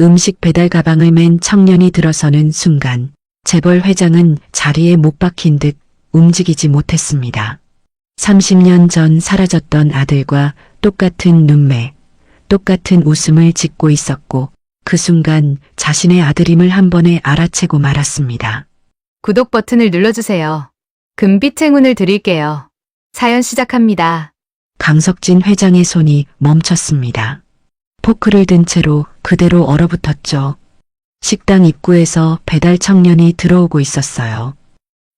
음식 배달 가방을 맨 청년이 들어서는 순간 재벌 회장은 자리에 못 박힌 듯 움직이지 못했습니다. 30년 전 사라졌던 아들과 똑같은 눈매, 똑같은 웃음을 짓고 있었고 그 순간 자신의 아들임을 한 번에 알아채고 말았습니다. 구독 버튼을 눌러주세요. 금빛 행운을 드릴게요. 사연 시작합니다. 강석진 회장의 손이 멈췄습니다. 포크를 든 채로 그대로 얼어붙었죠. 식당 입구에서 배달 청년이 들어오고 있었어요.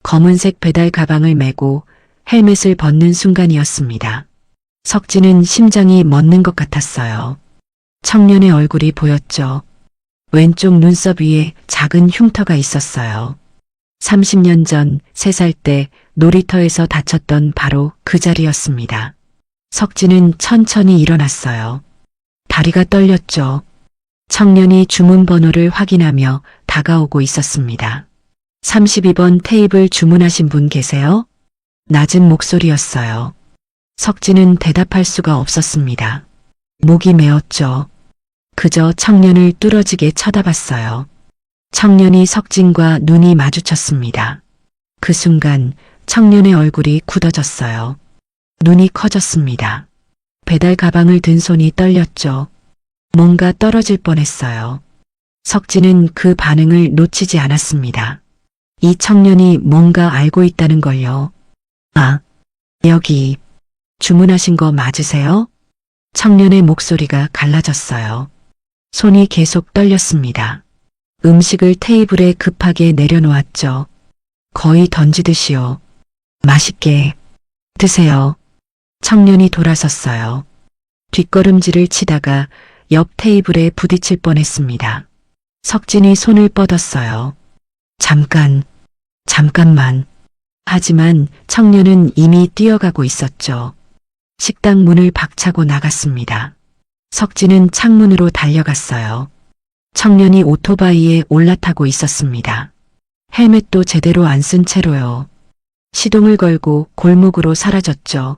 검은색 배달 가방을 메고 헬멧을 벗는 순간이었습니다. 석진은 심장이 멎는 것 같았어요. 청년의 얼굴이 보였죠. 왼쪽 눈썹 위에 작은 흉터가 있었어요. 30년 전 3살 때 놀이터에서 다쳤던 바로 그 자리였습니다. 석진은 천천히 일어났어요. 다리가 떨렸죠. 청년이 주문번호를 확인하며 다가오고 있었습니다. 32번 테이블 주문하신 분 계세요? 낮은 목소리였어요. 석진은 대답할 수가 없었습니다. 목이 메었죠. 그저 청년을 뚫어지게 쳐다봤어요. 청년이 석진과 눈이 마주쳤습니다. 그 순간 청년의 얼굴이 굳어졌어요. 눈이 커졌습니다. 배달 가방을 든 손이 떨렸죠. 뭔가 떨어질 뻔했어요. 석진은 그 반응을 놓치지 않았습니다. 이 청년이 뭔가 알고 있다는 걸요. 아, 여기 주문하신 거 맞으세요? 청년의 목소리가 갈라졌어요. 손이 계속 떨렸습니다. 음식을 테이블에 급하게 내려놓았죠. 거의 던지듯이요. 맛있게 드세요. 청년이 돌아섰어요. 뒷걸음질을 치다가 옆 테이블에 부딪힐 뻔했습니다. 석진이 손을 뻗었어요. 잠깐만. 하지만 청년은 이미 뛰어가고 있었죠. 식당 문을 박차고 나갔습니다. 석진은 창문으로 달려갔어요. 청년이 오토바이에 올라타고 있었습니다. 헬멧도 제대로 안 쓴 채로요. 시동을 걸고 골목으로 사라졌죠.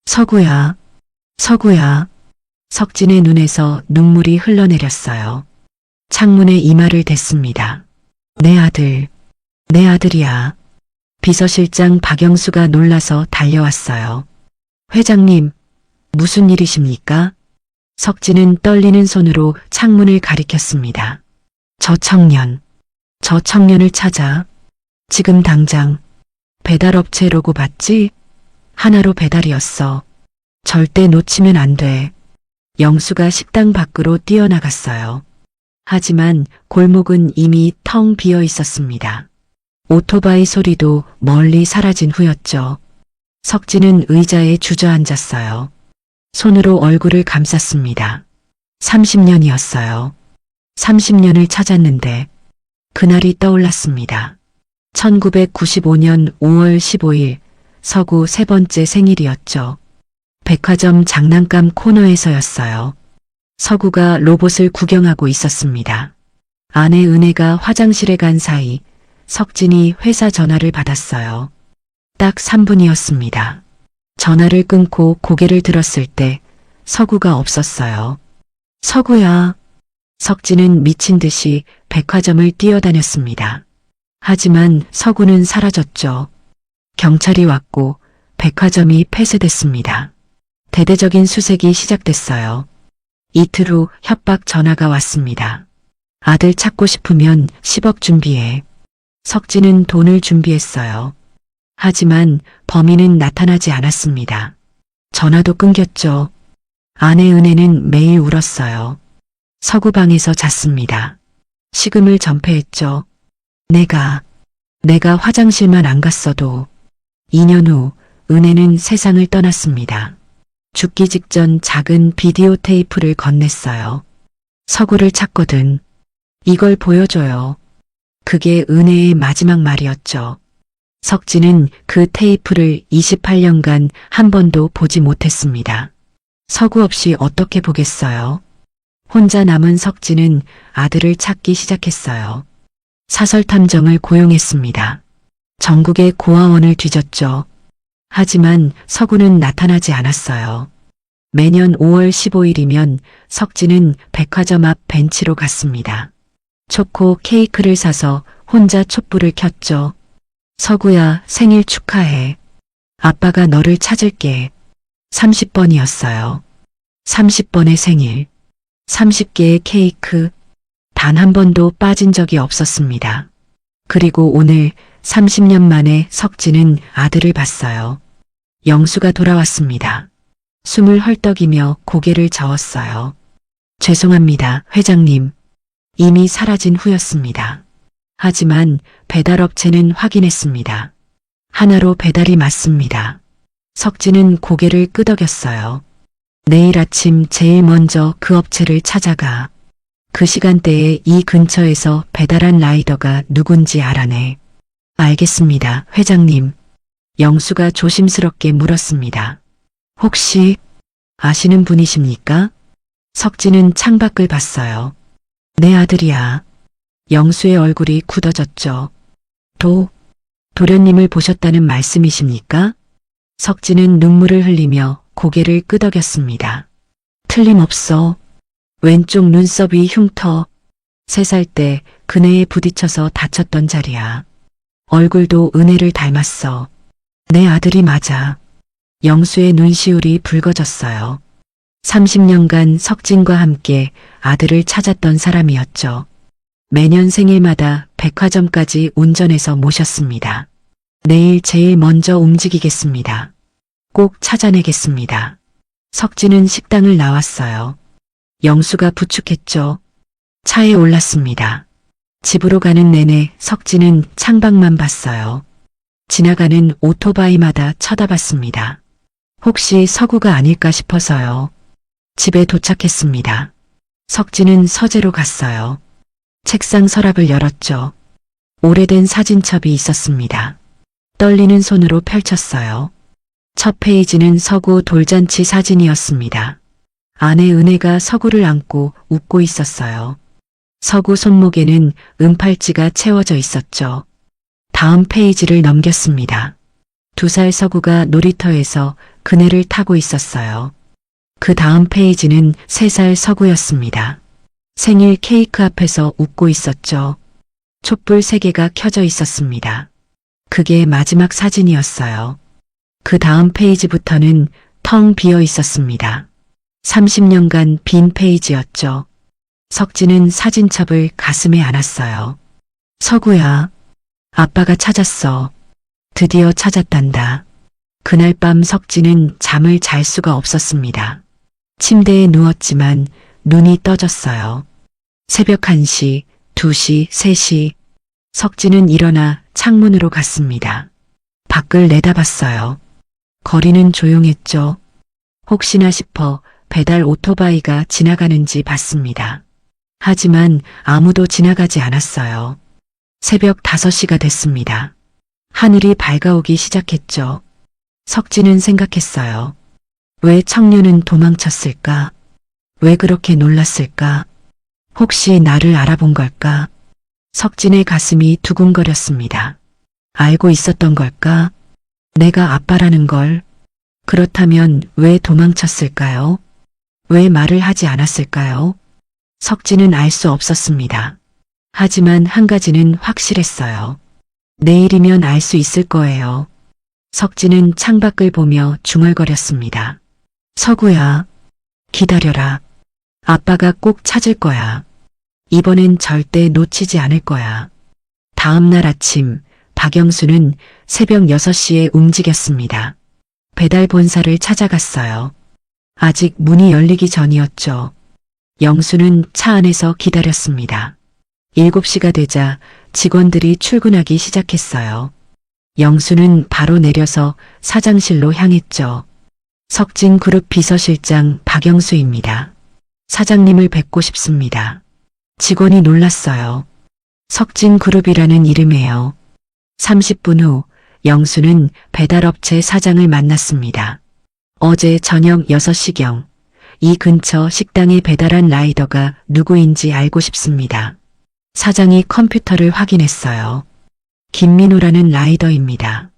서구야. 석진의 눈에서 눈물이 흘러내렸어요. 창문에 이마를 댔습니다. 내 아들이야. 비서실장 박영수가 놀라서 달려왔어요. 회장님, 무슨 일이십니까? 석진은 떨리는 손으로 창문을 가리켰습니다. 저 청년을 찾아. 지금 당장. 배달업체 로고 봤지? 하나로 배달이었어. 절대 놓치면 안 돼. 영수가 식당 밖으로 뛰어나갔어요. 하지만 골목은 이미 텅 비어 있었습니다. 오토바이 소리도 멀리 사라진 후였죠. 석진은 의자에 주저앉았어요. 손으로 얼굴을 감쌌습니다. 30년이었어요. 30년을 찾았는데 그날이 떠올랐습니다. 1995년 5월 15일 서구 3번째 생일이었죠. 백화점 장난감 코너에서였어요. 서구가 로봇을 구경하고 있었습니다. 아내 은혜가 화장실에 간 사이 석진이 회사 전화를 받았어요. 딱 3분이었습니다. 전화를 끊고 고개를 들었을 때 서구가 없었어요. 서구야. 석진은 미친 듯이 백화점을 뛰어다녔습니다. 하지만 서구는 사라졌죠. 경찰이 왔고 백화점이 폐쇄됐습니다. 대대적인 수색이 시작됐어요. 이틀 후 협박 전화가 왔습니다. 아들 찾고 싶으면 10억 준비해. 석진은 돈을 준비했어요. 하지만 범인은 나타나지 않았습니다. 전화도 끊겼죠. 아내 은혜는 매일 울었어요. 서구 방에서 잤습니다. 식음을 전폐했죠. 내가 화장실만 안 갔어도. 2년 후 은혜는 세상을 떠났습니다. 죽기 직전 작은 비디오 테이프를 건넸어요. 서구를 찾거든. 이걸 보여줘요. 그게 은혜의 마지막 말이었죠. 석진은 그 테이프를 28년간 한 번도 보지 못했습니다. 서구 없이 어떻게 보겠어요? 혼자 남은 석진은 아들을 찾기 시작했어요. 사설 탐정을 고용했습니다. 전국의 고아원을 뒤졌죠. 하지만 서구는 나타나지 않았어요. 매년 5월 15일이면 석진은 백화점 앞 벤치로 갔습니다. 초코 케이크를 사서 혼자 촛불을 켰죠. 서구야, 생일 축하해. 아빠가 너를 찾을게. 30번이었어요. 30번의 생일. 30개의 케이크. 단 한 번도 빠진 적이 없었습니다. 그리고 오늘 30년 만에 석진은 아들을 봤어요. 영수가 돌아왔습니다. 숨을 헐떡이며 고개를 저었어요. 죄송합니다, 회장님. 이미 사라진 후였습니다. 하지만 배달업체는 확인했습니다. 하나로 배달이 맞습니다. 석진은 고개를 끄덕였어요. 내일 아침 제일 먼저 그 업체를 찾아가. 그 시간대에 이 근처에서 배달한 라이더가 누군지 알아내. 알겠습니다, 회장님. 영수가 조심스럽게 물었습니다. 혹시 아시는 분이십니까? 석진은 창밖을 봤어요. 내 아들이야. 영수의 얼굴이 굳어졌죠. 도련님을 보셨다는 말씀이십니까? 석진은 눈물을 흘리며 고개를 끄덕였습니다. 틀림없어. 왼쪽 눈썹이 흉터. 3살 때 그네에 부딪혀서 다쳤던 자리야. 얼굴도 은혜를 닮았어. 내 아들이 맞아. 영수의 눈시울이 붉어졌어요. 30년간 석진과 함께 아들을 찾았던 사람이었죠. 매년 생일마다 백화점까지 운전해서 모셨습니다. 내일 제일 먼저 움직이겠습니다. 꼭 찾아내겠습니다. 석진은 식당을 나왔어요. 영수가 부축했죠. 차에 올랐습니다. 집으로 가는 내내 석진은 창밖만 봤어요. 지나가는 오토바이마다 쳐다봤습니다. 혹시 서구가 아닐까 싶어서요. 집에 도착했습니다. 석진은 서재로 갔어요. 책상 서랍을 열었죠. 오래된 사진첩이 있었습니다. 떨리는 손으로 펼쳤어요. 첫 페이지는 서구 돌잔치 사진이었습니다. 아내 은혜가 서구를 안고 웃고 있었어요. 서구 손목에는 은팔찌가 채워져 있었죠. 다음 페이지를 넘겼습니다. 2살 서구가 놀이터에서 그네를 타고 있었어요. 그 다음 페이지는 3살 서구였습니다. 생일 케이크 앞에서 웃고 있었죠. 촛불 3개가 켜져 있었습니다. 그게 마지막 사진이었어요. 그 다음 페이지부터는 텅 비어 있었습니다. 30년간 빈 페이지였죠. 석진은 사진첩을 가슴에 안았어요. 서구야, 아빠가 찾았어. 드디어 찾았단다. 그날 밤 석진은 잠을 잘 수가 없었습니다. 침대에 누웠지만 눈이 떠졌어요. 새벽 1시, 2시, 3시. 석진은 일어나 창문으로 갔습니다. 밖을 내다봤어요. 거리는 조용했죠. 혹시나 싶어 배달 오토바이가 지나가는지 봤습니다. 하지만 아무도 지나가지 않았어요. 새벽 5시가 됐습니다. 하늘이 밝아오기 시작했죠. 석진은 생각했어요. 왜 청년은 도망쳤을까? 왜 그렇게 놀랐을까? 혹시 나를 알아본 걸까? 석진의 가슴이 두근거렸습니다. 알고 있었던 걸까? 내가 아빠라는 걸. 그렇다면 왜 도망쳤을까요? 왜 말을 하지 않았을까요? 석진은 알 수 없었습니다. 하지만 한 가지는 확실했어요. 내일이면 알 수 있을 거예요. 석진은 창밖을 보며 중얼거렸습니다. 서구야, 기다려라. 아빠가 꼭 찾을 거야. 이번엔 절대 놓치지 않을 거야. 다음 날 아침, 박영수는 새벽 6시에 움직였습니다. 배달 본사를 찾아갔어요. 아직 문이 열리기 전이었죠. 영수는 차 안에서 기다렸습니다. 7시가 되자 직원들이 출근하기 시작했어요. 영수는 바로 내려서 사장실로 향했죠. 석진그룹 비서실장 박영수입니다. 사장님을 뵙고 싶습니다. 직원이 놀랐어요. 석진그룹이라는 이름이에요. 30분 후 영수는 배달업체 사장을 만났습니다. 어제 저녁 6시경 이 근처 식당에 배달한 라이더가 누구인지 알고 싶습니다. 사장이 컴퓨터를 확인했어요. 김민호라는 라이더입니다.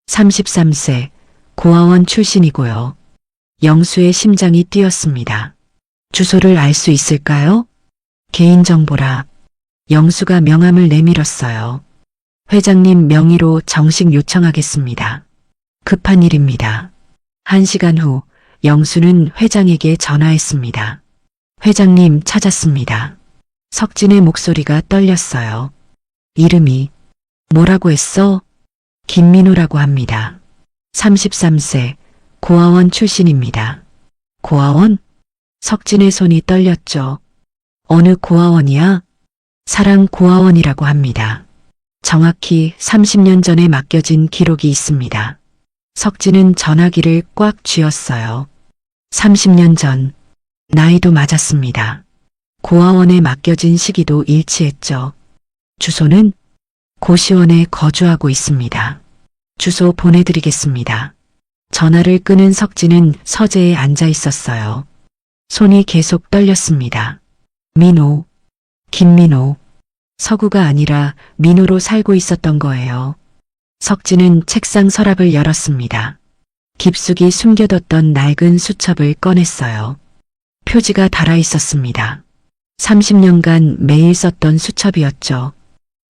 33세, 고아원 출신이고요. 영수의 심장이 뛰었습니다. 주소를 알 수 있을까요? 개인정보라. 영수가 명함을 내밀었어요. 회장님 명의로 정식 요청하겠습니다. 급한 일입니다. 1시간 후 영수는 회장에게 전화했습니다. 회장님 찾았습니다. 석진의 목소리가 떨렸어요. 이름이 뭐라고 했어? 김민호라고 합니다. 33세, 고아원 출신입니다. 고아원? 석진의 손이 떨렸죠. 어느 고아원이야? 사랑 고아원이라고 합니다. 정확히 30년 전에 맡겨진 기록이 있습니다. 석진은 전화기를 꽉 쥐었어요. 30년 전, 나이도 맞았습니다. 고아원에 맡겨진 시기도 일치했죠. 주소는 고시원에 거주하고 있습니다. 주소 보내드리겠습니다. 전화를 끊은 석진은 서재에 앉아 있었어요. 손이 계속 떨렸습니다. 민호, 김민호, 서구가 아니라 민호로 살고 있었던 거예요. 석진은 책상 서랍을 열었습니다. 깊숙이 숨겨뒀던 낡은 수첩을 꺼냈어요. 표지가 달아 있었습니다. 30년간 매일 썼던 수첩이었죠.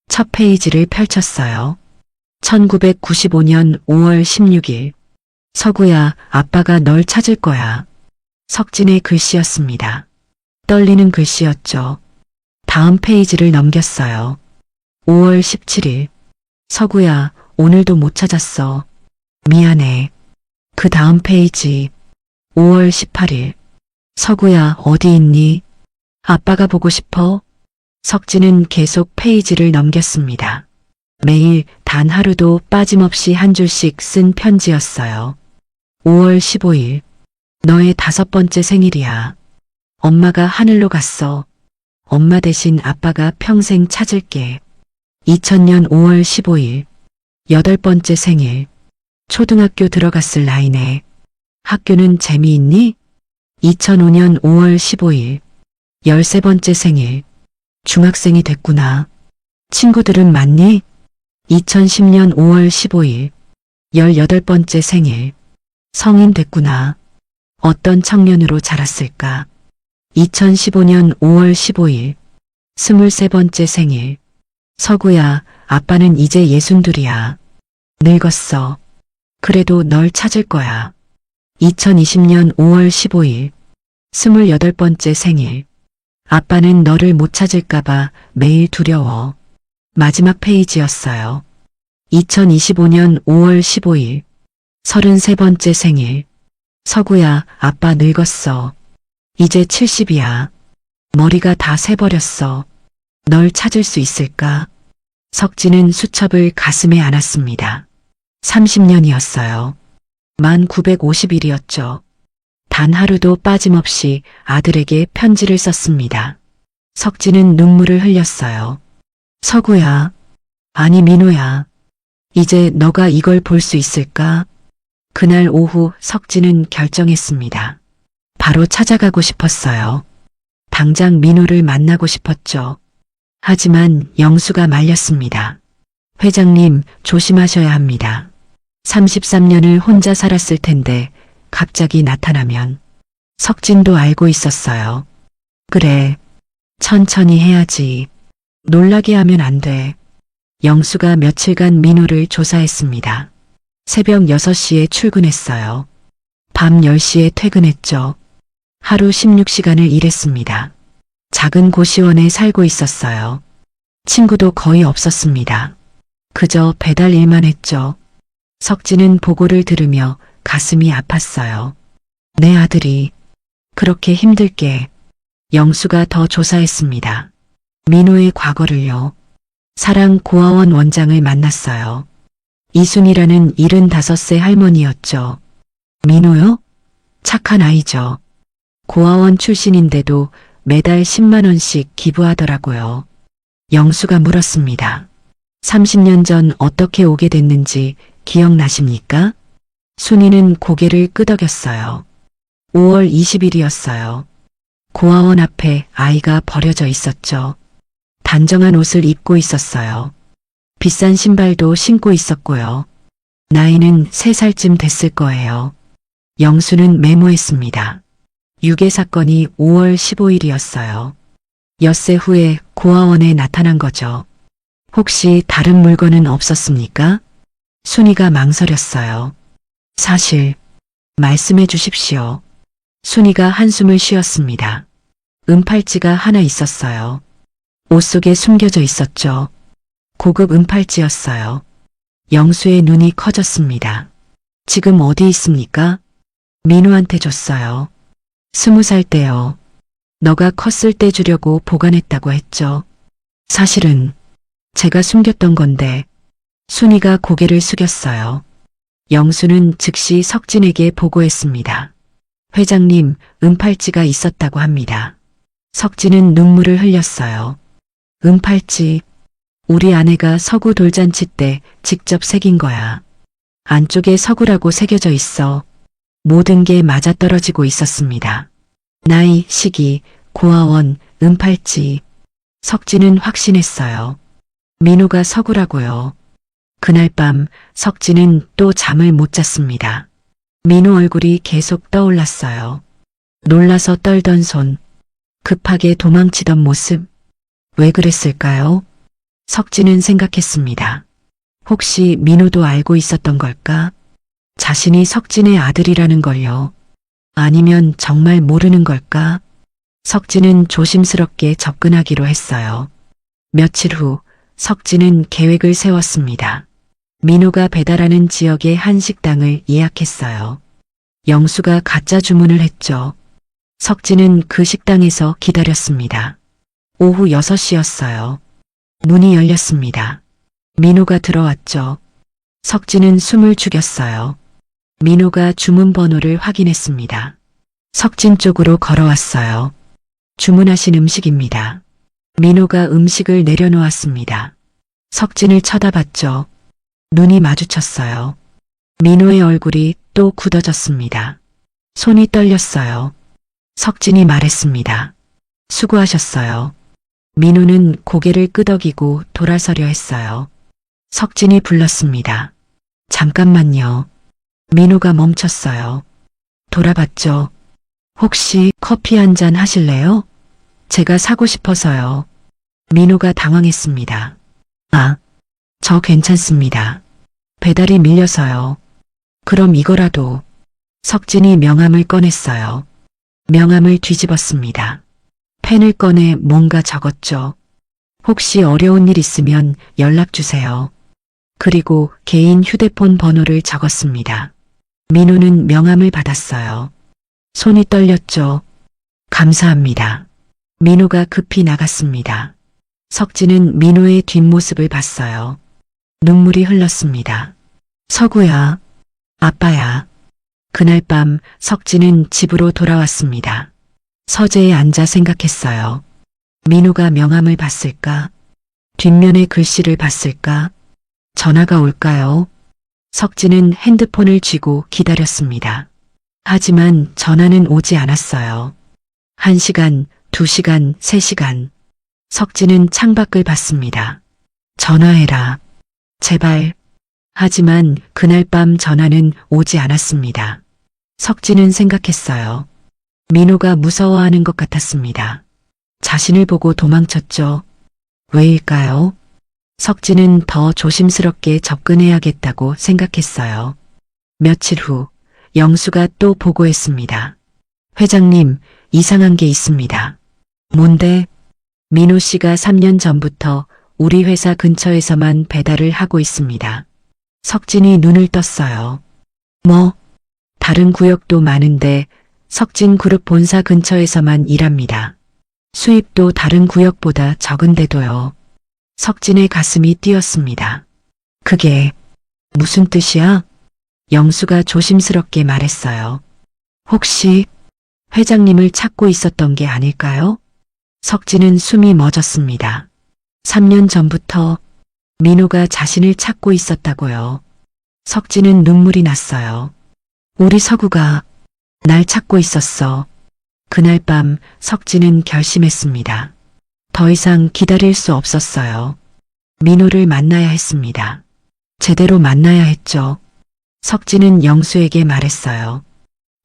첫 페이지를 펼쳤어요. 1995년 5월 16일. 서구야, 아빠가 널 찾을 거야. 석진의 글씨였습니다. 떨리는 글씨였죠. 다음 페이지를 넘겼어요. 5월 17일. 서구야, 오늘도 못 찾았어. 미안해. 그 다음 페이지. 5월 18일. 서구야, 어디 있니? 아빠가 보고 싶어. 석진은 계속 페이지를 넘겼습니다. 매일 단 하루도 빠짐없이 한 줄씩 쓴 편지였어요. 5월 15일. 너의 5번째 생일이야. 엄마가 하늘로 갔어. 엄마 대신 아빠가 평생 찾을게. 2000년 5월 15일. 8번째 생일. 초등학교 들어갔을 나이네. 학교는 재미있니? 2005년 5월 15일. 13번째 생일. 중학생이 됐구나. 친구들은 많니? 2010년 5월 15일. 18번째 생일. 성인 됐구나. 어떤 청년으로 자랐을까? 2015년 5월 15일. 23번째 생일. 서구야, 아빠는 이제 62이야. 늙었어. 그래도 널 찾을 거야. 2020년 5월 15일. 28번째 생일. 아빠는 너를 못 찾을까봐 매일 두려워. 마지막 페이지였어요. 2025년 5월 15일. 33번째 생일. 서구야, 아빠 늙었어. 이제 70이야. 머리가 다 새버렸어. 널 찾을 수 있을까? 석진은 수첩을 가슴에 안았습니다. 30년이었어요. 만 950일이었죠. 단 하루도 빠짐없이 아들에게 편지를 썼습니다. 석진은 눈물을 흘렸어요. 서구야, 아니 민호야, 이제 너가 이걸 볼 수 있을까? 그날 오후 석진은 결정했습니다. 바로 찾아가고 싶었어요. 당장 민호를 만나고 싶었죠. 하지만 영수가 말렸습니다. 회장님, 조심하셔야 합니다. 33년을 혼자 살았을 텐데 갑자기 나타나면. 석진도 알고 있었어요. 그래, 천천히 해야지. 놀라게 하면 안 돼. 영수가 며칠간 민호를 조사했습니다. 새벽 6시에 출근했어요. 밤 10시에 퇴근했죠. 하루 16시간을 일했습니다. 작은 고시원에 살고 있었어요. 친구도 거의 없었습니다. 그저 배달 일만 했죠. 석진은 보고를 들으며 가슴이 아팠어요. 내 아들이 그렇게 힘들게. 영수가 더 조사했습니다. 민호의 과거를요. 사랑 고아원 원장을 만났어요. 이순이라는 75세 할머니였죠. 민호요? 착한 아이죠. 고아원 출신인데도 매달 10만 원씩 기부하더라고요. 영수가 물었습니다. 30년 전 어떻게 오게 됐는지 기억나십니까? 순이는 고개를 끄덕였어요. 5월 20일이었어요. 고아원 앞에 아이가 버려져 있었죠. 단정한 옷을 입고 있었어요. 비싼 신발도 신고 있었고요. 나이는 3살쯤 됐을 거예요. 영수는 메모했습니다. 유괴 사건이 5월 15일이었어요. 엿새 후에 고아원에 나타난 거죠. 혹시 다른 물건은 없었습니까? 순이가 망설였어요. 사실, 말씀해 주십시오. 순이가 한숨을 쉬었습니다. 은팔찌가 하나 있었어요. 옷 속에 숨겨져 있었죠. 고급 은팔찌였어요. 영수의 눈이 커졌습니다. 지금 어디 있습니까? 민우한테 줬어요. 20살 때요. 너가 컸을 때 주려고 보관했다고 했죠. 사실은 제가 숨겼던 건데. 순이가 고개를 숙였어요. 영수는 즉시 석진에게 보고했습니다. 회장님, 은팔찌가 있었다고 합니다. 석진은 눈물을 흘렸어요. 은팔찌, 우리 아내가 서구 돌잔치 때 직접 새긴 거야. 안쪽에 서구라고 새겨져 있어. 모든 게 맞아떨어지고 있었습니다. 나이, 시기, 고아원, 은팔찌. 석진은 확신했어요. 민우가 서구라고요. 그날 밤 석진은 또 잠을 못 잤습니다. 민우 얼굴이 계속 떠올랐어요. 놀라서 떨던 손, 급하게 도망치던 모습. 왜 그랬을까요? 석진은 생각했습니다. 혹시 민우도 알고 있었던 걸까? 자신이 석진의 아들이라는 걸요. 아니면 정말 모르는 걸까? 석진은 조심스럽게 접근하기로 했어요. 며칠 후 석진은 계획을 세웠습니다. 민우가 배달하는 지역의 한 식당을 예약했어요. 영수가 가짜 주문을 했죠. 석진은 그 식당에서 기다렸습니다. 오후 6시였어요. 문이 열렸습니다. 민우가 들어왔죠. 석진은 숨을 죽였어요. 민우가 주문 번호를 확인했습니다. 석진 쪽으로 걸어왔어요. 주문하신 음식입니다. 민우가 음식을 내려놓았습니다. 석진을 쳐다봤죠. 눈이 마주쳤어요. 민우의 얼굴이 또 굳어졌습니다. 손이 떨렸어요. 석진이 말했습니다. 수고하셨어요. 민우는 고개를 끄덕이고 돌아서려 했어요. 석진이 불렀습니다. 잠깐만요. 민우가 멈췄어요. 돌아봤죠. 혹시 커피 한 잔 하실래요? 제가 사고 싶어서요. 민우가 당황했습니다. 아, 저 괜찮습니다. 배달이 밀려서요. 그럼 이거라도. 석진이 명함을 꺼냈어요. 명함을 뒤집었습니다. 펜을 꺼내 뭔가 적었죠. 혹시 어려운 일 있으면 연락 주세요. 그리고 개인 휴대폰 번호를 적었습니다. 민우는 명함을 받았어요. 손이 떨렸죠. 감사합니다. 민우가 급히 나갔습니다. 석진은 민우의 뒷모습을 봤어요. 눈물이 흘렀습니다. 서구야, 아빠야. 그날 밤 석진은 집으로 돌아왔습니다. 서재에 앉아 생각했어요. 민우가 명함을 봤을까? 뒷면의 글씨를 봤을까? 전화가 올까요? 석진은 핸드폰을 쥐고 기다렸습니다. 하지만 전화는 오지 않았어요. 1시간, 2시간, 3시간. 석진은 창밖을 봤습니다. 전화해라. 제발. 하지만 그날 밤 전화는 오지 않았습니다. 석진은 생각했어요. 민우가 무서워하는 것 같았습니다. 자신을 보고 도망쳤죠. 왜일까요? 석진은 더 조심스럽게 접근해야겠다고 생각했어요. 며칠 후 영수가 또 보고했습니다. 회장님, 이상한 게 있습니다. 뭔데? 민우 씨가 3년 전부터 우리 회사 근처에서만 배달을 하고 있습니다. 석진이 눈을 떴어요. 뭐? 다른 구역도 많은데 석진 그룹 본사 근처에서만 일합니다. 수입도 다른 구역보다 적은데도요. 석진의 가슴이 뛰었습니다. 그게 무슨 뜻이야? 영수가 조심스럽게 말했어요. 혹시 회장님을 찾고 있었던 게 아닐까요? 석진은 숨이 멎었습니다. 3년 전부터 민우가 자신을 찾고 있었다고요. 석진은 눈물이 났어요. 우리 서구가 날 찾고 있었어. 그날 밤 석진은 결심했습니다. 더 이상 기다릴 수 없었어요. 민우를 만나야 했습니다. 제대로 만나야 했죠. 석진은 영수에게 말했어요.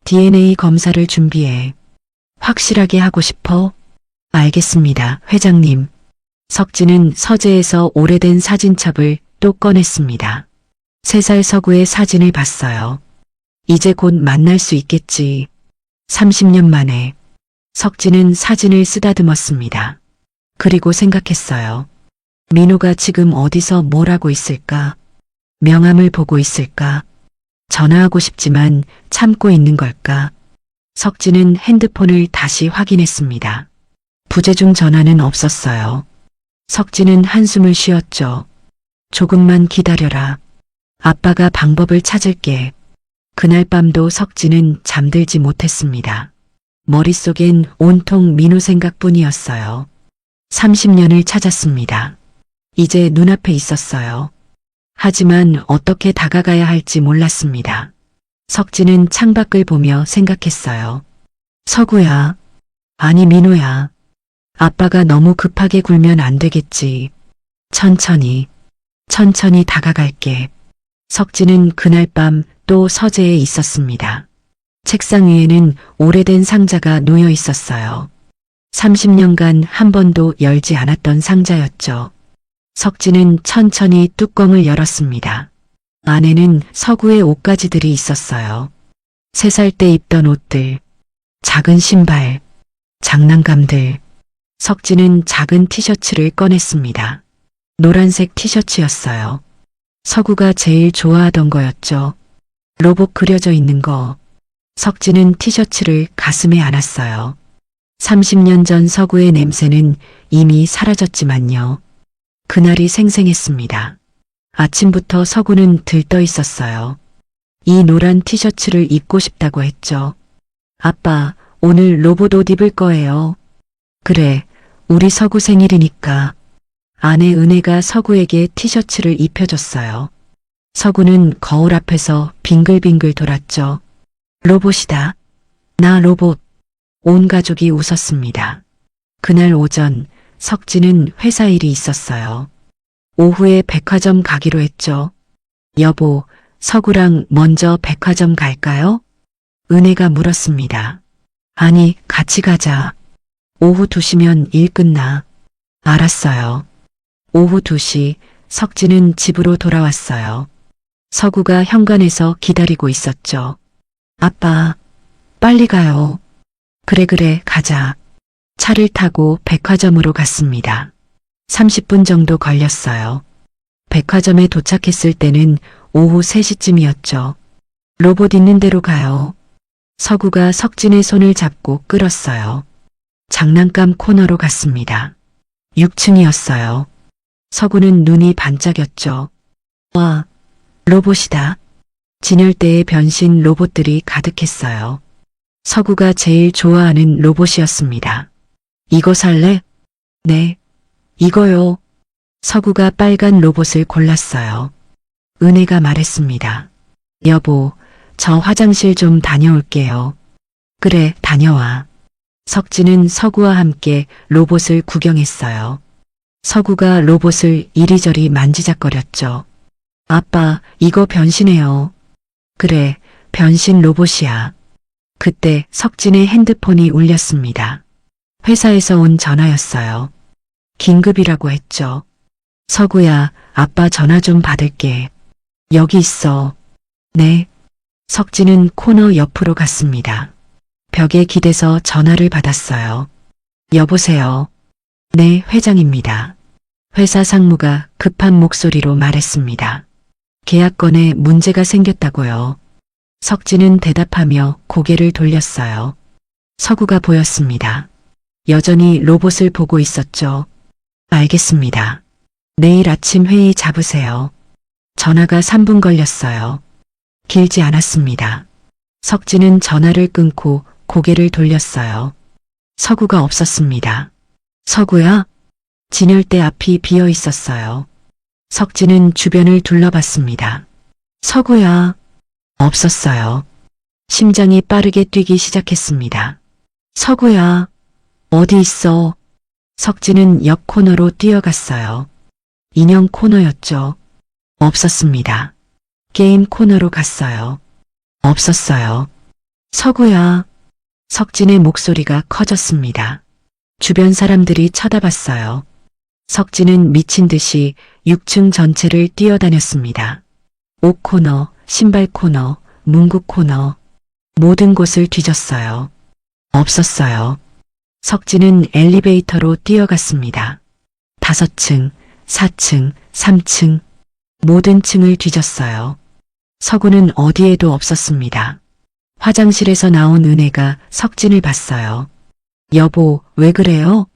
DNA 검사를 준비해. 확실하게 하고 싶어? 알겠습니다, 회장님. 석진은 서재에서 오래된 사진첩을 또 꺼냈습니다. 3살 서구의 사진을 봤어요. 이제 곧 만날 수 있겠지. 30년 만에. 석진은 사진을 쓰다듬었습니다. 그리고 생각했어요. 민호가 지금 어디서 뭘 하고 있을까? 명함을 보고 있을까? 전화하고 싶지만 참고 있는 걸까? 석진은 핸드폰을 다시 확인했습니다. 부재중 전화는 없었어요. 석진은 한숨을 쉬었죠. 조금만 기다려라. 아빠가 방법을 찾을게. 그날 밤도 석진은 잠들지 못했습니다. 머릿속엔 온통 민호 생각뿐이었어요. 30년을 찾았습니다. 이제 눈앞에 있었어요. 하지만 어떻게 다가가야 할지 몰랐습니다. 석진은 창밖을 보며 생각했어요. 서구야. 아니 민호야. 아빠가 너무 급하게 굴면 안 되겠지. 천천히 다가갈게. 석진은 그날 밤 또 서재에 있었습니다. 책상 위에는 오래된 상자가 놓여 있었어요. 30년간 한 번도 열지 않았던 상자였죠. 석진은 천천히 뚜껑을 열었습니다. 안에는 서구의 옷가지들이 있었어요. 3살 때 입던 옷들, 작은 신발, 장난감들. 석진은 작은 티셔츠를 꺼냈습니다. 노란색 티셔츠였어요. 서구가 제일 좋아하던 거였죠. 로봇 그려져 있는 거. 석진은 티셔츠를 가슴에 안았어요. 30년 전 서구의 냄새는 이미 사라졌지만요. 그날이 생생했습니다. 아침부터 서구는 들떠 있었어요. 이 노란 티셔츠를 입고 싶다고 했죠. 아빠, 오늘 로봇 옷 입을 거예요. 그래, 우리 서구 생일이니까. 아내 은혜가 서구에게 티셔츠를 입혀줬어요. 서구는 거울 앞에서 빙글빙글 돌았죠. 로봇이다. 나 로봇. 온 가족이 웃었습니다. 그날 오전 석진은 회사 일이 있었어요. 오후에 백화점 가기로 했죠. 여보, 서구랑 먼저 백화점 갈까요? 은혜가 물었습니다. 아니, 같이 가자. 오후 2시면 일 끝나. 알았어요. 오후 2시 석진은 집으로 돌아왔어요. 서구가 현관에서 기다리고 있었죠. 아빠, 빨리 가요. 그래, 가자. 차를 타고 백화점으로 갔습니다. 30분 정도 걸렸어요. 백화점에 도착했을 때는 오후 3시쯤이었죠. 로봇 있는 데로 가요. 서구가 석진의 손을 잡고 끌었어요. 장난감 코너로 갔습니다. 6층이었어요. 서구는 눈이 반짝였죠. 와, 로봇이다. 진열대에 변신 로봇들이 가득했어요. 서구가 제일 좋아하는 로봇이었습니다. 이거 살래? 네, 이거요. 서구가 빨간 로봇을 골랐어요. 은혜가 말했습니다. 여보, 저 화장실 좀 다녀올게요. 그래, 다녀와. 석진은 서구와 함께 로봇을 구경했어요. 서구가 로봇을 이리저리 만지작거렸죠. 아빠, 이거 변신해요. 그래, 변신 로봇이야. 그때 석진의 핸드폰이 울렸습니다. 회사에서 온 전화였어요. 긴급이라고 했죠. 서구야, 아빠 전화 좀 받을게. 여기 있어. 네. 석진은 코너 옆으로 갔습니다. 벽에 기대서 전화를 받았어요. 여보세요. 네, 회장입니다. 회사 상무가 급한 목소리로 말했습니다. 계약건에 문제가 생겼다고요. 석진은 대답하며 고개를 돌렸어요. 서구가 보였습니다. 여전히 로봇을 보고 있었죠. 알겠습니다. 내일 아침 회의 잡으세요. 전화가 3분 걸렸어요. 길지 않았습니다. 석진은 전화를 끊고 고개를 돌렸어요. 서구가 없었습니다. 서구야? 진열대 앞이 비어 있었어요. 석진은 주변을 둘러봤습니다. 서구야. 없었어요. 심장이 빠르게 뛰기 시작했습니다. 서구야. 어디 있어? 석진은 옆 코너로 뛰어갔어요. 인형 코너였죠. 없었습니다. 게임 코너로 갔어요. 없었어요. 서구야. 석진의 목소리가 커졌습니다. 주변 사람들이 쳐다봤어요. 석진은 미친 듯이 6층 전체를 뛰어다녔습니다. 옷 코너, 신발 코너, 문구 코너, 모든 곳을 뒤졌어요. 없었어요. 석진은 엘리베이터로 뛰어갔습니다. 5층, 4층, 3층, 모든 층을 뒤졌어요. 서구는 어디에도 없었습니다. 화장실에서 나온 은혜가 석진을 봤어요. 여보, 왜 그래요?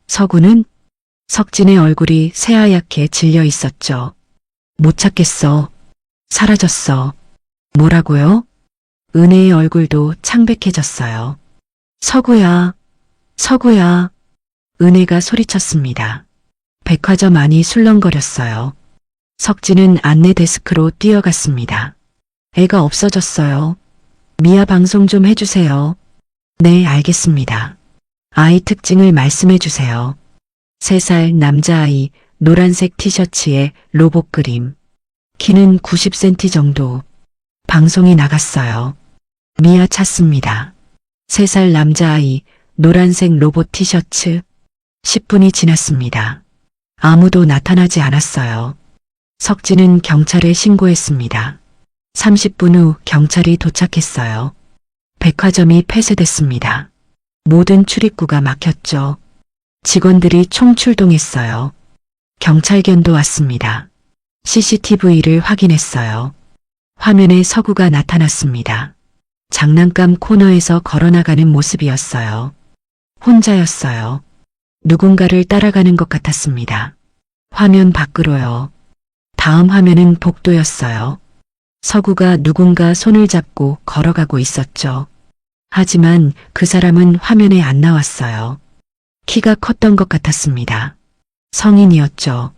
서구는? 석진의 얼굴이 새하얗게 질려 있었죠. 못 찾겠어. 사라졌어. 뭐라고요? 은혜의 얼굴도 창백해졌어요. 서구야, 서구야. 은혜가 소리쳤습니다. 백화점 안이 술렁거렸어요. 석진은 안내 데스크로 뛰어갔습니다. 애가 없어졌어요. 미아 방송 좀 해주세요. 네, 알겠습니다. 아이 특징을 말씀해 주세요. 3살 남자아이, 노란색 티셔츠에 로봇 그림. 키는 90cm 정도. 방송이 나갔어요. 미아 찾습니다. 3살 남자아이, 노란색 로봇 티셔츠. 10분이 지났습니다. 아무도 나타나지 않았어요. 석진은 경찰에 신고했습니다. 30분 후 경찰이 도착했어요. 백화점이 폐쇄됐습니다. 모든 출입구가 막혔죠. 직원들이 총출동했어요. 경찰견도 왔습니다. CCTV를 확인했어요. 화면에 서구가 나타났습니다. 장난감 코너에서 걸어나가는 모습이었어요. 혼자였어요. 누군가를 따라가는 것 같았습니다. 화면 밖으로요. 다음 화면은 복도였어요. 서구가 누군가 손을 잡고 걸어가고 있었죠. 하지만 그 사람은 화면에 안 나왔어요. 키가 컸던 것 같았습니다. 성인이었죠.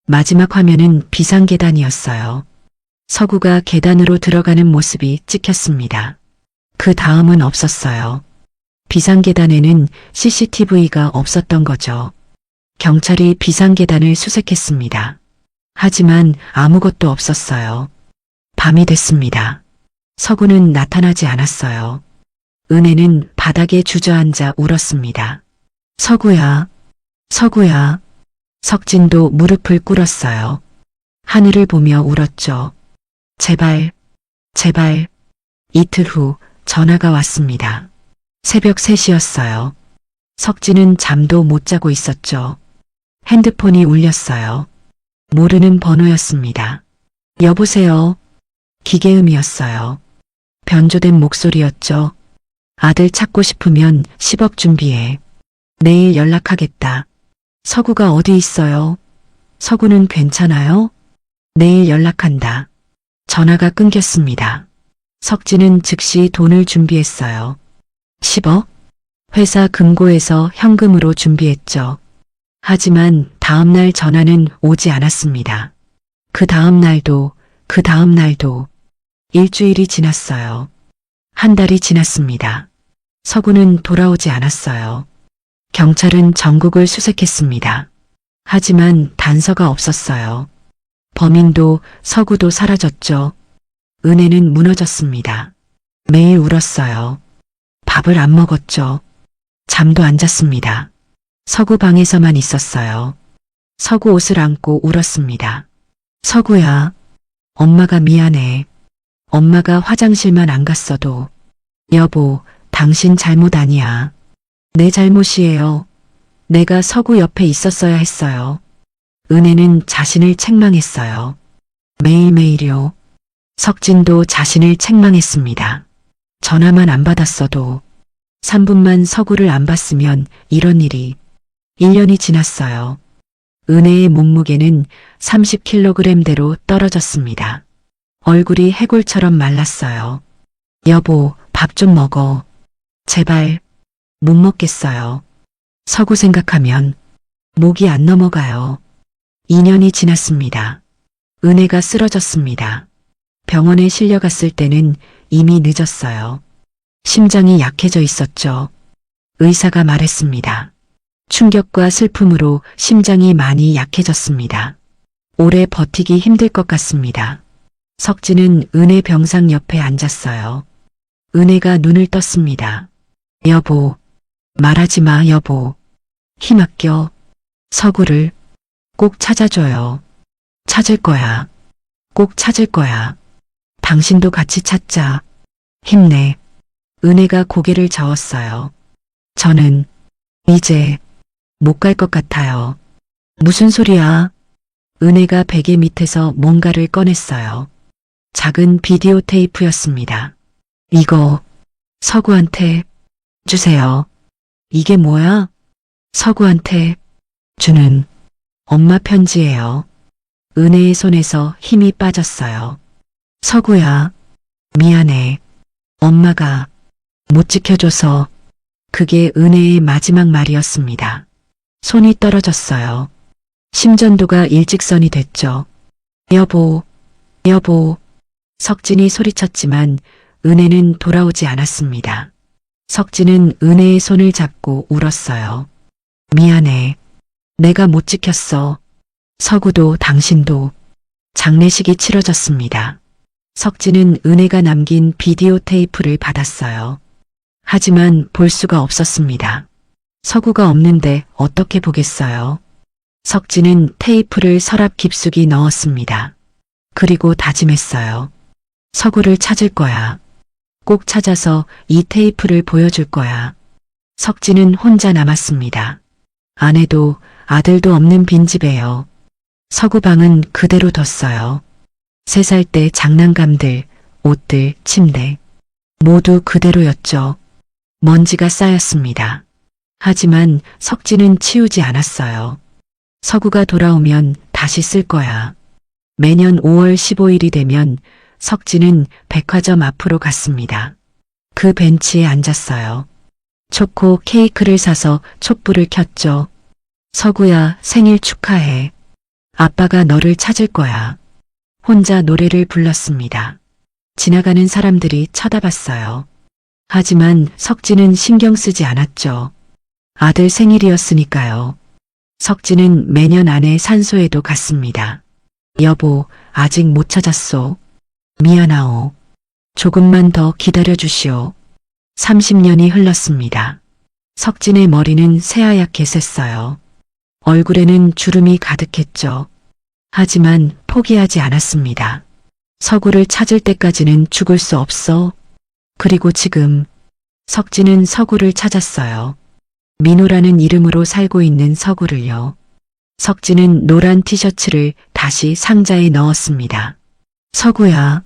마지막 화면은 비상계단이었어요. 서구가 계단으로 들어가는 모습이 찍혔습니다. 그 다음은 없었어요. 비상계단에는 CCTV가 없었던 거죠. 경찰이 비상계단을 수색했습니다. 하지만 아무것도 없었어요. 밤이 됐습니다. 서구는 나타나지 않았어요. 은혜는 바닥에 주저앉아 울었습니다. 서구야, 서구야. 석진도 무릎을 꿇었어요. 하늘을 보며 울었죠. 제발, 제발. 이틀 후 전화가 왔습니다. 새벽 3시였어요. 석진은 잠도 못 자고 있었죠. 핸드폰이 울렸어요. 모르는 번호였습니다. 여보세요. 기계음이었어요. 변조된 목소리였죠. 아들 찾고 싶으면 10억 준비해. 내일 연락하겠다. 서구가 어디 있어요? 서구는 괜찮아요? 내일 연락한다. 전화가 끊겼습니다. 석진은 즉시 돈을 준비했어요. 10억? 회사 금고에서 현금으로 준비했죠. 하지만 다음날 전화는 오지 않았습니다. 그 다음날도, 그 다음날도. 일주일이 지났어요. 한 달이 지났습니다. 서구는 돌아오지 않았어요. 경찰은 전국을 수색했습니다. 하지만 단서가 없었어요. 범인도 서구도 사라졌죠. 은혜는 무너졌습니다. 매일 울었어요. 밥을 안 먹었죠. 잠도 안 잤습니다. 서구 방에서만 있었어요. 서구 옷을 안고 울었습니다. 서구야, 엄마가 미안해. 엄마가 화장실만 안 갔어도. 여보, 당신 잘못 아니야. 내 잘못이에요. 내가 서구 옆에 있었어야 했어요. 은혜는 자신을 책망했어요. 매일매일요. 석진도 자신을 책망했습니다. 전화만 안 받았어도 3분만 서구를 안 봤으면 이런 일이. 1년이 지났어요. 은혜의 몸무게는 30kg대로 떨어졌습니다. 얼굴이 해골처럼 말랐어요. 여보, 밥 좀 먹어. 제발. 못 먹겠어요. 서구 생각하면 목이 안 넘어가요. 2년이 지났습니다. 은혜가 쓰러졌습니다. 병원에 실려갔을 때는 이미 늦었어요. 심장이 약해져 있었죠. 의사가 말했습니다. 충격과 슬픔으로 심장이 많이 약해졌습니다. 오래 버티기 힘들 것 같습니다. 석진은 은혜 병상 옆에 앉았어요. 은혜가 눈을 떴습니다. 여보, 말하지 마, 여보. 힘아껴. 서구를 꼭 찾아줘요. 찾을 거야. 꼭 찾을 거야. 당신도 같이 찾자. 힘내. 은혜가 고개를 저었어요. 저는 이제 못 갈 것 같아요. 무슨 소리야? 은혜가 베개 밑에서 뭔가를 꺼냈어요. 작은 비디오 테이프였습니다. 이거 서구한테 주세요. 이게 뭐야? 서구한테 주는 엄마 편지예요. 은혜의 손에서 힘이 빠졌어요. 서구야, 미안해. 엄마가 못 지켜줘서. 그게 은혜의 마지막 말이었습니다. 손이 떨어졌어요. 심전도가 일직선이 됐죠. 여보, 여보. 석진이 소리쳤지만 은혜는 돌아오지 않았습니다. 석진은 은혜의 손을 잡고 울었어요. 미안해. 내가 못 지켰어. 서구도 당신도. 장례식이 치러졌습니다. 석진은 은혜가 남긴 비디오 테이프를 받았어요. 하지만 볼 수가 없었습니다. 서구가 없는데 어떻게 보겠어요? 석진은 테이프를 서랍 깊숙이 넣었습니다. 그리고 다짐했어요. 서구를 찾을 거야. 꼭 찾아서 이 테이프를 보여줄 거야. 석진은 혼자 남았습니다. 아내도 아들도 없는 빈집에요. 서구 방은 그대로 뒀어요. 3살 때 장난감들, 옷들, 침대 모두 그대로였죠. 먼지가 쌓였습니다. 하지만 석진은 치우지 않았어요. 서구가 돌아오면 다시 쓸 거야. 매년 5월 15일이 되면 석진은 백화점 앞으로 갔습니다. 그 벤치에 앉았어요. 초코 케이크를 사서 촛불을 켰죠. 서구야, 생일 축하해. 아빠가 너를 찾을 거야. 혼자 노래를 불렀습니다. 지나가는 사람들이 쳐다봤어요. 하지만 석진은 신경 쓰지 않았죠. 아들 생일이었으니까요. 석진은 매년 아내 산소에도 갔습니다. 여보, 아직 못 찾았소. 미안하오. 조금만 더 기다려주시오. 30년이 흘렀습니다. 석진의 머리는 새하얗게 샜어요. 얼굴에는 주름이 가득했죠. 하지만 포기하지 않았습니다. 서구를 찾을 때까지는 죽을 수 없어. 그리고 지금 석진은 서구를 찾았어요. 민호라는 이름으로 살고 있는 서구를요. 석진은 노란 티셔츠를 다시 상자에 넣었습니다. 서구야,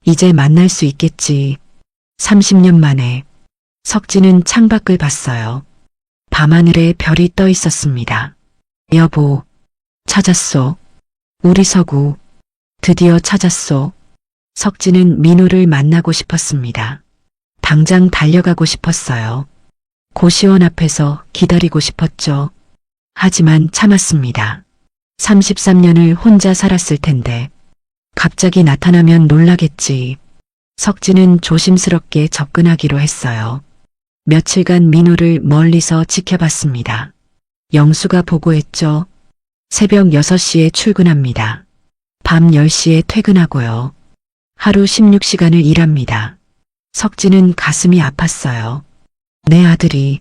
이제 만날 수 있겠지. 30년 만에 석진은 창밖을 봤어요. 밤하늘에 별이 떠 있었습니다. 여보, 찾았소. 우리 서구, 드디어 찾았소. 석진은 민호를 만나고 싶었습니다. 당장 달려가고 싶었어요. 고시원 앞에서 기다리고 싶었죠. 하지만 참았습니다. 33년을 혼자 살았을 텐데 갑자기 나타나면 놀라겠지. 석진은 조심스럽게 접근하기로 했어요. 며칠간 민호를 멀리서 지켜봤습니다. 영수가 보고했죠. 새벽 6시에 출근합니다. 밤 10시에 퇴근하고요. 하루 16시간을 일합니다. 석진은 가슴이 아팠어요. 내 아들이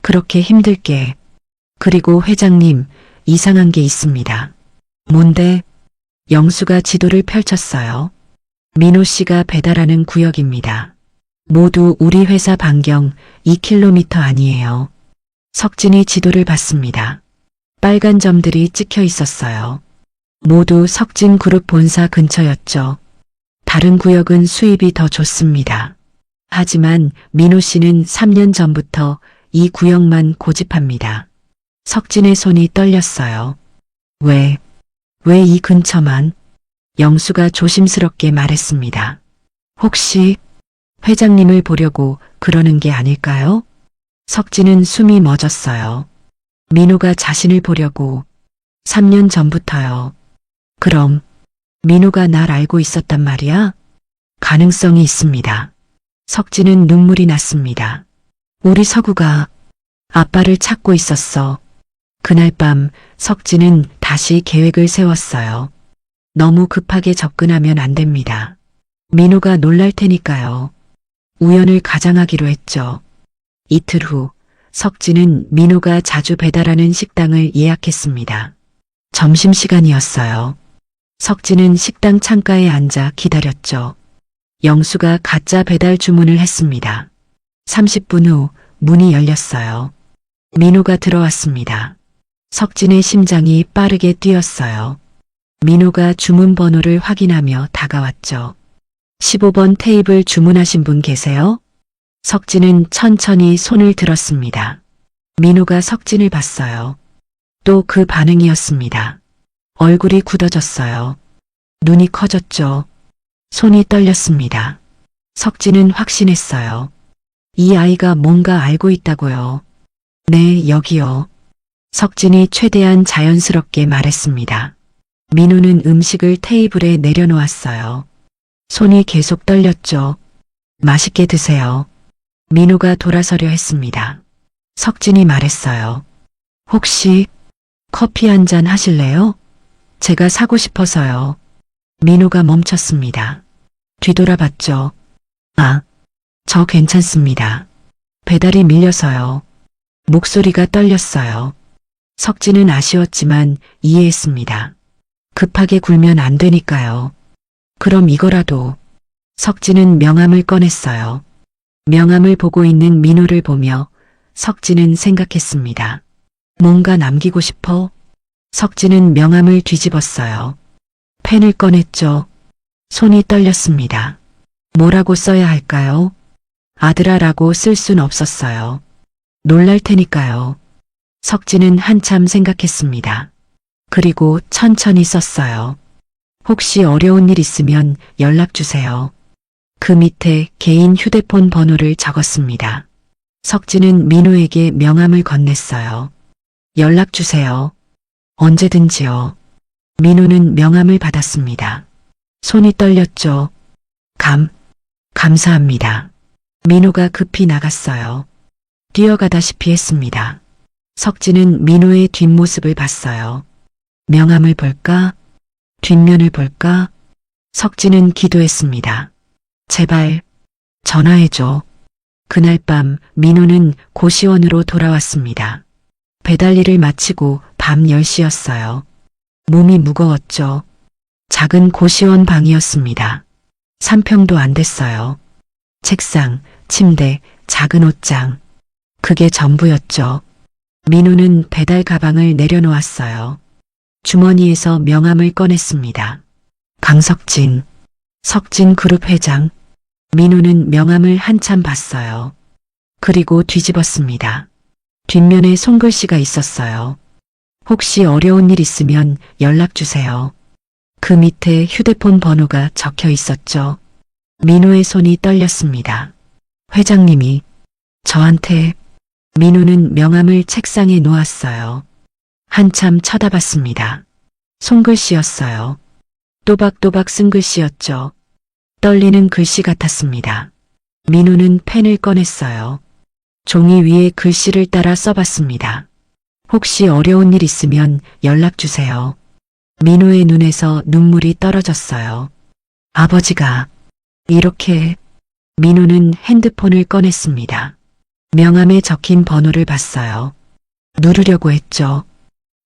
그렇게 힘들게. 그리고 회장님, 이상한 게 있습니다. 뭔데? 영수가 지도를 펼쳤어요. 민호 씨가 배달하는 구역입니다. 모두 우리 회사 반경 2km 아니에요. 석진이 지도를 봤습니다. 빨간 점들이 찍혀 있었어요. 모두 석진그룹 본사 근처였죠. 다른 구역은 수입이 더 좋습니다. 하지만 민호 씨는 3년 전부터 이 구역만 고집합니다. 석진의 손이 떨렸어요. 왜 이 근처만? 영수가 조심스럽게 말했습니다. 혹시 회장님을 보려고 그러는 게 아닐까요? 석진은 숨이 멎었어요. 민호가 자신을 보려고 3년 전부터요. 그럼 민호가 날 알고 있었단 말이야? 가능성이 있습니다. 석진은 눈물이 났습니다. 우리 서구가 아빠를 찾고 있었어. 그날 밤 석진은 다시 계획을 세웠어요. 너무 급하게 접근하면 안 됩니다. 민호가 놀랄 테니까요. 우연을 가장하기로 했죠. 이틀 후 석진은 민호가 자주 배달하는 식당을 예약했습니다. 점심시간이었어요. 석진은 식당 창가에 앉아 기다렸죠. 영수가 가짜 배달 주문을 했습니다. 30분 후 문이 열렸어요. 민호가 들어왔습니다. 석진의 심장이 빠르게 뛰었어요. 민호가 주문 번호를 확인하며 다가왔죠. 15번 테이블 주문하신 분 계세요? 석진은 천천히 손을 들었습니다. 민호가 석진을 봤어요. 또 그 반응이었습니다. 얼굴이 굳어졌어요. 눈이 커졌죠. 손이 떨렸습니다. 석진은 확신했어요. 이 아이가 뭔가 알고 있다고요. 네, 여기요. 석진이 최대한 자연스럽게 말했습니다. 민호는 음식을 테이블에 내려놓았어요. 손이 계속 떨렸죠. 맛있게 드세요. 민호가 돌아서려 했습니다. 석진이 말했어요. 혹시 커피 한 잔 하실래요? 제가 사고 싶어서요. 민호가 멈췄습니다. 뒤돌아봤죠. 아, 저 괜찮습니다. 배달이 밀려서요. 목소리가 떨렸어요. 석진은 아쉬웠지만 이해했습니다. 급하게 굴면 안 되니까요. 그럼 이거라도. 석진은 명함을 꺼냈어요. 명함을 보고 있는 민호를 보며 석진은 생각했습니다. 뭔가 남기고 싶어? 석진은 명함을 뒤집었어요. 펜을 꺼냈죠. 손이 떨렸습니다. 뭐라고 써야 할까요? 아들아라고 쓸 순 없었어요. 놀랄 테니까요. 석진은 한참 생각했습니다. 그리고 천천히 썼어요. 혹시 어려운 일 있으면 연락 주세요. 그 밑에 개인 휴대폰 번호를 적었습니다. 석진은 민호에게 명함을 건넸어요. 연락 주세요. 언제든지요. 민호는 명함을 받았습니다. 손이 떨렸죠. 감사합니다. 민호가 급히 나갔어요. 뛰어가다시피 했습니다. 석진은 민호의 뒷모습을 봤어요. 명함을 볼까? 뒷면을 볼까? 석진은 기도했습니다. 제발 전화해줘. 그날 밤 민호는 고시원으로 돌아왔습니다. 배달 일을 마치고 밤 10시였어요. 몸이 무거웠죠. 작은 고시원 방이었습니다. 3평도 안 됐어요. 책상, 침대, 작은 옷장. 그게 전부였죠. 민호는 배달 가방을 내려놓았어요. 주머니에서 명함을 꺼냈습니다. 강석진, 석진그룹 회장. 민호는 명함을 한참 봤어요. 그리고 뒤집었습니다. 뒷면에 손글씨가 있었어요. 혹시 어려운 일 있으면 연락 주세요. 그 밑에 휴대폰 번호가 적혀 있었죠. 민호의 손이 떨렸습니다. 회장님이 저한테. 민호는 명함을 책상에 놓았어요. 한참 쳐다봤습니다. 손글씨였어요. 또박또박 쓴 글씨였죠. 떨리는 글씨 같았습니다. 민호는 펜을 꺼냈어요. 종이 위에 글씨를 따라 써봤습니다. 혹시 어려운 일 있으면 연락 주세요. 민호의 눈에서 눈물이 떨어졌어요. 아버지가 이렇게. 민호는 핸드폰을 꺼냈습니다. 명함에 적힌 번호를 봤어요. 누르려고 했죠.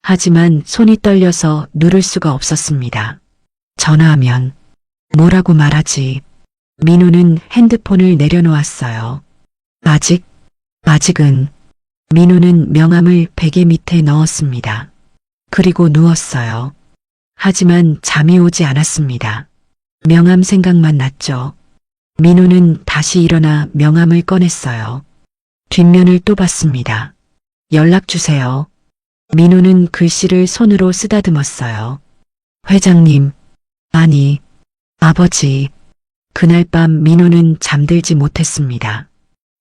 하지만 손이 떨려서 누를 수가 없었습니다. 전화하면 뭐라고 말하지? 민호는 핸드폰을 내려놓았어요. 아직은. 민호는 명함을 베개 밑에 넣었습니다. 그리고 누웠어요. 하지만 잠이 오지 않았습니다. 명함 생각만 났죠. 민호는 다시 일어나 명함을 꺼냈어요. 뒷면을 또 봤습니다. 연락 주세요. 민호는 글씨를 손으로 쓰다듬었어요. 회장님, 아니, 아버지. 그날 밤 민호는 잠들지 못했습니다.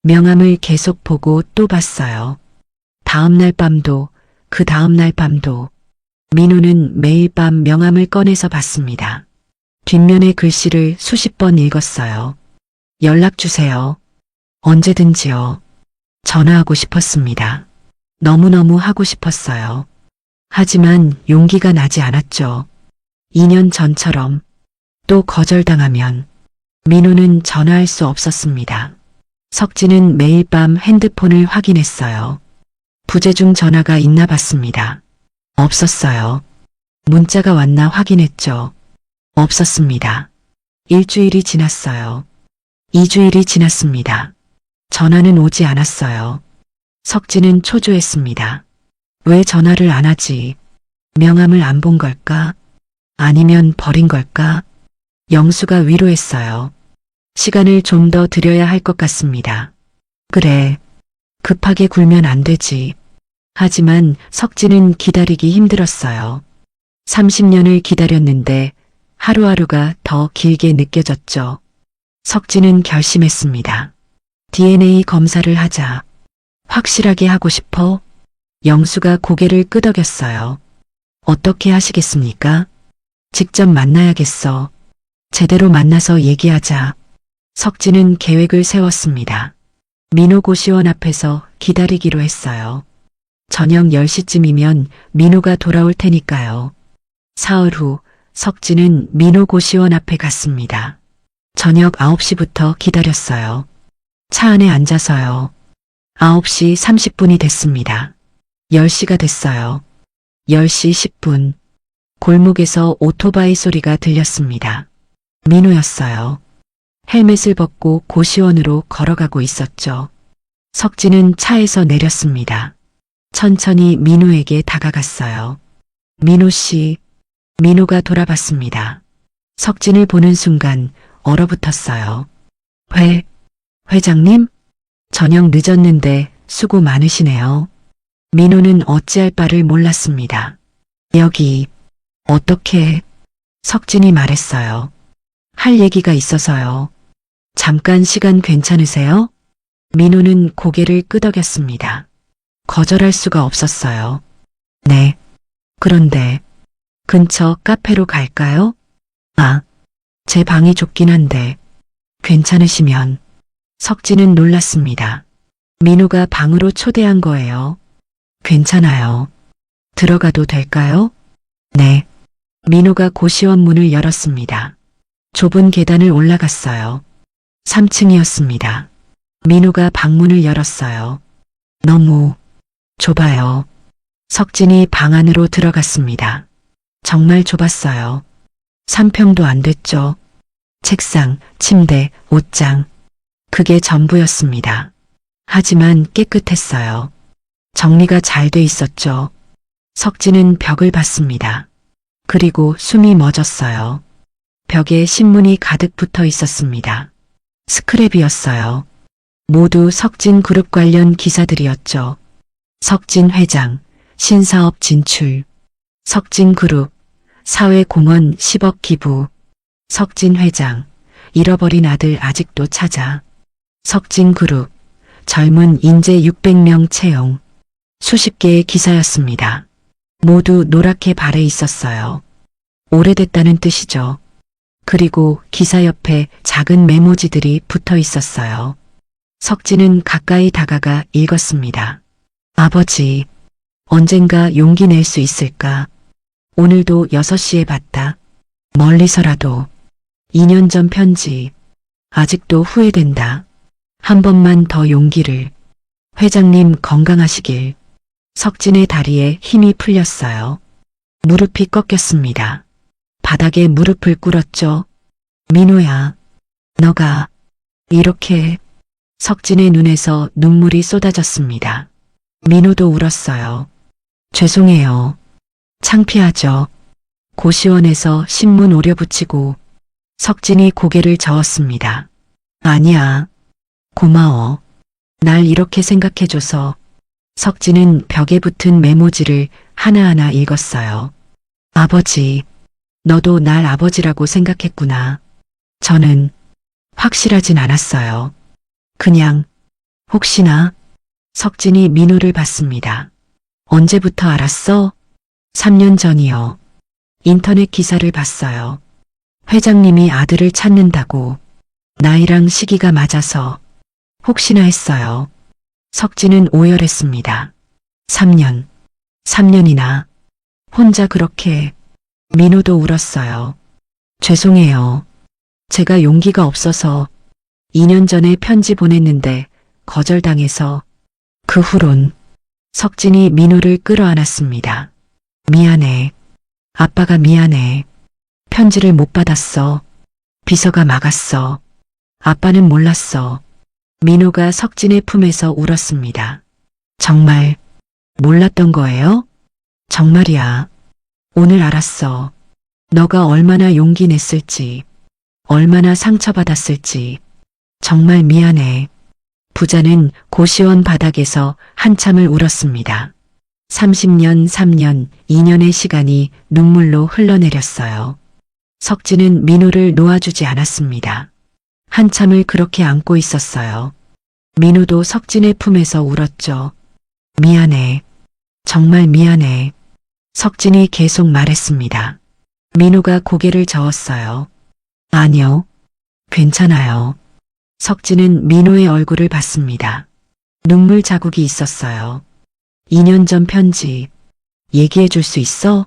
명함을 계속 보고 또 봤어요. 다음날 밤도, 그 다음날 밤도. 민호는 매일 밤 명함을 꺼내서 봤습니다. 뒷면의 글씨를 수십 번 읽었어요. 연락 주세요. 언제든지요. 전화하고 싶었습니다. 너무너무 하고 싶었어요. 하지만 용기가 나지 않았죠. 2년 전처럼 또 거절당하면 민호는 전화할 수 없었습니다. 석진은 매일 밤 핸드폰을 확인했어요. 부재중 전화가 있나 봤습니다. 없었어요. 문자가 왔나 확인했죠. 없었습니다. 일주일이 지났어요. 2주일이 지났습니다. 전화는 오지 않았어요. 석진은 초조했습니다. 왜 전화를 안 하지? 명함을 안 본 걸까? 아니면 버린 걸까? 영수가 위로했어요. 시간을 좀 더 들여야 할 것 같습니다. 그래. 급하게 굴면 안 되지. 하지만 석진은 기다리기 힘들었어요. 30년을 기다렸는데 하루하루가 더 길게 느껴졌죠. 석진은 결심했습니다. DNA 검사를 하자. 확실하게 하고 싶어? 영수가 고개를 끄덕였어요. 어떻게 하시겠습니까? 직접 만나야겠어. 제대로 만나서 얘기하자. 석진은 계획을 세웠습니다. 민호 고시원 앞에서 기다리기로 했어요. 저녁 10시쯤이면 민호가 돌아올 테니까요. 사흘 후 석진은 민호 고시원 앞에 갔습니다. 저녁 9시부터 기다렸어요. 차 안에 앉아서요. 9시 30분이 됐습니다. 10시가 됐어요. 10시 10분. 골목에서 오토바이 소리가 들렸습니다. 민호였어요. 헬멧을 벗고 고시원으로 걸어가고 있었죠. 석진은 차에서 내렸습니다. 천천히 민호에게 다가갔어요. 민호 씨, 민호가 돌아봤습니다. 석진을 보는 순간 얼어붙었어요. 회장님? 저녁 늦었는데 수고 많으시네요. 민호는 어찌할 바를 몰랐습니다. 여기, 어떻게? 석진이 말했어요. 할 얘기가 있어서요. 잠깐 시간 괜찮으세요? 민호는 고개를 끄덕였습니다. 거절할 수가 없었어요. 네. 그런데 근처 카페로 갈까요? 제 방이 좁긴 한데 괜찮으시면. 석진은 놀랐습니다. 민호가 방으로 초대한 거예요. 괜찮아요. 들어가도 될까요? 네. 민호가 고시원 문을 열었습니다. 좁은 계단을 올라갔어요. 3층이었습니다. 민호가 방문을 열었어요. 너무 좁아요. 석진이 방 안으로 들어갔습니다. 정말 좁았어요. 3평도 안 됐죠. 책상, 침대, 옷장. 그게 전부였습니다. 하지만 깨끗했어요. 정리가 잘 돼 있었죠. 석진은 벽을 봤습니다. 그리고 숨이 멎었어요. 벽에 신문이 가득 붙어 있었습니다. 스크랩이었어요. 모두 석진 그룹 관련 기사들이었죠. 석진 회장, 신사업 진출, 석진 그룹, 사회공헌 10억 기부, 석진 회장, 잃어버린 아들 아직도 찾아, 석진 그룹, 젊은 인재 600명 채용, 수십 개의 기사였습니다. 모두 노랗게 발해 있었어요. 오래됐다는 뜻이죠. 그리고 기사 옆에 작은 메모지들이 붙어 있었어요. 석진은 가까이 다가가 읽었습니다. 아버지, 언젠가 용기 낼 수 있을까? 오늘도 6시에 봤다. 멀리서라도. 2년 전 편지. 아직도 후회된다. 한 번만 더 용기를. 회장님 건강하시길. 석진의 다리에 힘이 풀렸어요. 무릎이 꺾였습니다. 바닥에 무릎을 꿇었죠. 민호야, 너가 이렇게. 석진의 눈에서 눈물이 쏟아졌습니다. 민호도 울었어요. 죄송해요. 창피하죠. 고시원에서 신문 오려붙이고 석진이 고개를 저었습니다. 아니야. 고마워. 날 이렇게 생각해줘서. 석진은 벽에 붙은 메모지를 하나하나 읽었어요. 아버지, 너도 날 아버지라고 생각했구나. 저는 확실하진 않았어요. 그냥 혹시나. 석진이 민호를 봤습니다. 언제부터 알았어? 3년 전이요. 인터넷 기사를 봤어요. 회장님이 아들을 찾는다고. 나이랑 시기가 맞아서 혹시나 했어요. 석진은 오열했습니다. 3년이나 혼자 그렇게. 민호도 울었어요. 죄송해요. 제가 용기가 없어서. 2년 전에 편지 보냈는데 거절당해서 그 후론 석진이 민호를 끌어안았습니다. 미안해. 아빠가 미안해. 편지를 못 받았어. 비서가 막았어. 아빠는 몰랐어. 민호가 석진의 품에서 울었습니다. 정말 몰랐던 거예요? 정말이야. 오늘 알았어. 너가 얼마나 용기 냈을지, 얼마나 상처받았을지. 정말 미안해. 부자는 고시원 바닥에서 한참을 울었습니다. 30년, 3년, 2년의 시간이 눈물로 흘러내렸어요. 석진은 민호를 놓아주지 않았습니다. 한참을 그렇게 안고 있었어요. 민호도 석진의 품에서 울었죠. 미안해. 정말 미안해. 석진이 계속 말했습니다. 민호가 고개를 저었어요. 아니요. 괜찮아요. 석진은 민호의 얼굴을 봤습니다. 눈물 자국이 있었어요. 2년 전 편지 얘기해 줄 수 있어?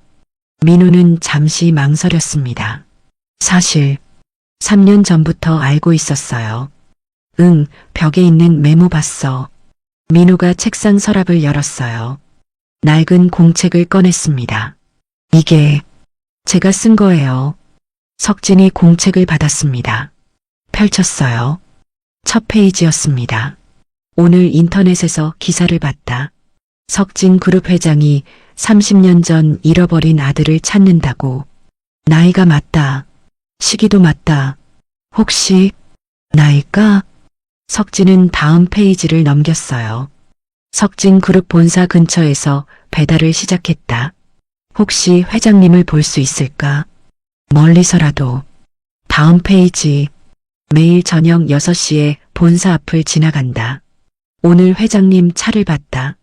민호는 잠시 망설였습니다. 사실 3년 전부터 알고 있었어요. 응, 벽에 있는 메모 봤어. 민호가 책상 서랍을 열었어요. 낡은 공책을 꺼냈습니다. 이게 제가 쓴 거예요. 석진이 공책을 받았습니다. 펼쳤어요. 첫 페이지였습니다. 오늘 인터넷에서 기사를 봤다. 석진 그룹 회장이 30년 전 잃어버린 아들을 찾는다고. 나이가 맞다. 시기도 맞다. 혹시 나일까? 석진은 다음 페이지를 넘겼어요. 석진 그룹 본사 근처에서 배달을 시작했다. 혹시 회장님을 볼 수 있을까? 멀리서라도. 다음 페이지. 매일 저녁 6시에 본사 앞을 지나간다. 오늘 회장님 차를 봤다.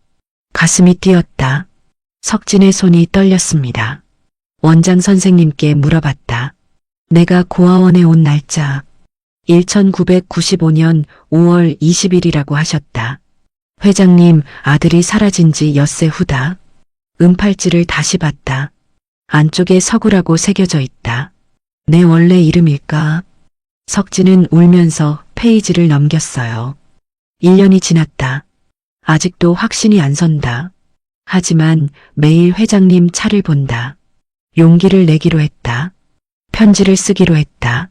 가슴이 뛰었다. 석진의 손이 떨렸습니다. 원장 선생님께 물어봤다. 내가 고아원에 온 날짜. 1995년 5월 20일이라고 하셨다. 회장님 아들이 사라진 지 엿새 후다. 은팔찌를 다시 봤다. 안쪽에 서구라고 새겨져 있다. 내 원래 이름일까? 석진은 울면서 페이지를 넘겼어요. 1년이 지났다. 아직도 확신이 안 선다. 하지만 매일 회장님 차를 본다. 용기를 내기로 했다. 편지를 쓰기로 했다.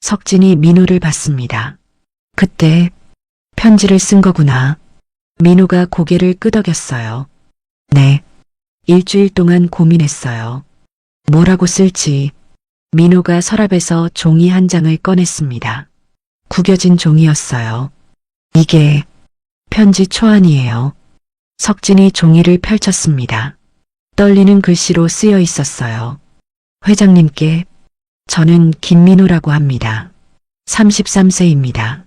석진이 민호를 봤습니다. 그때 편지를 쓴 거구나. 민호가 고개를 끄덕였어요. 네. 일주일 동안 고민했어요. 뭐라고 쓸지. 민호가 서랍에서 종이 한 장을 꺼냈습니다. 구겨진 종이였어요. 이게 편지 초안이에요. 석진이 종이를 펼쳤습니다. 떨리는 글씨로 쓰여 있었어요. 회장님께 저는 김민호라고 합니다. 33세입니다.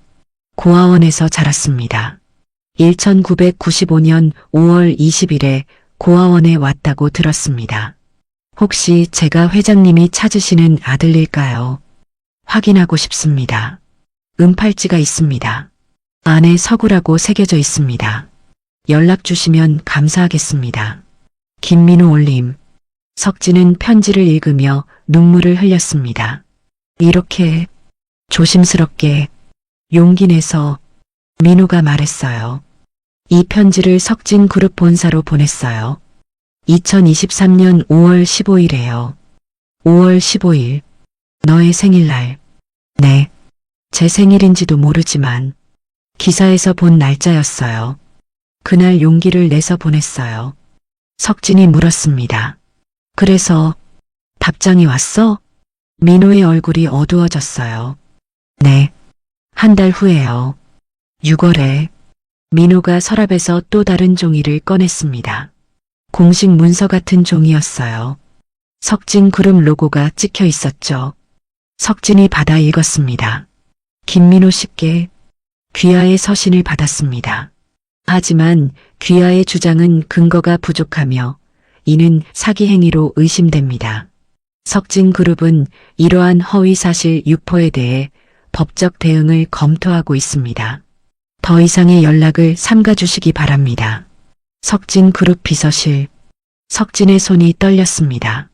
고아원에서 자랐습니다. 1995년 5월 20일에 고아원에 왔다고 들었습니다. 혹시 제가 회장님이 찾으시는 아들일까요? 확인하고 싶습니다. 은팔찌가 있습니다. 안에 서구라고 새겨져 있습니다. 연락 주시면 감사하겠습니다. 김민호 올림. 석진은 편지를 읽으며 눈물을 흘렸습니다. 이렇게 조심스럽게 용기 내서 민호가 말했어요. 이 편지를 석진 그룹 본사로 보냈어요. 2023년 5월 15일에요. 5월 15일. 너의 생일날. 네. 제 생일인지도 모르지만 기사에서 본 날짜였어요. 그날 용기를 내서 보냈어요. 석진이 물었습니다. 그래서 답장이 왔어? 민호의 얼굴이 어두워졌어요. 네. 한 달 후에요. 6월에 민호가 서랍에서 또 다른 종이를 꺼냈습니다. 공식 문서 같은 종이었어요. 석진 그룹 로고가 찍혀 있었죠. 석진이 받아 읽었습니다. 김민호 씨께 귀하의 서신을 받았습니다. 하지만 귀하의 주장은 근거가 부족하며 이는 사기 행위로 의심됩니다. 석진 그룹은 이러한 허위 사실 유포에 대해 법적 대응을 검토하고 있습니다. 더 이상의 연락을 삼가주시기 바랍니다. 석진 그룹 비서실. 석진의 손이 떨렸습니다.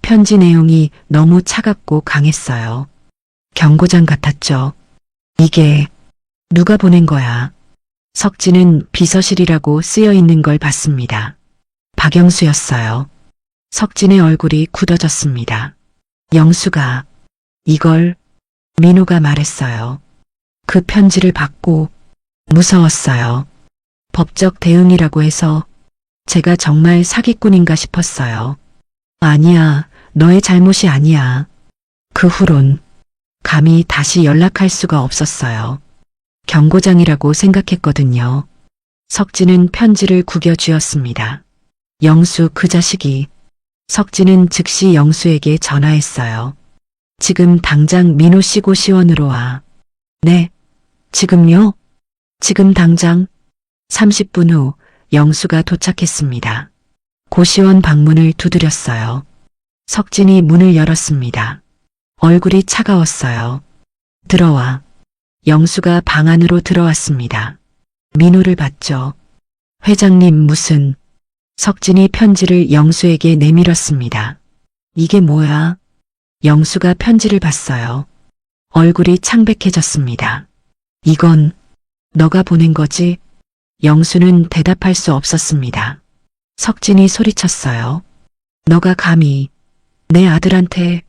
편지 내용이 너무 차갑고 강했어요. 경고장 같았죠. 이게 누가 보낸 거야? 석진은 비서실이라고 쓰여 있는 걸 봤습니다. 박영수였어요. 석진의 얼굴이 굳어졌습니다. 영수가 이걸 민호가 말했어요. 그 편지를 받고 무서웠어요. 법적 대응이라고 해서 제가 정말 사기꾼인가 싶었어요. 아니야, 너의 잘못이 아니야. 그 후론 감히 다시 연락할 수가 없었어요. 경고장이라고 생각했거든요. 석진은 편지를 구겨 쥐었습니다. 영수 그 자식이. 석진은 즉시 영수에게 전화했어요. 지금 당장 민호 씨 고시원으로 와. 네. 지금요? 지금 당장? 30분 후 영수가 도착했습니다. 고시원 방문을 두드렸어요. 석진이 문을 열었습니다. 얼굴이 차가웠어요. 들어와. 영수가 방 안으로 들어왔습니다. 민호를 봤죠. 회장님 무슨... 석진이 편지를 영수에게 내밀었습니다. 이게 뭐야? 영수가 편지를 봤어요. 얼굴이 창백해졌습니다. 이건 너가 보낸 거지? 영수는 대답할 수 없었습니다. 석진이 소리쳤어요. 너가 감히 내 아들한테...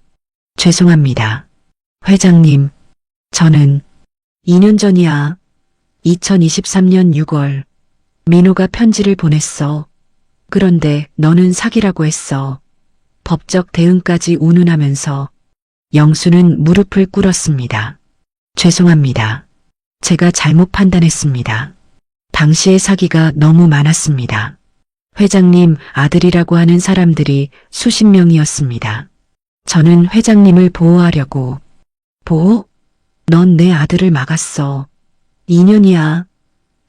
죄송합니다. 회장님, 저는 2년 전이야. 2023년 6월 민호가 편지를 보냈어. 그런데 너는 사기라고 했어. 법적 대응까지 운운하면서 영수는 무릎을 꿇었습니다. 죄송합니다. 제가 잘못 판단했습니다. 당시의 사기가 너무 많았습니다. 회장님 아들이라고 하는 사람들이 수십 명이었습니다. 저는 회장님을 보호하려고. 보호? 넌 내 아들을 막았어. 2년이야.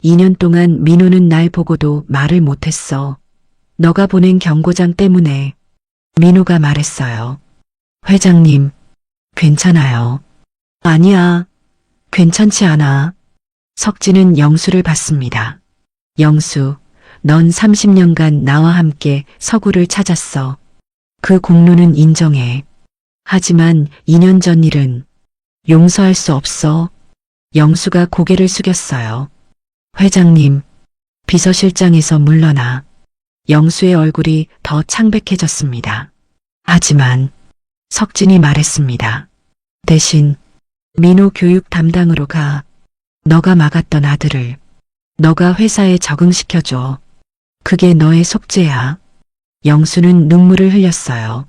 2년 동안 민호는 날 보고도 말을 못했어. 너가 보낸 경고장 때문에. 민호가 말했어요. 회장님, 괜찮아요. 아니야, 괜찮지 않아. 석진은 영수를 봤습니다. 영수, 넌 30년간 나와 함께 서구를 찾았어. 그 공로는 인정해. 하지만 2년 전 일은 용서할 수 없어. 영수가 고개를 숙였어요. 회장님, 비서실장에서 물러나. 영수의 얼굴이 더 창백해졌습니다. 하지만 석진이 말했습니다. 대신 민호 교육 담당으로 가. 너가 막았던 아들을 너가 회사에 적응시켜줘. 그게 너의 속죄야. 영수는 눈물을 흘렸어요.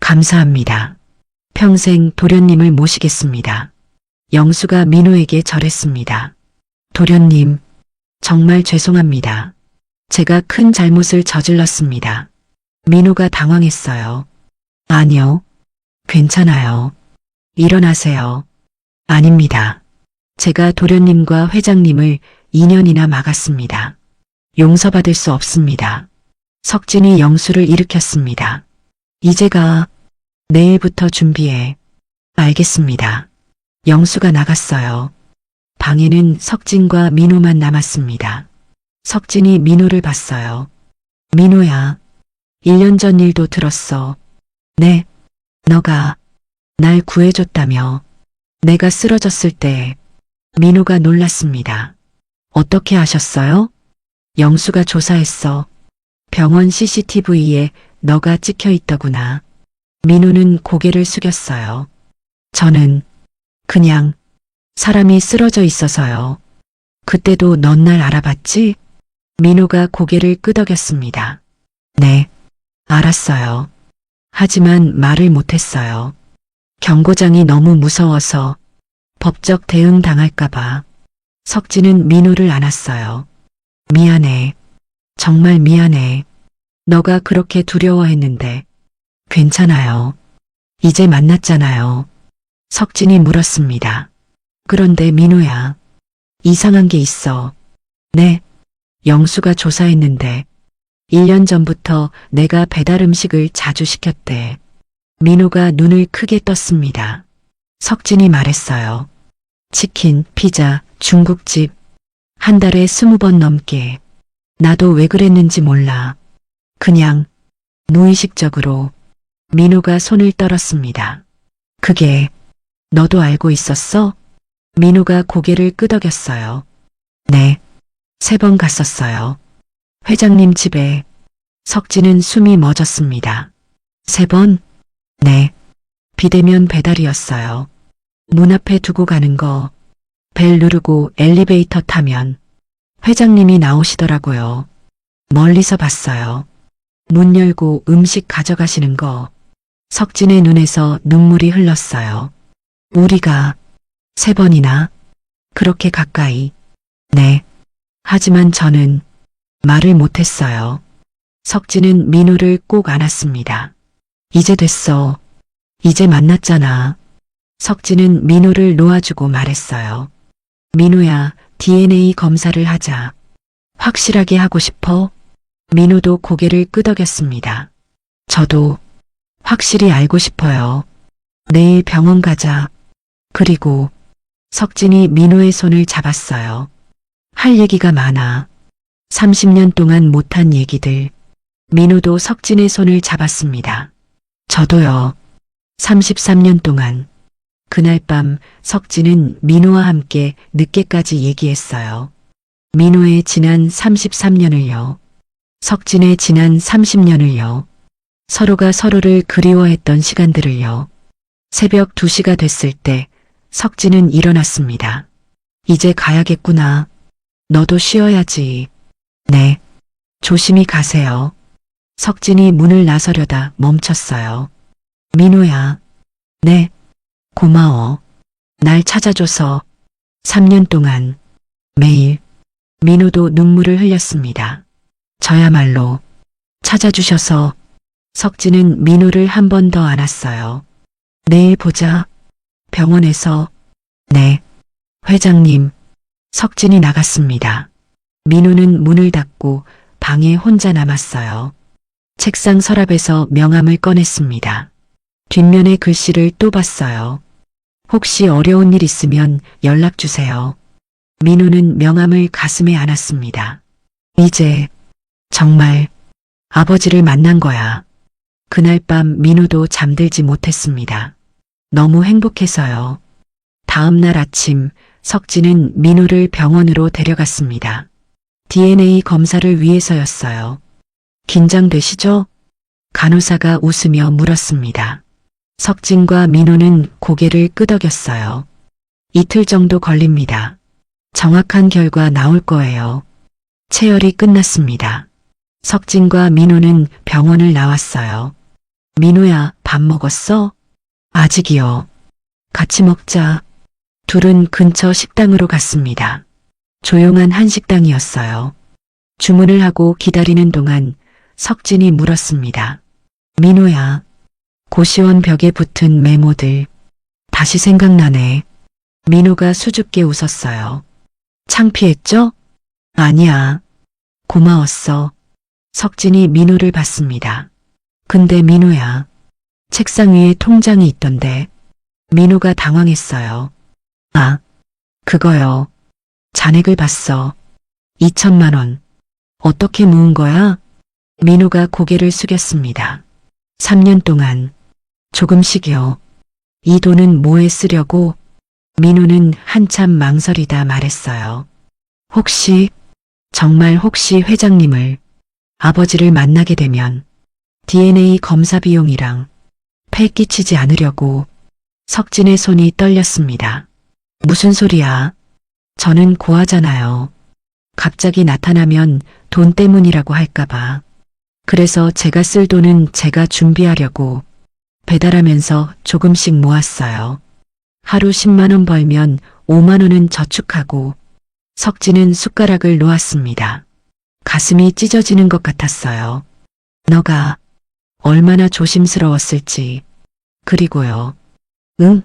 감사합니다. 평생 도련님을 모시겠습니다. 영수가 민호에게 절했습니다. 도련님, 정말 죄송합니다. 제가 큰 잘못을 저질렀습니다. 민호가 당황했어요. 아니요, 괜찮아요. 일어나세요. 아닙니다. 제가 도련님과 회장님을 2년이나 막았습니다. 용서받을 수 없습니다. 석진이 영수를 일으켰습니다. 이제 가. 내일부터 준비해. 알겠습니다. 영수가 나갔어요. 방에는 석진과 민호만 남았습니다. 석진이 민호를 봤어요. 민호야, 1년 전 일도 들었어. 네, 너가 날 구해줬다며. 내가 쓰러졌을 때. 민호가 놀랐습니다. 어떻게 아셨어요? 영수가 조사했어. 병원 CCTV에 너가 찍혀 있더구나. 민호는 고개를 숙였어요. 저는 그냥 사람이 쓰러져 있어서요. 그때도 넌 날 알아봤지? 민호가 고개를 끄덕였습니다. 네, 알았어요. 하지만 말을 못했어요. 경고장이 너무 무서워서 법적 대응 당할까봐. 석진은 민호를 안았어요. 미안해. 정말 미안해. 너가 그렇게 두려워했는데. 괜찮아요. 이제 만났잖아요. 석진이 물었습니다. 그런데 민호야, 이상한 게 있어. 네, 영수가 조사했는데 1년 전부터 내가 배달 음식을 자주 시켰대. 민호가 눈을 크게 떴습니다. 석진이 말했어요. 치킨, 피자, 중국집. 한 달에 20번 넘게. 나도 왜 그랬는지 몰라. 그냥 무의식적으로. 민호가 손을 떨었습니다. 그게 너도 알고 있었어? 민호가 고개를 끄덕였어요. 네. 3번 갔었어요. 회장님 집에. 석진은 숨이 멎었습니다. 3번? 네. 비대면 배달이었어요. 문 앞에 두고 가는 거. 벨 누르고 엘리베이터 타면 회장님이 나오시더라고요. 멀리서 봤어요. 문 열고 음식 가져가시는 거. 석진의 눈에서 눈물이 흘렀어요. 우리가 3번이나 그렇게 가까이. 네. 하지만 저는 말을 못했어요. 석진은 민호를 꼭 안았습니다. 이제 됐어. 이제 만났잖아. 석진은 민호를 놓아주고 말했어요. 민호야, DNA 검사를 하자. 확실하게 하고 싶어? 민호도 고개를 끄덕였습니다. 저도 확실히 알고 싶어요. 내일 병원 가자. 그리고 석진이 민호의 손을 잡았어요. 할 얘기가 많아. 30년 동안 못한 얘기들. 민호도 석진의 손을 잡았습니다. 저도요. 33년 동안. 그날 밤 석진은 민호와 함께 늦게까지 얘기했어요. 민호의 지난 33년을요. 석진의 지난 30년을요. 서로가 서로를 그리워했던 시간들을요. 새벽 2시가 됐을 때 석진은 일어났습니다. 이제 가야겠구나. 너도 쉬어야지. 네. 조심히 가세요. 석진이 문을 나서려다 멈췄어요. 민호야. 네. 고마워. 날 찾아줘서 3년 동안 매일. 민호도 눈물을 흘렸습니다. 저야말로 찾아주셔서. 석진은 민호를 한 번 더 안았어요. 내일 보자. 병원에서. 네. 회장님. 석진이 나갔습니다. 민호는 문을 닫고 방에 혼자 남았어요. 책상 서랍에서 명함을 꺼냈습니다. 뒷면의 글씨를 또 봤어요. 혹시 어려운 일 있으면 연락 주세요. 민호는 명함을 가슴에 안았습니다. 이제 정말 아버지를 만난 거야. 그날 밤 민호도 잠들지 못했습니다. 너무 행복해서요. 다음 날 아침 석진은 민호를 병원으로 데려갔습니다. DNA 검사를 위해서였어요. 긴장되시죠? 간호사가 웃으며 물었습니다. 석진과 민호는 고개를 끄덕였어요. 이틀 정도 걸립니다. 정확한 결과 나올 거예요. 체열이 끝났습니다. 석진과 민호는 병원을 나왔어요. 민호야, 밥 먹었어? 아직이요. 같이 먹자. 둘은 근처 식당으로 갔습니다. 조용한 한식당이었어요. 주문을 하고 기다리는 동안 석진이 물었습니다. 민호야, 고시원 벽에 붙은 메모들. 다시 생각나네. 민호가 수줍게 웃었어요. 창피했죠? 아니야. 고마웠어. 석진이 민호를 봤습니다. 근데 민호야, 책상 위에 통장이 있던데. 민호가 당황했어요. 아, 그거요. 잔액을 봤어. 2천만 원. 어떻게 모은 거야? 민호가 고개를 숙였습니다. 3년 동안. 조금씩이요. 이 돈은 뭐에 쓰려고? 민호는 한참 망설이다 말했어요. 혹시, 정말 혹시 회장님을, 아버지를 만나게 되면 DNA 검사 비용이랑 폐 끼치지 않으려고. 석진의 손이 떨렸습니다. 무슨 소리야? 저는 고아잖아요. 갑자기 나타나면 돈 때문이라고 할까봐. 그래서 제가 쓸 돈은 제가 준비하려고 배달하면서 조금씩 모았어요. 하루 10만 원 벌면 5만 원은 저축하고. 석진은 숟가락을 놓았습니다. 가슴이 찢어지는 것 같았어요. 너가 얼마나 조심스러웠을지. 그리고요. 응?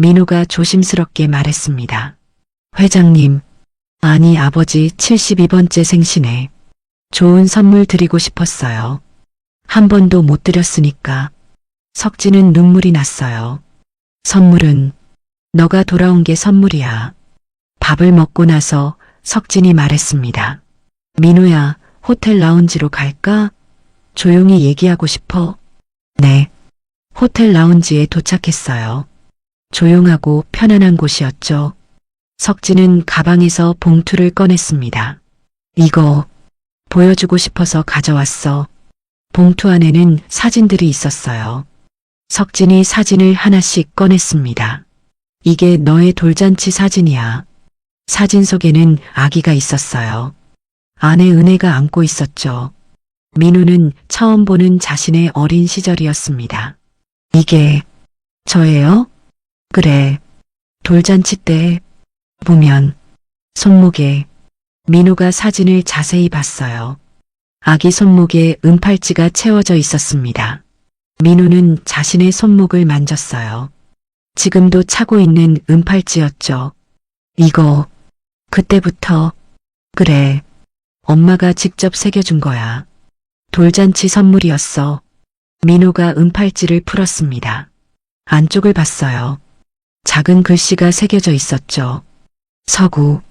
민호가 조심스럽게 말했습니다. 회장님, 아니 아버지 72번째 생신에 좋은 선물 드리고 싶었어요. 한 번도 못 드렸으니까. 석진은 눈물이 났어요. 선물은 너가 돌아온 게 선물이야. 밥을 먹고 나서 석진이 말했습니다. 민호야, 호텔 라운지로 갈까? 조용히 얘기하고 싶어. 네. 호텔 라운지에 도착했어요. 조용하고 편안한 곳이었죠. 석진은 가방에서 봉투를 꺼냈습니다. 이거 보여주고 싶어서 가져왔어. 봉투 안에는 사진들이 있었어요. 석진이 사진을 하나씩 꺼냈습니다. 이게 너의 돌잔치 사진이야. 사진 속에는 아기가 있었어요. 아내 은혜가 안고 있었죠. 민우는 처음 보는 자신의 어린 시절이었습니다. 이게 저예요? 그래. 돌잔치 때 보면 손목에 민우가 사진을 자세히 봤어요. 아기 손목에 은팔찌가 채워져 있었습니다. 민우는 자신의 손목을 만졌어요. 지금도 차고 있는 은팔찌였죠. 이거 그때부터 그래. 엄마가 직접 새겨준 거야. 돌잔치 선물이었어. 민우가 은팔찌를 풀었습니다. 안쪽을 봤어요. 작은 글씨가 새겨져 있었죠. 서구.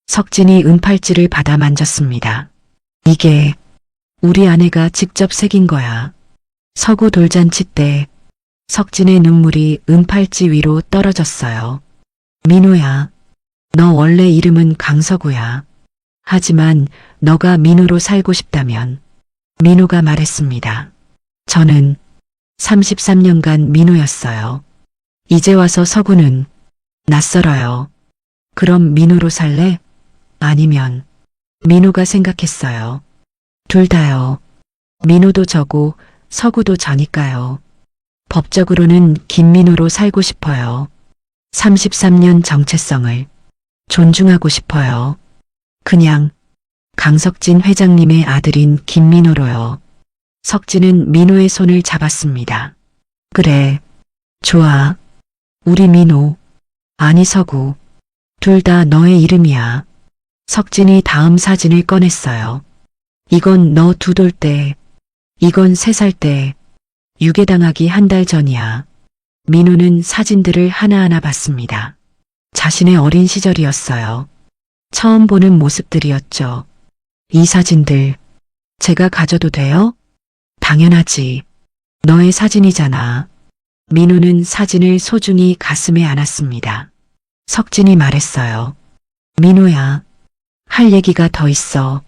석진이 은팔찌를 받아 만졌습니다. 이게 우리 아내가 직접 새긴 거야. 서구 돌잔치 때 석진의 눈물이 은팔찌 위로 떨어졌어요. 민우야, 너 원래 이름은 강서구야. 하지만 너가 민우로 살고 싶다면. 민우가 말했습니다. 저는 33년간 민우였어요. 이제 와서 서구는 낯설어요. 그럼 민우로 살래? 아니면 민우가 생각했어요. 둘 다요. 민우도 저고 서구도 저니까요. 법적으로는 김민우로 살고 싶어요. 33년 정체성을 존중하고 싶어요. 그냥 강석진 회장님의 아들인 김민우로요. 석진은 민우의 손을 잡았습니다. 그래, 좋아. 우리 민우, 아니 서구, 둘 다 너의 이름이야. 석진이 다음 사진을 꺼냈어요. 이건 너 2돌 때, 이건 3살 때, 유괴당하기 1달 전이야. 민우는 사진들을 하나하나 봤습니다. 자신의 어린 시절이었어요. 처음 보는 모습들이었죠. 이 사진들, 제가 가져도 돼요? 당연하지. 너의 사진이잖아. 민우는 사진을 소중히 가슴에 안았습니다. 석진이 말했어요. 민우야, 할 얘기가 더 있어.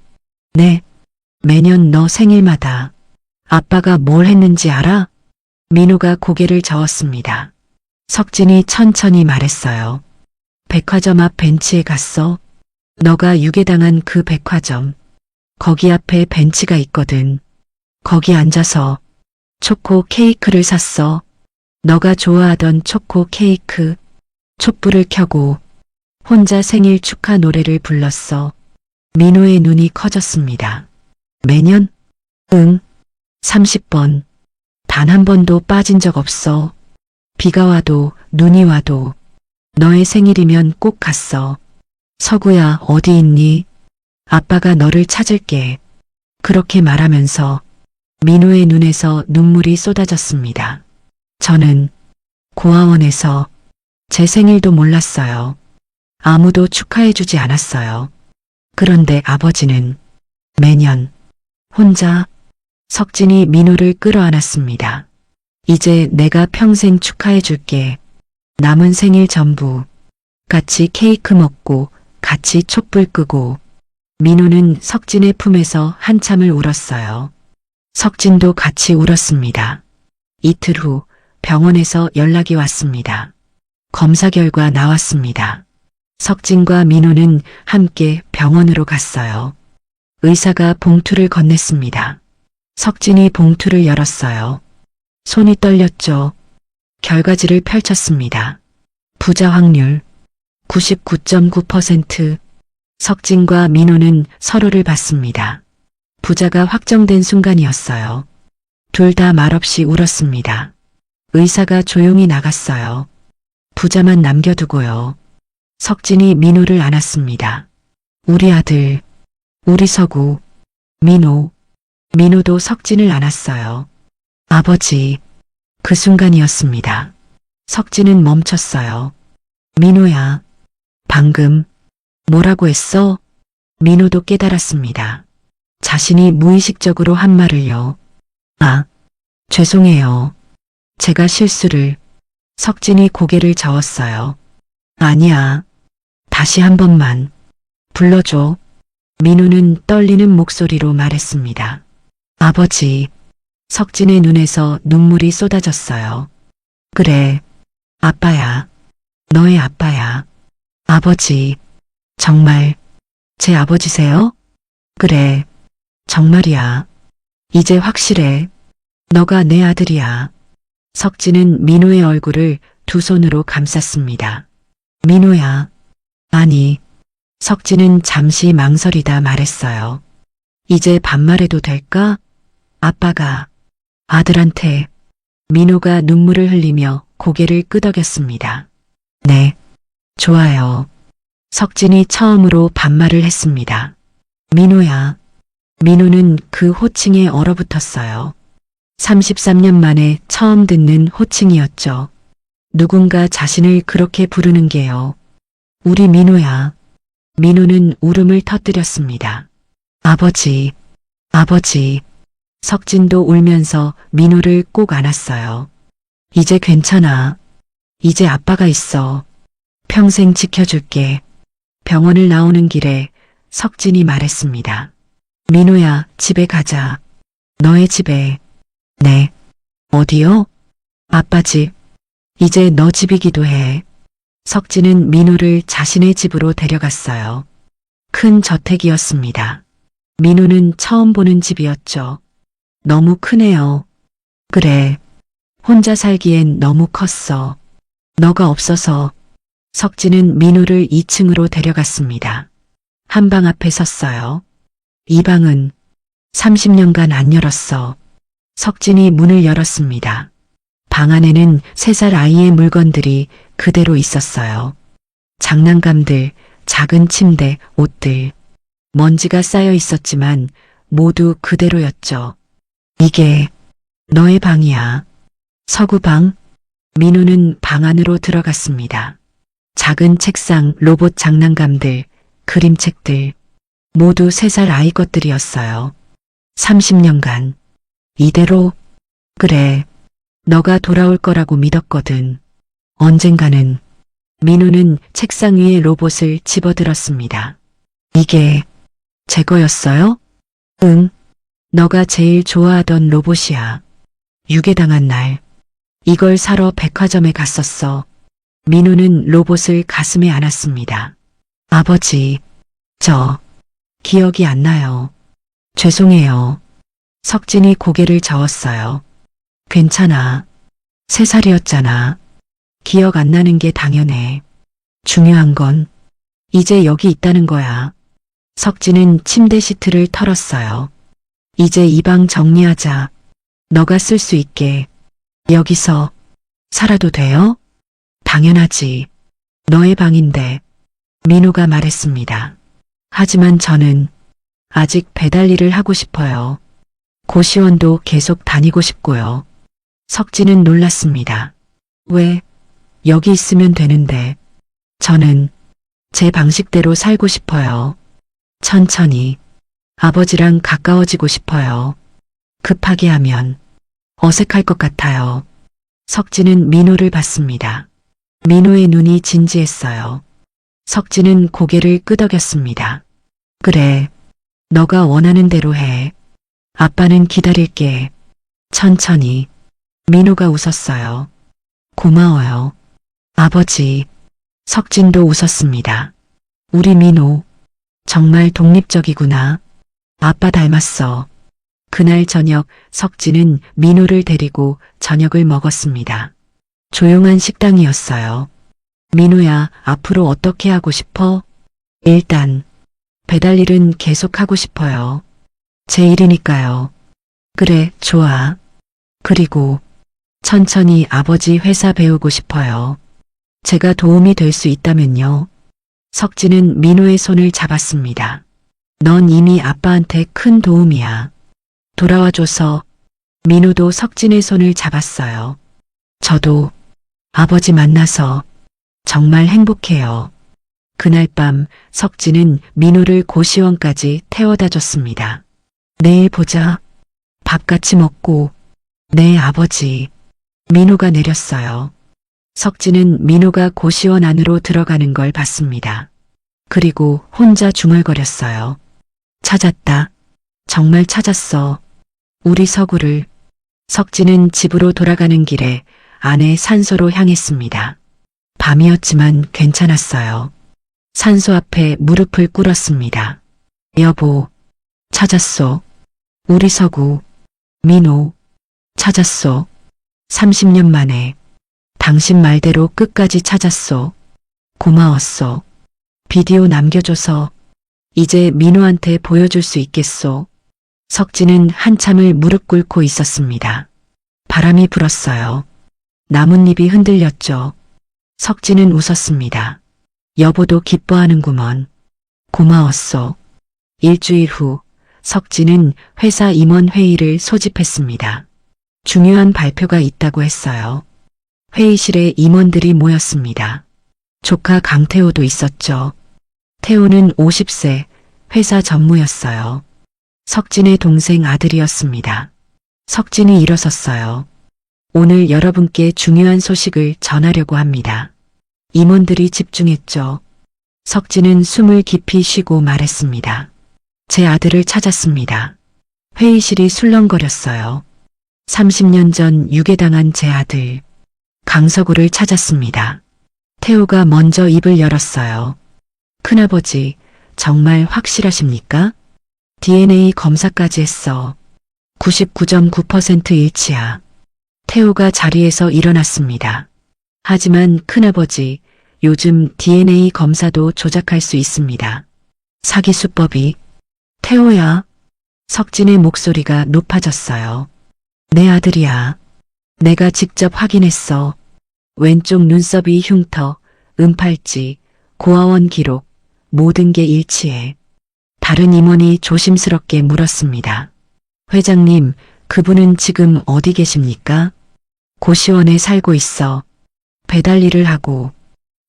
네, 매년 너 생일마다 아빠가 뭘 했는지 알아? 민우가 고개를 저었습니다. 석진이 천천히 말했어요. 백화점 앞 벤치에 갔어. 너가 유괴당한 그 백화점. 거기 앞에 벤치가 있거든. 거기 앉아서 초코 케이크를 샀어. 너가 좋아하던 초코 케이크. 촛불을 켜고 혼자 생일 축하 노래를 불렀어. 민우의 눈이 커졌습니다. 매년? 응. 30번. 단 한 번도 빠진 적 없어. 비가 와도 눈이 와도 너의 생일이면 꼭 갔어. 서구야, 어디 있니? 아빠가 너를 찾을게. 그렇게 말하면서 민우의 눈에서 눈물이 쏟아졌습니다. 저는 고아원에서 제 생일도 몰랐어요. 아무도 축하해주지 않았어요. 그런데 아버지는 매년 혼자. 석진이 민우를 끌어안았습니다. 이제 내가 평생 축하해줄게. 남은 생일 전부 같이 케이크 먹고 같이 촛불 끄고. 민우는 석진의 품에서 한참을 울었어요. 석진도 같이 울었습니다. 이틀 후 병원에서 연락이 왔습니다. 검사 결과 나왔습니다. 석진과 민우는 함께 병원으로 갔어요. 의사가 봉투를 건넸습니다. 석진이 봉투를 열었어요. 손이 떨렸죠. 결과지를 펼쳤습니다. 부자 확률 99.9%. 석진과 민우는 서로를 봤습니다. 부자가 확정된 순간이었어요. 둘 다 말없이 울었습니다. 의사가 조용히 나갔어요. 부자만 남겨두고요. 석진이 민우를 안았습니다. 우리 아들, 우리 서구, 민우. 민우도 석진을 안았어요. 아버지, 그 순간이었습니다. 석진은 멈췄어요. 민우야, 방금 뭐라고 했어? 민우도 깨달았습니다. 자신이 무의식적으로 한 말을요. 아, 죄송해요. 제가 실수를. 석진이 고개를 저었어요. 아니야. 다시 한 번만 불러줘. 민호는 떨리는 목소리로 말했습니다. 아버지. 석진의 눈에서 눈물이 쏟아졌어요. 그래, 아빠야. 너의 아빠야. 아버지. 정말 제 아버지세요? 그래, 정말이야. 이제 확실해. 너가 내 아들이야. 석진은 민호의 얼굴을 두 손으로 감쌌습니다. 민호야. 아니, 석진은 잠시 망설이다 말했어요. 이제 반말해도 될까? 아빠가 아들한테. 민호가 눈물을 흘리며 고개를 끄덕였습니다. 네, 좋아요. 석진이 처음으로 반말을 했습니다. 민호야. 민호는 그 호칭에 얼어붙었어요. 33년 만에 처음 듣는 호칭이었죠. 누군가 자신을 그렇게 부르는 게요. 우리 민호야. 민호는 울음을 터뜨렸습니다. 아버지, 아버지. 석진도 울면서 민호를 꼭 안았어요. 이제 괜찮아. 이제 아빠가 있어. 평생 지켜줄게. 병원을 나오는 길에 석진이 말했습니다. 민호야, 집에 가자. 너의 집에. 네. 어디요? 아빠 집. 이제 너 집이기도 해. 석진은 민호를 자신의 집으로 데려갔어요. 큰 저택이었습니다. 민호는 처음 보는 집이었죠. 너무 크네요. 그래. 혼자 살기엔 너무 컸어. 너가 없어서. 석진은 민호를 2층으로 데려갔습니다. 한방 앞에 섰어요. 이 방은 30년간 안 열었어. 석진이 문을 열었습니다. 방 안에는 3살 아이의 물건들이 그대로 있었어요. 장난감들, 작은 침대, 옷들. 먼지가 쌓여 있었지만 모두 그대로였죠. 이게 너의 방이야. 서구방. 민호는 방 안으로 들어갔습니다. 작은 책상, 로봇 장난감들, 그림책들. 모두 3살 아이 것들이었어요. 30년간. 이대로. 그래. 너가 돌아올 거라고 믿었거든. 언젠가는. 민호는 책상 위에 로봇을 집어들었습니다. 이게 제 거였어요? 응. 너가 제일 좋아하던 로봇이야. 유괴당한 날. 이걸 사러 백화점에 갔었어. 민호는 로봇을 가슴에 안았습니다. 아버지, 저 기억이 안 나요. 죄송해요. 석진이 고개를 저었어요. 괜찮아. 3살이었잖아. 기억 안 나는 게 당연해. 중요한 건 이제 여기 있다는 거야. 석진은 침대 시트를 털었어요. 이제 이 방 정리하자. 너가 쓸 수 있게. 여기서 살아도 돼요? 당연하지. 너의 방인데. 민호가 말했습니다. 하지만 저는 아직 배달 일을 하고 싶어요. 고시원도 계속 다니고 싶고요. 석진은 놀랐습니다. 왜? 여기 있으면 되는데. 저는 제 방식대로 살고 싶어요. 천천히. 아버지랑 가까워지고 싶어요. 급하게 하면 어색할 것 같아요. 석진은 민호를 봤습니다. 민호의 눈이 진지했어요. 석진은 고개를 끄덕였습니다. 그래. 너가 원하는 대로 해. 아빠는 기다릴게. 천천히. 민호가 웃었어요. 고마워요. 아버지. 석진도 웃었습니다. 우리 민호. 정말 독립적이구나. 아빠 닮았어. 그날 저녁 석진은 민호를 데리고 저녁을 먹었습니다. 조용한 식당이었어요. 민호야, 앞으로 어떻게 하고 싶어? 일단 배달 일은 계속 하고 싶어요. 제 일이니까요. 그래, 좋아. 그리고 천천히 아버지 회사 배우고 싶어요. 제가 도움이 될 수 있다면요. 석진은 민호의 손을 잡았습니다. 넌 이미 아빠한테 큰 도움이야. 돌아와줘서. 민호도 석진의 손을 잡았어요. 저도 아버지 만나서 정말 행복해요. 그날 밤 석진은 민호를 고시원까지 태워다 줬습니다. 내일 보자. 밥 같이 먹고. 네, 아버지. 민호가 내렸어요. 석진은 민호가 고시원 안으로 들어가는 걸 봤습니다. 그리고 혼자 중얼거렸어요. 찾았다. 정말 찾았어. 우리 서구를. 석진은 집으로 돌아가는 길에 아내 산소로 향했습니다. 밤이었지만 괜찮았어요. 산소 앞에 무릎을 꿇었습니다. 여보, 찾았소. 우리 서구. 민호, 찾았소. 30년 만에. 당신 말대로 끝까지 찾았소. 고마웠소. 비디오 남겨줘서 이제 민호한테 보여줄 수 있겠소. 석진은 한참을 무릎 꿇고 있었습니다. 바람이 불었어요. 나뭇잎이 흔들렸죠. 석진은 웃었습니다. 여보도 기뻐하는구먼. 고마웠소. 일주일 후 석진은 회사 임원 회의를 소집했습니다. 중요한 발표가 있다고 했어요. 회의실에 임원들이 모였습니다. 조카 강태호도 있었죠. 태호는 50세, 회사 전무였어요. 석진의 동생 아들이었습니다. 석진이 일어섰어요. 오늘 여러분께 중요한 소식을 전하려고 합니다. 임원들이 집중했죠. 석진은 숨을 깊이 쉬고 말했습니다. 제 아들을 찾았습니다. 회의실이 술렁거렸어요. 30년 전 유괴당한 제 아들, 강서구를 찾았습니다. 태호가 먼저 입을 열었어요. 큰아버지, 정말 확실하십니까? DNA 검사까지 했어. 99.9% 일치야. 태호가 자리에서 일어났습니다. 하지만 큰아버지, 요즘 DNA 검사도 조작할 수 있습니다. 사기 수법이. 태호야. 석진의 목소리가 높아졌어요. 내 아들이야. 내가 직접 확인했어. 왼쪽 눈썹이 흉터, 은팔찌, 고아원 기록, 모든 게 일치해. 다른 임원이 조심스럽게 물었습니다. 회장님, 그분은 지금 어디 계십니까? 고시원에 살고 있어. 배달 일을 하고.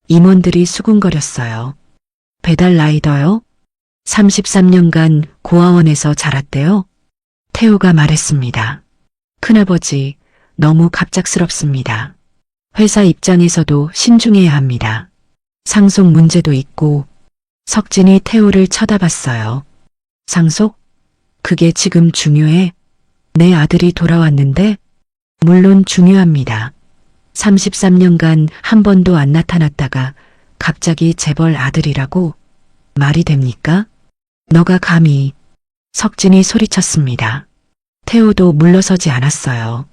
임원들이 수군거렸어요. 배달 라이더요? 33년간 고아원에서 자랐대요? 태호가 말했습니다. 큰아버지, 너무 갑작스럽습니다. 회사 입장에서도 신중해야 합니다. 상속 문제도 있고. 석진이 태호를 쳐다봤어요. 상속? 그게 지금 중요해? 내 아들이 돌아왔는데? 물론 중요합니다. 33년간 한 번도 안 나타났다가 갑자기 재벌 아들이라고? 말이 됩니까? 너가 감히. 석진이 소리쳤습니다. 태호도 물러서지 않았어요.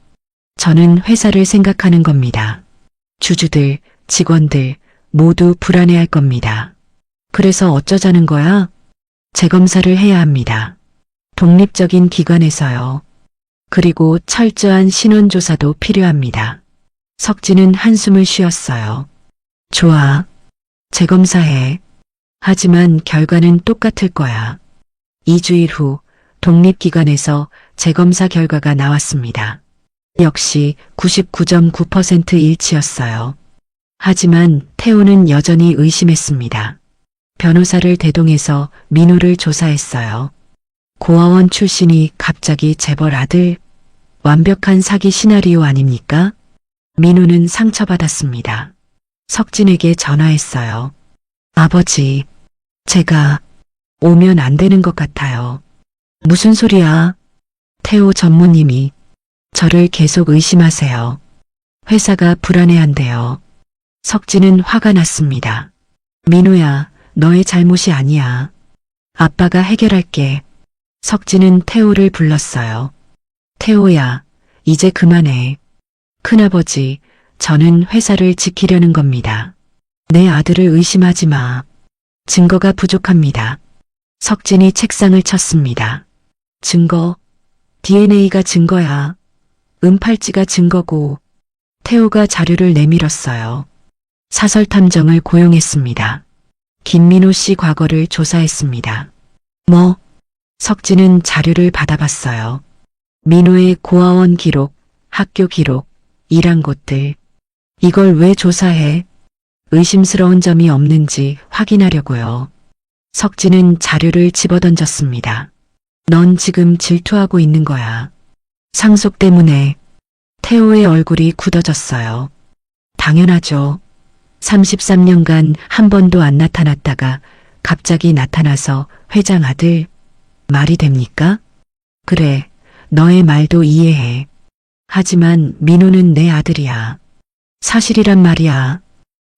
저는 회사를 생각하는 겁니다. 주주들, 직원들 모두 불안해할 겁니다. 그래서 어쩌자는 거야? 재검사를 해야 합니다. 독립적인 기관에서요. 그리고 철저한 신원조사도 필요합니다. 석진은 한숨을 쉬었어요. 좋아. 재검사해. 하지만 결과는 똑같을 거야. 2주일 후 독립기관에서 재검사 결과가 나왔습니다. 역시 99.9% 일치였어요. 하지만 태호는 여전히 의심했습니다. 변호사를 대동해서 민호를 조사했어요. 고아원 출신이 갑자기 재벌 아들? 완벽한 사기 시나리오 아닙니까? 민호는 상처받았습니다. 석진에게 전화했어요. 아버지, 제가 오면 안 되는 것 같아요. 무슨 소리야? 태호 전무님이 저를 계속 의심하세요. 회사가 불안해한대요. 석진은 화가 났습니다. 민호야, 너의 잘못이 아니야. 아빠가 해결할게. 석진은 태호를 불렀어요. 태호야, 이제 그만해. 큰아버지, 저는 회사를 지키려는 겁니다. 내 아들을 의심하지 마. 증거가 부족합니다. 석진이 책상을 쳤습니다. 증거? DNA가 증거야. 은팔찌가 증거고. 태호가 자료를 내밀었어요. 사설 탐정을 고용했습니다. 김민호 씨 과거를 조사했습니다. 뭐? 석진은 자료를 받아봤어요. 민호의 고아원 기록, 학교 기록, 일한 곳들. 이걸 왜 조사해? 의심스러운 점이 없는지 확인하려고요. 석진은 자료를 집어던졌습니다. 넌 지금 질투하고 있는 거야. 상속 때문에. 태호의 얼굴이 굳어졌어요. 당연하죠. 33년간 한 번도 안 나타났다가 갑자기 나타나서 회장 아들, 말이 됩니까? 그래, 너의 말도 이해해. 하지만 민호는 내 아들이야. 사실이란 말이야.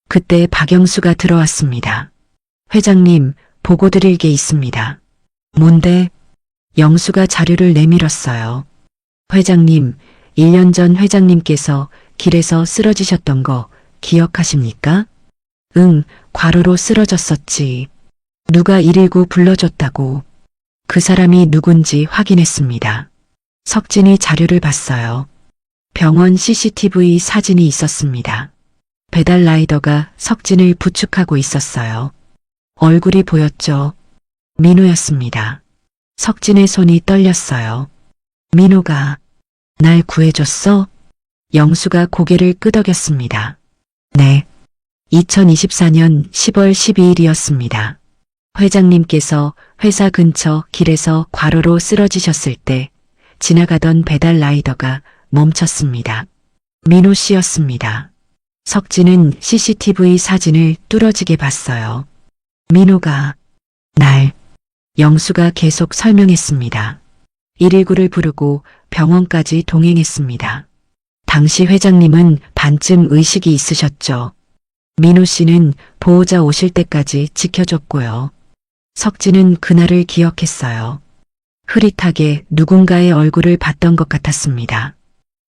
그때 박영수가 들어왔습니다. 회장님, 보고 드릴 게 있습니다. 뭔데? 영수가 자료를 내밀었어요. 회장님, 1년 전 회장님께서 길에서 쓰러지셨던 거 기억하십니까? 응, 과로로 쓰러졌었지. 누가 119 불러줬다고. 그 사람이 누군지 확인했습니다. 석진이 자료를 봤어요. 병원 CCTV 사진이 있었습니다. 배달 라이더가 석진을 부축하고 있었어요. 얼굴이 보였죠. 민호였습니다. 석진의 손이 떨렸어요. 민호가 날 구해줬어? 영수가 고개를 끄덕였습니다. 네. 2024년 10월 12일이었습니다. 회장님께서 회사 근처 길에서 과로로 쓰러지셨을 때 지나가던 배달 라이더가 멈췄습니다. 민호 씨였습니다. 석진은 CCTV 사진을 뚫어지게 봤어요. 민호가 날, 영수가 계속 설명했습니다. 119를 부르고 병원까지 동행했습니다. 당시 회장님은 반쯤 의식이 있으셨죠. 민호 씨는 보호자 오실 때까지 지켜줬고요. 석진은 그날을 기억했어요. 흐릿하게 누군가의 얼굴을 봤던 것 같았습니다.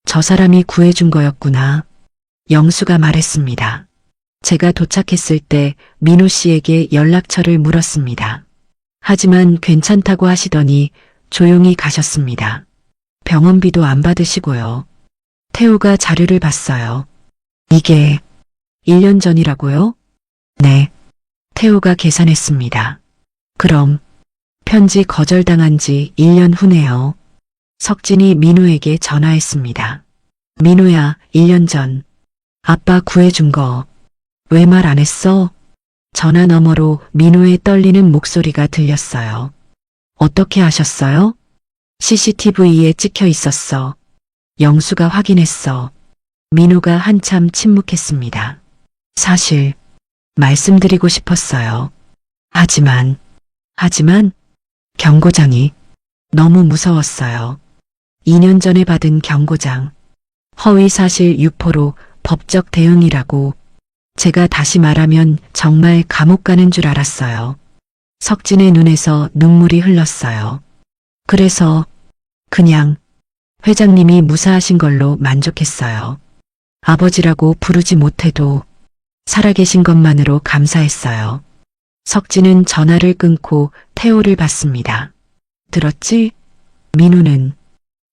저 사람이 구해준 거였구나. 영수가 말했습니다. 제가 도착했을 때 민호 씨에게 연락처를 물었습니다. 하지만 괜찮다고 하시더니 조용히 가셨습니다. 병원비도 안 받으시고요. 태우가 자료를 봤어요. 이게 1년 전이라고요? 네. 태우가 계산했습니다. 그럼 편지 거절당한 지 1년 후네요. 석진이 민호에게 전화했습니다. 민호야, 1년 전 아빠 구해준 거 왜 말 안 했어? 전화 너머로 민호의 떨리는 목소리가 들렸어요. 어떻게 아셨어요? CCTV에 찍혀 있었어. 영수가 확인했어. 민호가 한참 침묵했습니다. 사실 말씀드리고 싶었어요. 하지만 경고장이 너무 무서웠어요. 2년 전에 받은 경고장. 허위사실 유포로 법적 대응이라고. 제가 다시 말하면 정말 감옥 가는 줄 알았어요. 석진의 눈에서 눈물이 흘렀어요. 그래서 그냥 회장님이 무사하신 걸로 만족했어요. 아버지라고 부르지 못해도 살아계신 것만으로 감사했어요. 석진은 전화를 끊고 태호를 봤습니다. 들었지? 민호는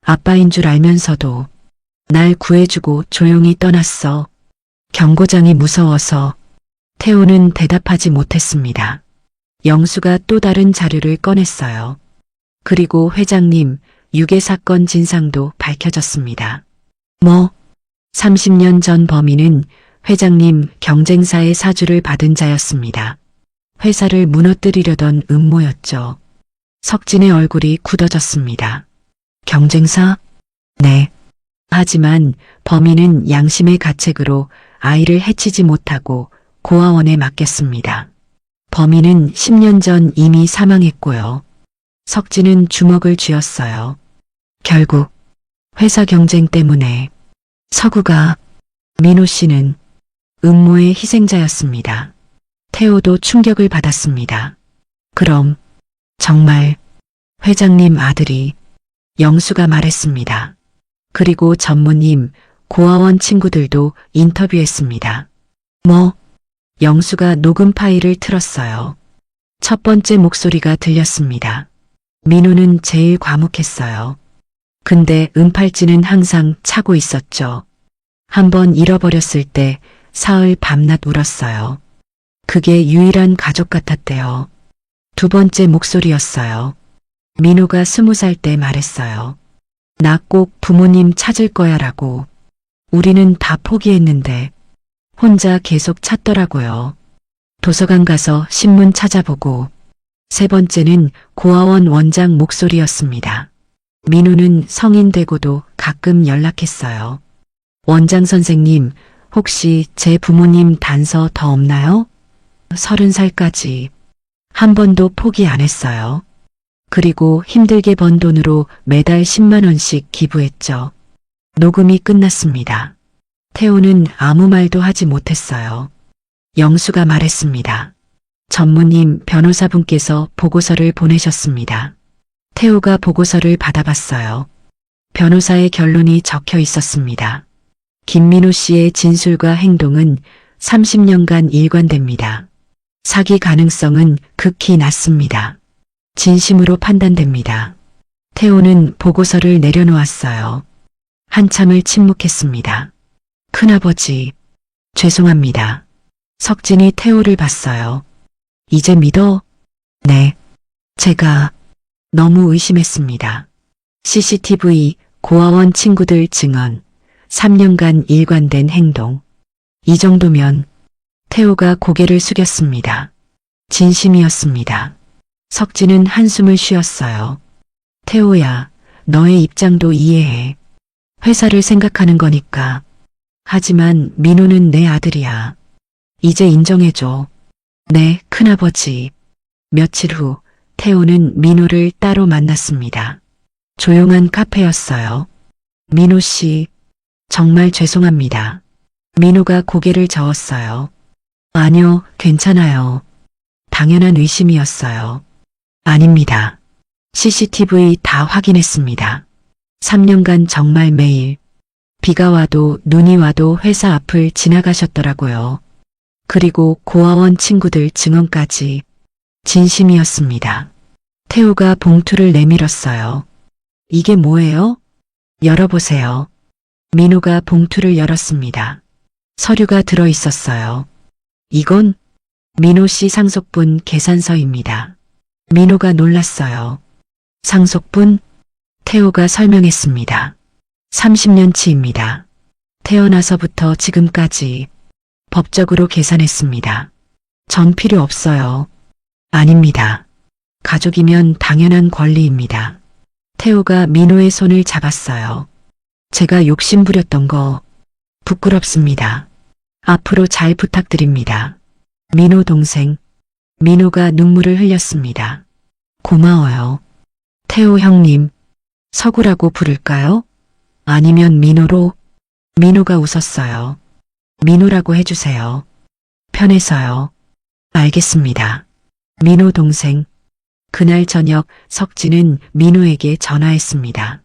아빠인 줄 알면서도 날 구해주고 조용히 떠났어. 경고장이 무서워서. 태호는 대답하지 못했습니다. 영수가 또 다른 자료를 꺼냈어요. 그리고 회장님 유괴 사건 진상도 밝혀졌습니다. 30년 전 범인은 회장님 경쟁사의 사주를 받은 자였습니다. 회사를 무너뜨리려던 음모였죠. 석진의 얼굴이 굳어졌습니다. 경쟁사? 네. 하지만 범인은 양심의 가책으로 아이를 해치지 못하고 고아원에 맡겼습니다. 범인은 10년 전 이미 사망했고요. 석진은 주먹을 쥐었어요. 결국 회사 경쟁 때문에 서구가 민호 씨는 음모의 희생자였습니다. 태호도 충격을 받았습니다. 그럼 정말 회장님 아들이 영수가 말했습니다. 그리고 전무님, 고아원 친구들도 인터뷰했습니다. 영수가 녹음 파일을 틀었어요. 첫 번째 목소리가 들렸습니다. 민호는 제일 과묵했어요. 근데 은팔찌는 항상 차고 있었죠. 한번 잃어버렸을 때 사흘 밤낮 울었어요. 그게 유일한 가족 같았대요. 두 번째 목소리였어요. 민호가 20살 때 말했어요. 나 꼭 부모님 찾을 거야 라고. 우리는 다 포기했는데 혼자 계속 찾더라고요. 도서관 가서 신문 찾아보고. 세 번째는 고아원 원장 목소리였습니다. 민호는 성인 되고도 가끔 연락했어요. 원장 선생님, 혹시 제 부모님 단서 더 없나요? 30살까지. 한 번도 포기 안 했어요. 그리고 힘들게 번 돈으로 매달 10만 원씩 기부했죠. 녹음이 끝났습니다. 태호는 아무 말도 하지 못했어요. 영수가 말했습니다. 전무님 변호사분께서 보고서를 보내셨습니다. 태호가 보고서를 받아봤어요. 변호사의 결론이 적혀 있었습니다. 김민호 씨의 진술과 행동은 30년간 일관됩니다. 사기 가능성은 극히 낮습니다. 진심으로 판단됩니다. 태호는 보고서를 내려놓았어요. 한참을 침묵했습니다. 큰아버지, 죄송합니다. 석진이 태호를 봤어요. 이제 믿어? 네. 제가 너무 의심했습니다. CCTV, 고아원 친구들 증언, 3년간 일관된 행동. 이 정도면 태호가 고개를 숙였습니다. 진심이었습니다. 석진은 한숨을 쉬었어요. 태호야, 너의 입장도 이해해. 회사를 생각하는 거니까. 하지만 민호는 내 아들이야. 이제 인정해줘. 네, 큰아버지. 며칠 후 태호는 민호를 따로 만났습니다. 조용한 카페였어요. 민호 씨, 정말 죄송합니다. 민호가 고개를 저었어요. 아니요, 괜찮아요. 당연한 의심이었어요. 아닙니다. CCTV 다 확인했습니다. 3년간 정말 매일 비가 와도 눈이 와도 회사 앞을 지나가셨더라고요. 그리고 고아원 친구들 증언까지 진심이었습니다. 태호가 봉투를 내밀었어요. 이게 뭐예요? 열어보세요. 민호가 봉투를 열었습니다. 서류가 들어 있었어요. 이건 민호 씨 상속분 계산서입니다. 민호가 놀랐어요. 상속분? 태호가 설명했습니다. 30년치입니다. 태어나서부터 지금까지 법적으로 계산했습니다. 전 필요 없어요. 아닙니다. 가족이면 당연한 권리입니다. 태호가 민호의 손을 잡았어요. 제가 욕심부렸던 거 부끄럽습니다. 앞으로 잘 부탁드립니다. 민호 동생. 민호가 눈물을 흘렸습니다. 고마워요. 태호 형님, 서구라고 부를까요? 아니면 민호로? 민호가 웃었어요. 민호라고 해주세요. 편해서요. 알겠습니다. 민호 동생. 그날 저녁 석진은 민호에게 전화했습니다.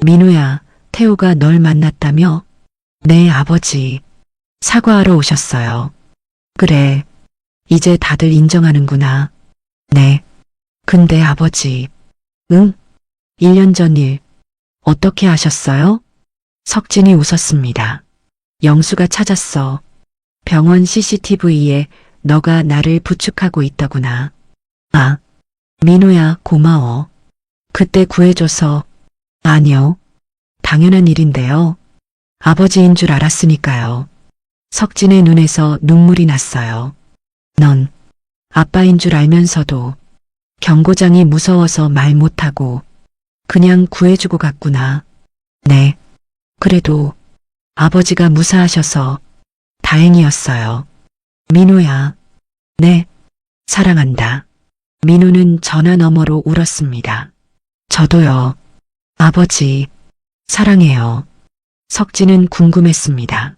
민호야, 태호가 널 만났다며? 네, 아버지. 사과하러 오셨어요. 그래. 이제 다들 인정하는구나. 네. 근데 아버지. 응? 1년 전 일. 어떻게 하셨어요? 석진이 웃었습니다. 영수가 찾았어. 병원 CCTV에 너가 나를 부축하고 있더구나. 아, 민호야, 고마워. 그때 구해줘서. 아니요. 당연한 일인데요. 아버지인 줄 알았으니까요. 석진의 눈에서 눈물이 났어요. 넌 아빠인 줄 알면서도 경고장이 무서워서 말 못하고 그냥 구해주고 갔구나. 네. 그래도 아버지가 무사하셔서 다행이었어요. 민호야. 네. 사랑한다. 민호는 전화 너머로 울었습니다. 저도요. 아버지. 사랑해요. 석진은 궁금했습니다.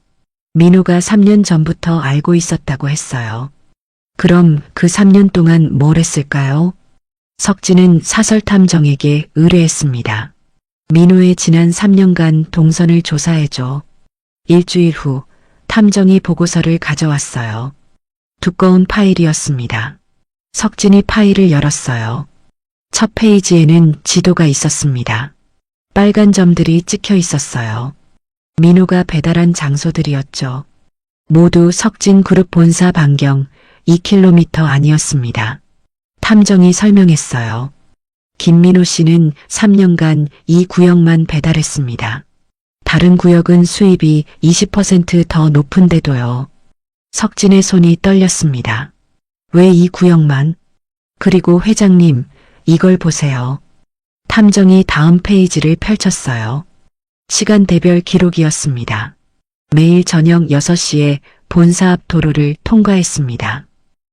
민호가 3년 전부터 알고 있었다고 했어요. 그럼 그 3년 동안 뭘 했을까요? 석진은 사설탐정에게 의뢰했습니다. 민호의 지난 3년간 동선을 조사해줘. 일주일 후 탐정이 보고서를 가져왔어요. 두꺼운 파일이었습니다. 석진이 파일을 열었어요. 첫 페이지에는 지도가 있었습니다. 빨간 점들이 찍혀 있었어요. 민호가 배달한 장소들이었죠. 모두 석진 그룹 본사 반경 2km 아니었습니다. 탐정이 설명했어요. 김민호 씨는 3년간 이 구역만 배달했습니다. 다른 구역은 수입이 20% 더 높은데도요. 석진의 손이 떨렸습니다. 왜 이 구역만? 그리고 회장님, 이걸 보세요. 탐정이 다음 페이지를 펼쳤어요. 시간대별 기록이었습니다. 매일 저녁 6시에 본사 앞 도로를 통과했습니다.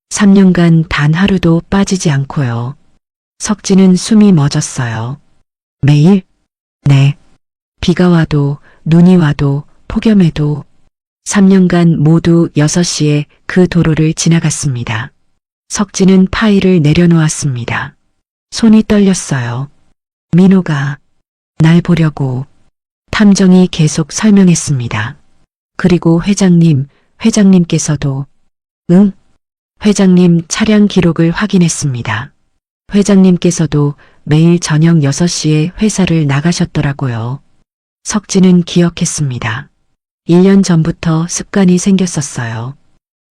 3년간 단 하루도 빠지지 않고요. 석진은 숨이 멎었어요. 매일? 네. 비가 와도 눈이 와도 폭염에도 3년간 모두 6시에 그 도로를 지나갔습니다. 석진은 파일을 내려놓았습니다. 손이 떨렸어요. 민호가 날 보려고. 탐정이 계속 설명했습니다. 그리고 회장님께서도 응? 회장님 차량 기록을 확인했습니다. 회장님께서도 매일 저녁 6시에 회사를 나가셨더라고요. 석진은 기억했습니다. 1년 전부터 습관이 생겼었어요.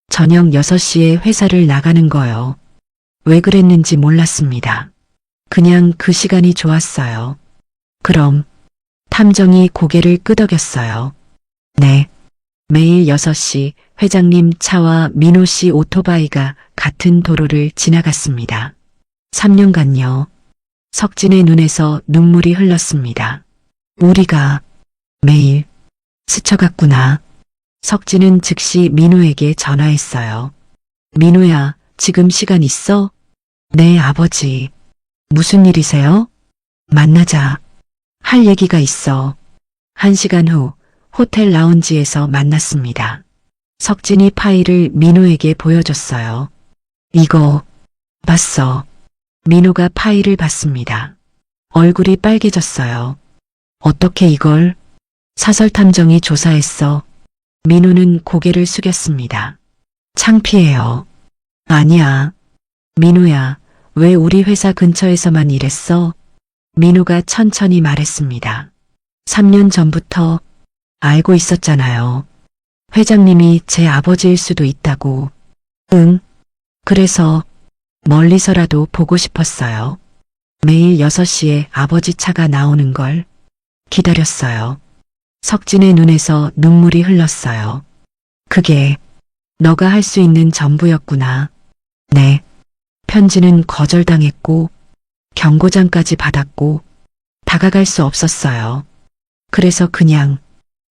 저녁 6시에 회사를 나가는 거요. 왜 그랬는지 몰랐습니다. 그냥 그 시간이 좋았어요. 그럼 탐정이 고개를 끄덕였어요. 네. 매일 6시 회장님 차와 민호 씨 오토바이가 같은 도로를 지나갔습니다. 3년간요. 석진의 눈에서 눈물이 흘렀습니다. 우리가 매일 스쳐갔구나. 석진은 즉시 민호에게 전화했어요. 민호야, 지금 시간 있어? 네, 아버지. 무슨 일이세요? 만나자. 할 얘기가 있어. 1시간 후 호텔 라운지에서 만났습니다. 석진이 파일을 민호에게 보여줬어요. 이거 봤어. 민호가 파일을 봤습니다. 얼굴이 빨개졌어요. 어떻게 이걸? 사설탐정이 조사했어. 민호는 고개를 숙였습니다. 창피해요. 아니야. 민호야, 왜 우리 회사 근처에서만 일했어? 민호가 천천히 말했습니다. 3년 전부터 알고 있었잖아요. 회장님이 제 아버지일 수도 있다고. 응. 그래서 멀리서라도 보고 싶었어요. 매일 6시에 아버지 차가 나오는 걸 기다렸어요. 석진의 눈에서 눈물이 흘렀어요. 그게 너가 할 수 있는 전부였구나. 네. 편지는 거절당했고 경고장까지 받았고 다가갈 수 없었어요. 그래서 그냥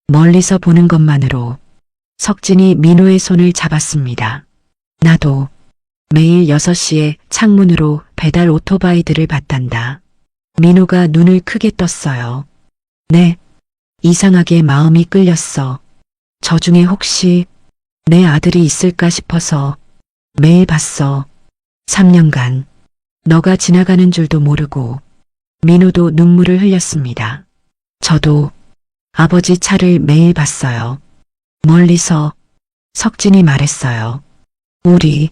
멀리서 보는 것만으로 석진이 민호의 손을 잡았습니다. 나도 매일 6시에 창문으로 배달 오토바이들을 봤단다. 민호가 눈을 크게 떴어요. 네. 이상하게 마음이 끌렸어. 저 중에 혹시 내 아들이 있을까 싶어서 매일 봤어. 3년간 너가 지나가는 줄도 모르고. 민호도 눈물을 흘렸습니다. 저도 아버지 차를 매일 봤어요. 멀리서. 석진이 말했어요. 우리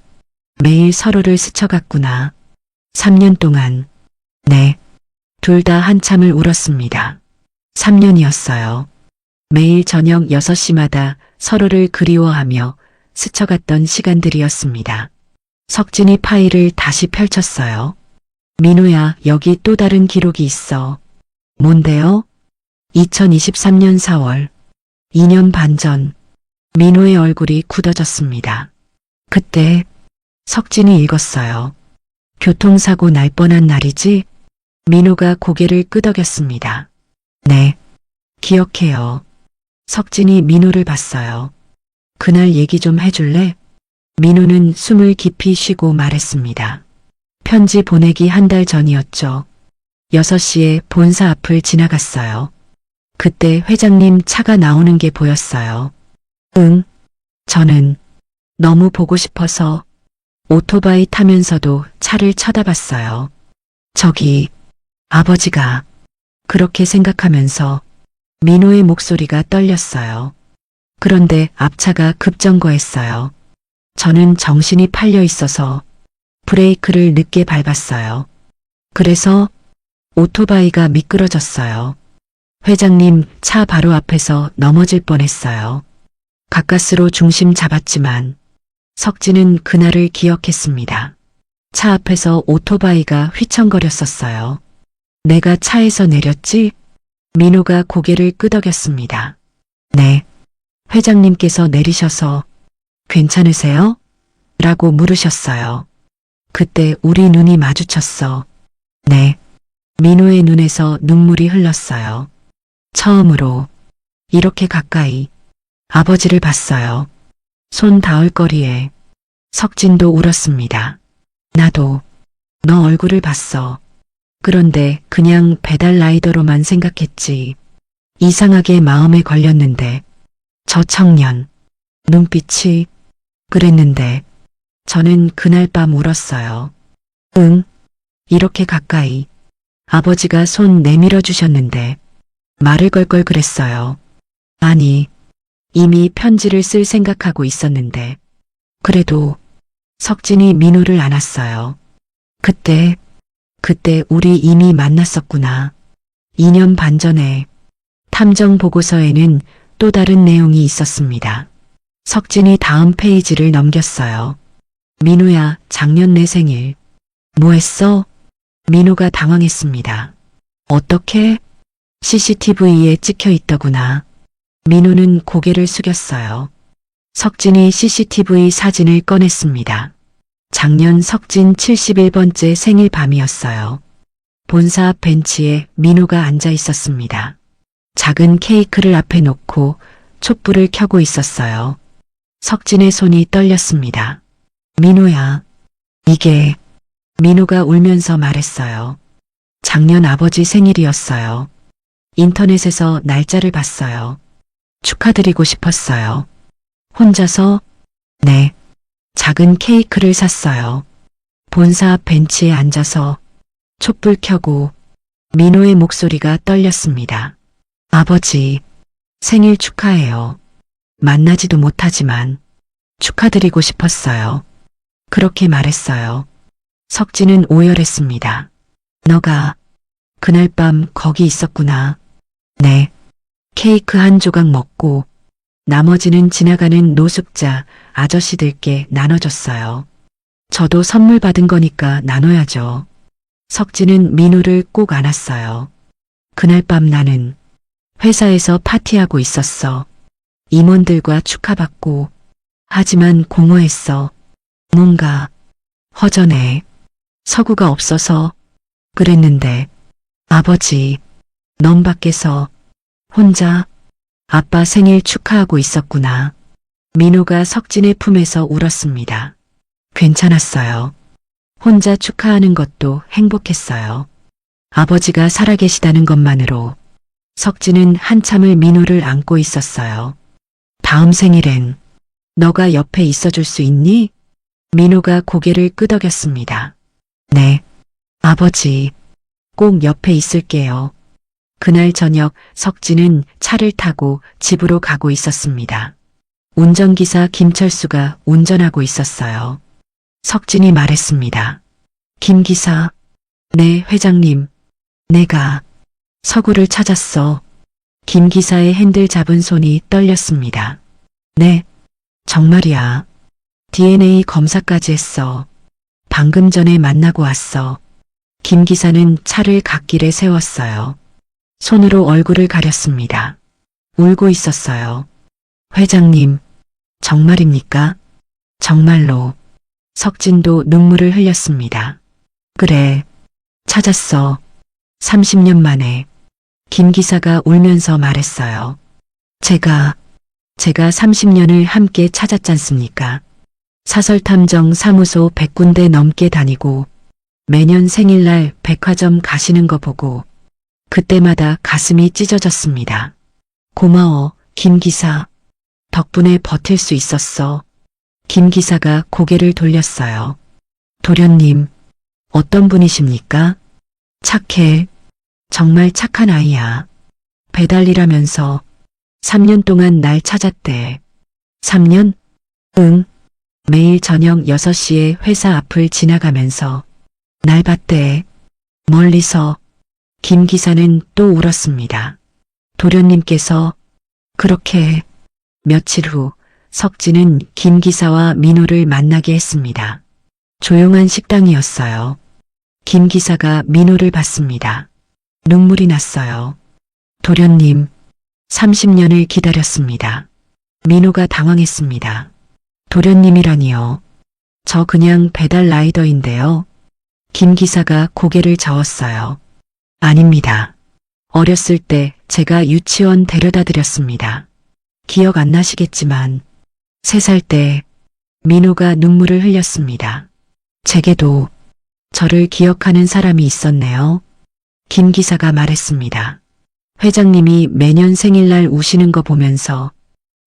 매일 서로를 스쳐갔구나. 3년 동안. 네. 둘 다 한참을 울었습니다. 3년이었어요. 매일 저녁 6시마다 서로를 그리워하며 스쳐갔던 시간들이었습니다. 석진이 파일을 다시 펼쳤어요. 민호야, 여기 또 다른 기록이 있어. 뭔데요? 2023년 4월. 2년 반 전. 민호의 얼굴이 굳어졌습니다. 그때 석진이 읽었어요. 교통사고 날 뻔한 날이지? 민호가 고개를 끄덕였습니다. 네, 기억해요. 석진이 민호를 봤어요. 그날 얘기 좀 해줄래? 민호는 숨을 깊이 쉬고 말했습니다. 편지 보내기 1달 전이었죠. 6시에 본사 앞을 지나갔어요. 그때 회장님 차가 나오는 게 보였어요. 응, 저는 너무 보고 싶어서 오토바이 타면서도 차를 쳐다봤어요. 저기 아버지가. 그렇게 생각하면서 민호의 목소리가 떨렸어요. 그런데 앞차가 급정거했어요. 저는 정신이 팔려 있어서 브레이크를 늦게 밟았어요. 그래서 오토바이가 미끄러졌어요. 회장님 차 바로 앞에서 넘어질 뻔했어요. 가까스로 중심 잡았지만 석진은 그날을 기억했습니다. 차 앞에서 오토바이가 휘청거렸었어요. 내가 차에서 내렸지? 민호가 고개를 끄덕였습니다. 네. 회장님께서 내리셔서 괜찮으세요? 라고 물으셨어요. 그때 우리 눈이 마주쳤어. 네. 민호의 눈에서 눈물이 흘렀어요. 처음으로 이렇게 가까이 아버지를 봤어요. 손 닿을 거리에 석진도 울었습니다. 나도 너 얼굴을 봤어. 그런데 그냥 배달 라이더로만 생각했지. 이상하게 마음에 걸렸는데 저 청년 눈빛이 그랬는데 저는 그날 밤 울었어요. 응, 이렇게 가까이. 아버지가 손 내밀어 주셨는데 말을 걸 걸 그랬어요. 아니, 이미 편지를 쓸 생각하고 있었는데 그래도 석진이 민호를 안았어요. 그때 우리 이미 만났었구나. 2년 반 전에 탐정 보고서에는 또 다른 내용이 있었습니다. 석진이 다음 페이지를 넘겼어요. 민호야, 작년 내 생일. 뭐 했어? 민호가 당황했습니다. 어떻게? CCTV에 찍혀 있더구나. 민호는 고개를 숙였어요. 석진이 CCTV 사진을 꺼냈습니다. 작년 석진 71번째 생일 밤이었어요. 본사 앞 벤치에 민호가 앉아 있었습니다. 작은 케이크를 앞에 놓고 촛불을 켜고 있었어요. 석진의 손이 떨렸습니다. 민호야, 이게 민호가 울면서 말했어요. 작년 아버지 생일이었어요. 인터넷에서 날짜를 봤어요. 축하드리고 싶었어요. 혼자서? 네. 작은 케이크를 샀어요. 본사 앞 벤치에 앉아서 촛불 켜고 민호의 목소리가 떨렸습니다. 아버지, 생일 축하해요. 만나지도 못하지만 축하드리고 싶었어요. 그렇게 말했어요. 석진은 오열했습니다. 너가 그날 밤 거기 있었구나. 네. 케이크 한 조각 먹고 나머지는 지나가는 노숙자 아저씨들께 나눠줬어요. 저도 선물 받은 거니까 나눠야죠. 석진은 민호를 꼭 안았어요. 그날 밤 나는 회사에서 파티하고 있었어. 임원들과 축하받고 하지만 공허했어. 뭔가 허전해. 서구가 없어서 그랬는데 아버지, 넌 밖에서 혼자 아빠 생일 축하하고 있었구나. 민호가 석진의 품에서 울었습니다. 괜찮았어요. 혼자 축하하는 것도 행복했어요. 아버지가 살아계시다는 것만으로 석진은 한참을 민호를 안고 있었어요. 다음 생일엔 너가 옆에 있어줄 수 있니? 민호가 고개를 끄덕였습니다. 네, 아버지, 꼭 옆에 있을게요. 그날 저녁 석진은 차를 타고 집으로 가고 있었습니다. 운전기사 김철수가 운전하고 있었어요. 석진이 말했습니다. 김 기사, 네, 회장님. 내가 서구를 찾았어. 김 기사의 핸들 잡은 손이 떨렸습니다. 네, 정말이야. DNA 검사까지 했어. 방금 전에 만나고 왔어. 김 기사는 차를 갓길에 세웠어요. 손으로 얼굴을 가렸습니다. 울고 있었어요. 회장님, 정말입니까? 정말로. 석진도 눈물을 흘렸습니다. 그래, 찾았어. 30년 만에. 김 기사가 울면서 말했어요. 제가 30년을 함께 찾았잖습니까? 사설탐정 사무소 100군데 넘게 다니고 매년 생일날 백화점 가시는 거 보고 그때마다 가슴이 찢어졌습니다. 고마워, 김 기사. 덕분에 버틸 수 있었어. 김 기사가 고개를 돌렸어요. 도련님, 어떤 분이십니까? 착해. 정말 착한 아이야. 배달일하면서 3년 동안 날 찾았대. 3년? 응. 매일 저녁 6시에 회사 앞을 지나가면서 날 봤대. 멀리서. 김 기사는 또 울었습니다. 도련님께서 그렇게. 며칠 후 석진은 김 기사와 민호를 만나게 했습니다. 조용한 식당이었어요. 김 기사가 민호를 봤습니다. 눈물이 났어요. 도련님, 30년을 기다렸습니다. 민호가 당황했습니다. 도련님이라니요. 저 그냥 배달 라이더인데요. 김 기사가 고개를 저었어요. 아닙니다. 어렸을 때 제가 유치원 데려다 드렸습니다. 기억 안 나시겠지만 3살 때 민호가 눈물을 흘렸습니다. 제게도 저를 기억하는 사람이 있었네요. 김 기사가 말했습니다. 회장님이 매년 생일날 우시는 거 보면서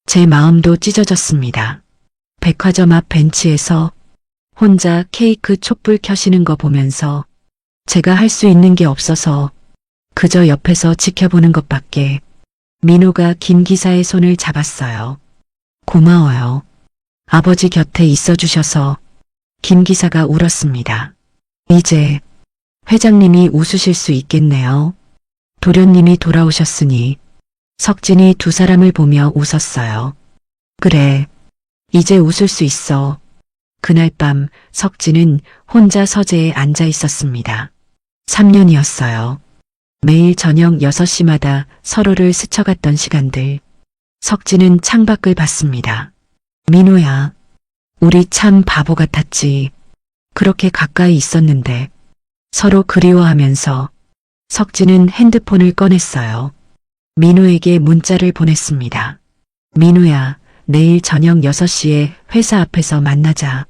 제 마음도 찢어졌습니다. 백화점 앞 벤치에서 혼자 케이크 촛불 켜시는 거 보면서 제가 할 수 있는 게 없어서 그저 옆에서 지켜보는 것밖에. 민호가 김 기사의 손을 잡았어요. 고마워요. 아버지 곁에 있어 주셔서. 김 기사가 울었습니다. 이제 회장님이 웃으실 수 있겠네요. 도련님이 돌아오셨으니. 석진이 두 사람을 보며 웃었어요. 그래, 이제 웃을 수 있어. 그날 밤 석진은 혼자 서재에 앉아 있었습니다. 3년이었어요. 매일 저녁 6시마다 서로를 스쳐갔던 시간들. 석진은 창밖을 봤습니다. 민호야, 우리 참 바보 같았지. 그렇게 가까이 있었는데. 서로 그리워하면서 석진은 핸드폰을 꺼냈어요. 민호에게 문자를 보냈습니다. 민호야, 내일 저녁 6시에 회사 앞에서 만나자.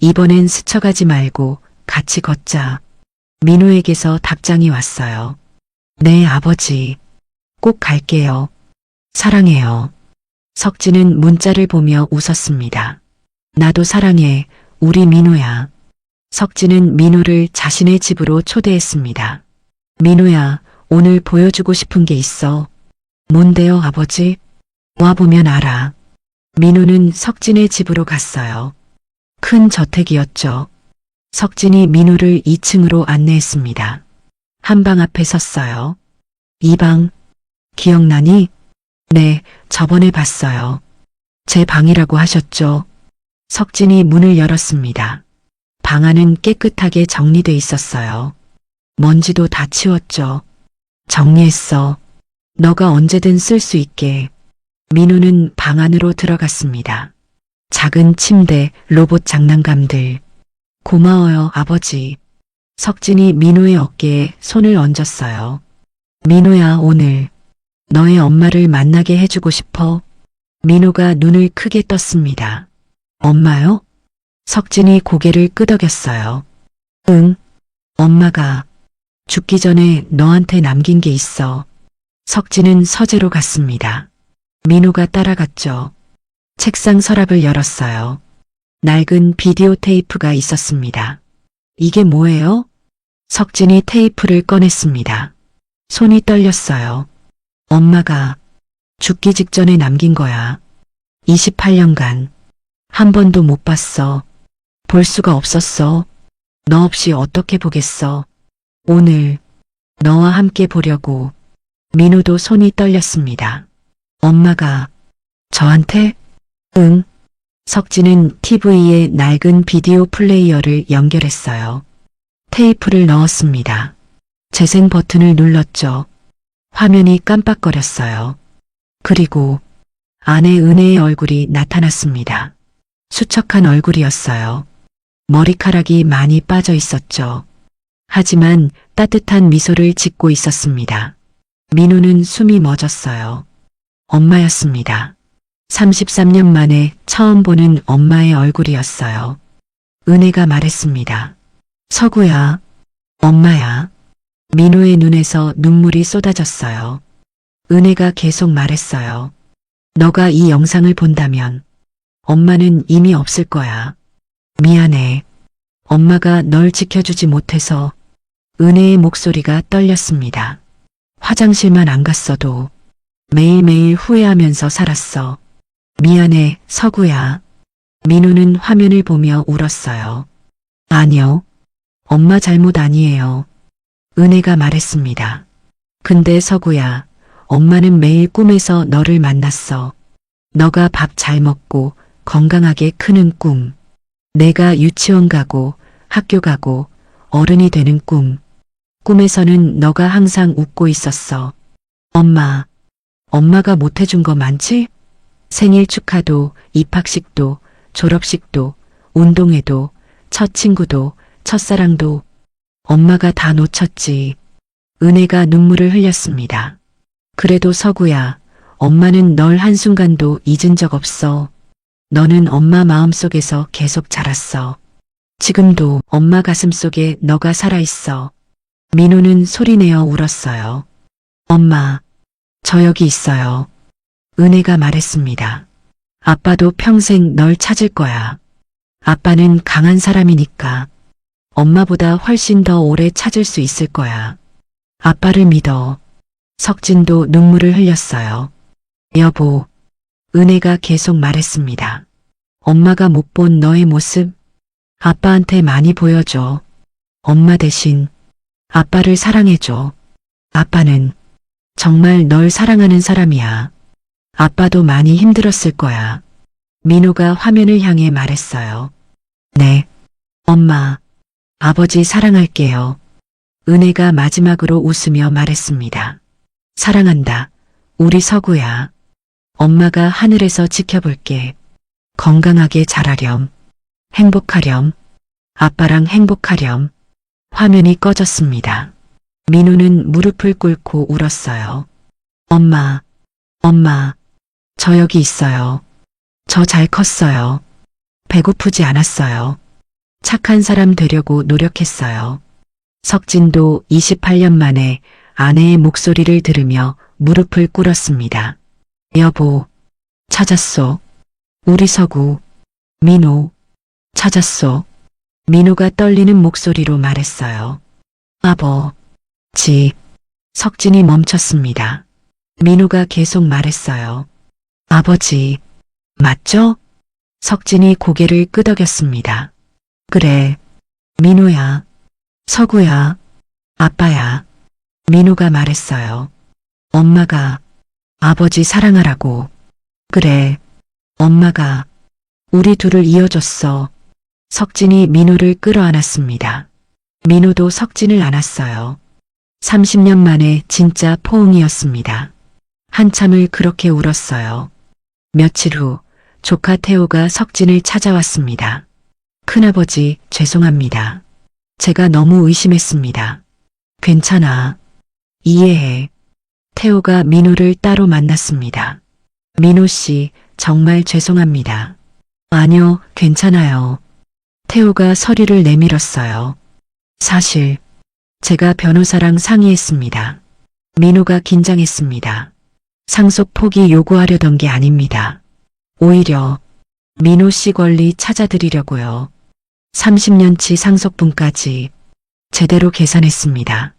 이번엔 스쳐가지 말고 같이 걷자. 민호에게서 답장이 왔어요. 네, 아버지. 꼭 갈게요. 사랑해요. 석진은 문자를 보며 웃었습니다. 나도 사랑해, 우리 민호야. 석진은 민호를 자신의 집으로 초대했습니다. 민호야, 오늘 보여주고 싶은 게 있어. 뭔데요, 아버지? 와보면 알아. 민호는 석진의 집으로 갔어요. 큰 저택이었죠. 석진이 민호를 2층으로 안내했습니다. 한방 앞에 섰어요. 이 방, 기억나니? 네, 저번에 봤어요. 제 방이라고 하셨죠? 석진이 문을 열었습니다. 방 안은 깨끗하게 정리돼 있었어요. 먼지도 다 치웠죠. 정리했어. 너가 언제든 쓸 수 있게. 민호는 방 안으로 들어갔습니다. 작은 침대, 로봇 장난감들. 고마워요, 아버지. 석진이 민호의 어깨에 손을 얹었어요. 민호야, 오늘 너의 엄마를 만나게 해주고 싶어. 민호가 눈을 크게 떴습니다. 엄마요? 석진이 고개를 끄덕였어요. 응, 엄마가 죽기 전에 너한테 남긴 게 있어. 석진은 서재로 갔습니다. 민호가 따라갔죠. 책상 서랍을 열었어요. 낡은 비디오 테이프가 있었습니다. 이게 뭐예요? 석진이 테이프를 꺼냈습니다. 손이 떨렸어요. 엄마가 죽기 직전에 남긴 거야. 28년간 한 번도 못 봤어. 볼 수가 없었어. 너 없이 어떻게 보겠어. 오늘 너와 함께 보려고. 민호도 손이 떨렸습니다. 엄마가 저한테? 응. 석진은 TV에 낡은 비디오 플레이어를 연결했어요. 테이프를 넣었습니다. 재생 버튼을 눌렀죠. 화면이 깜빡거렸어요. 그리고 아내 은혜의 얼굴이 나타났습니다. 수척한 얼굴이었어요. 머리카락이 많이 빠져 있었죠. 하지만 따뜻한 미소를 짓고 있었습니다. 민호는 숨이 멎었어요. 엄마였습니다. 33년 만에 처음 보는 엄마의 얼굴이었어요. 은혜가 말했습니다. 서구야, 엄마야. 민호의 눈에서 눈물이 쏟아졌어요. 은혜가 계속 말했어요. 너가 이 영상을 본다면 엄마는 이미 없을 거야. 미안해. 엄마가 널 지켜주지 못해서. 은혜의 목소리가 떨렸습니다. 화장실만 안 갔어도 매일매일 후회하면서 살았어. 미안해, 서구야. 민호는 화면을 보며 울었어요. 아니요. 엄마 잘못 아니에요. 은혜가 말했습니다. 근데 서구야, 엄마는 매일 꿈에서 너를 만났어. 너가 밥 잘 먹고 건강하게 크는 꿈. 내가 유치원 가고 학교 가고 어른이 되는 꿈. 꿈에서는 너가 항상 웃고 있었어. 엄마가 못해준 거 많지? 생일 축하도, 입학식도, 졸업식도, 운동회도, 첫 친구도, 첫사랑도 엄마가 다 놓쳤지. 은혜가 눈물을 흘렸습니다. 그래도 서구야, 엄마는 널 한순간도 잊은 적 없어. 너는 엄마 마음속에서 계속 자랐어. 지금도 엄마 가슴속에 너가 살아있어. 민호는 소리내어 울었어요. 엄마, 저 여기 있어요. 은혜가 말했습니다. 아빠도 평생 널 찾을 거야. 아빠는 강한 사람이니까 엄마보다 훨씬 더 오래 찾을 수 있을 거야. 아빠를 믿어. 석진도 눈물을 흘렸어요. 여보, 은혜가 계속 말했습니다. 엄마가 못 본 너의 모습, 아빠한테 많이 보여줘. 엄마 대신 아빠를 사랑해줘. 아빠는 정말 널 사랑하는 사람이야. 아빠도 많이 힘들었을 거야. 민호가 화면을 향해 말했어요. 네, 엄마, 아버지 사랑할게요. 은혜가 마지막으로 웃으며 말했습니다. 사랑한다. 우리 서구야. 엄마가 하늘에서 지켜볼게. 건강하게 자라렴. 행복하렴. 아빠랑 행복하렴. 화면이 꺼졌습니다. 민호는 무릎을 꿇고 울었어요. 엄마, 엄마, 저 여기 있어요. 저 잘 컸어요. 배고프지 않았어요. 착한 사람 되려고 노력했어요. 석진도 28년 만에 아내의 목소리를 들으며 무릎을 꿇었습니다. 여보, 찾았소. 우리 서구, 민호, 찾았소. 민호가 떨리는 목소리로 말했어요. 아버지. 석진이 멈췄습니다. 민호가 계속 말했어요. 아버지, 맞죠? 석진이 고개를 끄덕였습니다. 그래, 민호야, 서구야, 아빠야. 민호가 말했어요. 엄마가 아버지 사랑하라고. 그래, 엄마가 우리 둘을 이어줬어. 석진이 민호를 끌어안았습니다. 민호도 석진을 안았어요. 30년 만에 진짜 포옹이었습니다. 한참을 그렇게 울었어요. 며칠 후 조카 태호가 석진을 찾아왔습니다. 큰아버지, 죄송합니다. 제가 너무 의심했습니다. 괜찮아. 이해해. 태호가 민호를 따로 만났습니다. 민호 씨, 정말 죄송합니다. 아니요, 괜찮아요. 태호가 서리를 내밀었어요. 사실 제가 변호사랑 상의했습니다. 민호가 긴장했습니다. 상속 포기 요구하려던 게 아닙니다. 오히려 민호 씨 권리 찾아드리려고요. 30년치 상속분까지 제대로 계산했습니다.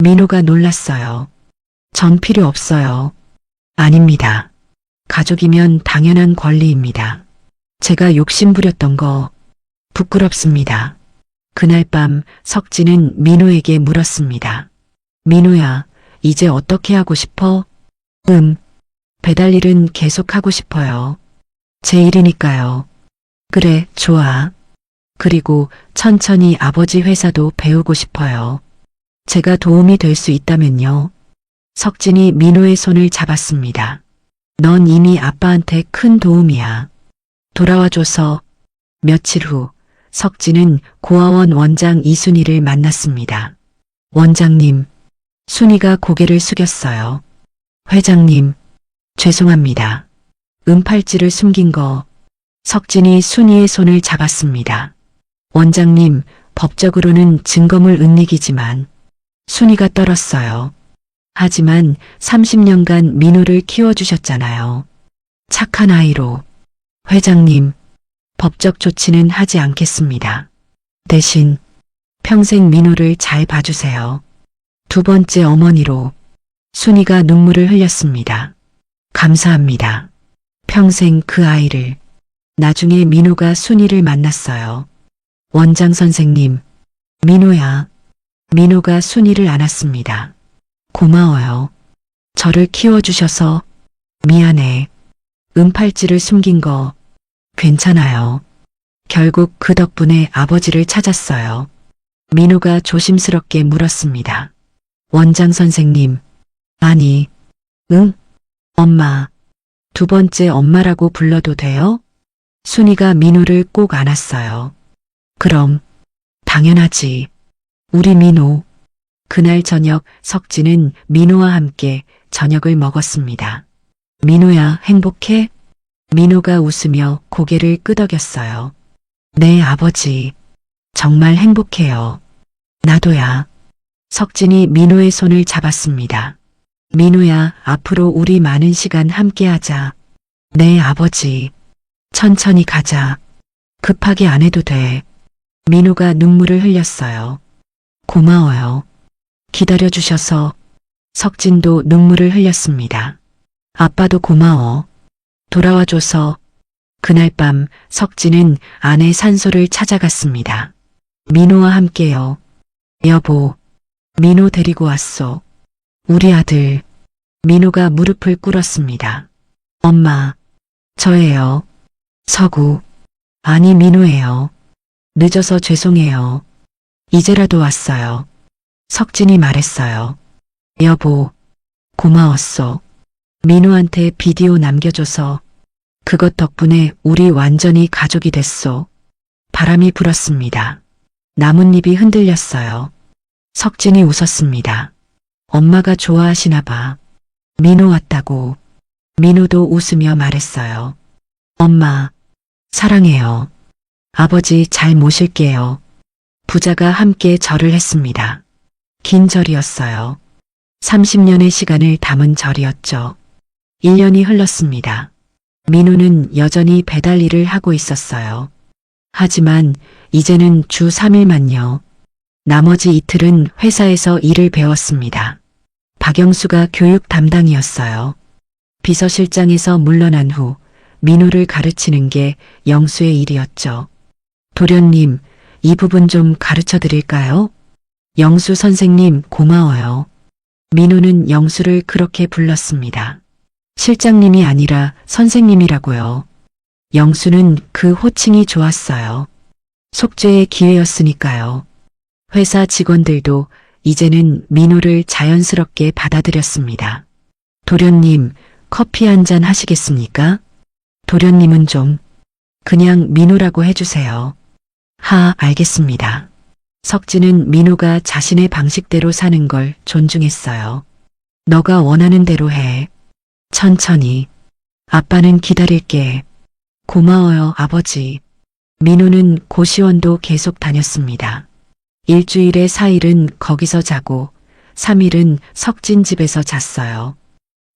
민호가 놀랐어요. 전 필요 없어요. 아닙니다. 가족이면 당연한 권리입니다. 제가 욕심부렸던 거 부끄럽습니다. 그날 밤 석진은 민호에게 물었습니다. 민호야, 이제 어떻게 하고 싶어? 배달일은 계속 하고 싶어요. 제 일이니까요. 그래, 좋아. 그리고 천천히 아버지 회사도 배우고 싶어요. 제가 도움이 될 수 있다면요. 석진이 민호의 손을 잡았습니다. 넌 이미 아빠한테 큰 도움이야. 돌아와줘서. 며칠 후 석진은 고아원 원장 이순희를 만났습니다. 원장님, 순희가 고개를 숙였어요. 회장님, 죄송합니다. 은팔찌를 숨긴 거. 석진이 순희의 손을 잡았습니다. 원장님, 법적으로는 증거물 은닉이지만 순희가 떨었어요. 하지만 30년간 민호를 키워주셨잖아요. 착한 아이로. 회장님, 법적 조치는 하지 않겠습니다. 대신 평생 민호를 잘 봐주세요. 두 번째 어머니로. 순희가 눈물을 흘렸습니다. 감사합니다. 평생 그 아이를. 나중에 민호가 순희를 만났어요. 원장 선생님, 민호야. 민호가 순희를 안았습니다. 고마워요. 저를 키워주셔서. 미안해. 은팔찌를 숨긴 거. 괜찮아요. 결국 그 덕분에 아버지를 찾았어요. 민호가 조심스럽게 물었습니다. 원장 선생님, 아니, 엄마. 두 번째 엄마라고 불러도 돼요? 순희가 민호를 꼭 안았어요. 그럼, 당연하지. 우리 민호. 그날 저녁 석진은 민호와 함께 저녁을 먹었습니다. 민호야, 행복해? 민호가 웃으며 고개를 끄덕였어요. 네, 아버지. 정말 행복해요. 나도야. 석진이 민호의 손을 잡았습니다. 민호야, 앞으로 우리 많은 시간 함께하자. 네, 아버지. 천천히 가자. 급하게 안 해도 돼. 민호가 눈물을 흘렸어요. 고마워요. 기다려주셔서. 석진도 눈물을 흘렸습니다. 아빠도 고마워. 돌아와줘서. 그날 밤 석진은 아내 산소를 찾아갔습니다. 민호와 함께요. 여보, 민호 데리고 왔소. 우리 아들. 민호가 무릎을 꿇었습니다. 엄마, 저예요. 서구. 아니, 민호예요. 늦어서 죄송해요. 이제라도 왔어요. 석진이 말했어요. 여보, 고마웠어. 민호한테 비디오 남겨줘서. 그것 덕분에 우리 완전히 가족이 됐소. 바람이 불었습니다. 나뭇잎이 흔들렸어요. 석진이 웃었습니다. 엄마가 좋아하시나 봐. 민호 왔다고. 민호도 웃으며 말했어요. 엄마, 사랑해요. 아버지 잘 모실게요. 부자가 함께 절을 했습니다. 긴 절이었어요. 30년의 시간을 담은 절이었죠. 1년이 흘렀습니다. 민호는 여전히 배달 일을 하고 있었어요. 하지만 이제는 주 3일만요. 나머지 이틀은 회사에서 일을 배웠습니다. 박영수가 교육 담당이었어요. 비서실장에서 물러난 후 민호를 가르치는 게 영수의 일이었죠. 도련님, 이 부분 좀 가르쳐 드릴까요? 영수 선생님, 고마워요. 민호는 영수를 그렇게 불렀습니다. 실장님이 아니라 선생님이라고요. 영수는 그 호칭이 좋았어요. 속죄의 기회였으니까요. 회사 직원들도 이제는 민호를 자연스럽게 받아들였습니다. 도련님, 커피 한 잔 하시겠습니까? 도련님은 좀 그냥 민호라고 해주세요. 알겠습니다. 석진은 민호가 자신의 방식대로 사는 걸 존중했어요. 너가 원하는 대로 해. 천천히. 아빠는 기다릴게. 고마워요, 아버지. 민호는 고시원도 계속 다녔습니다. 일주일에 4일은 거기서 자고 3일은 석진 집에서 잤어요.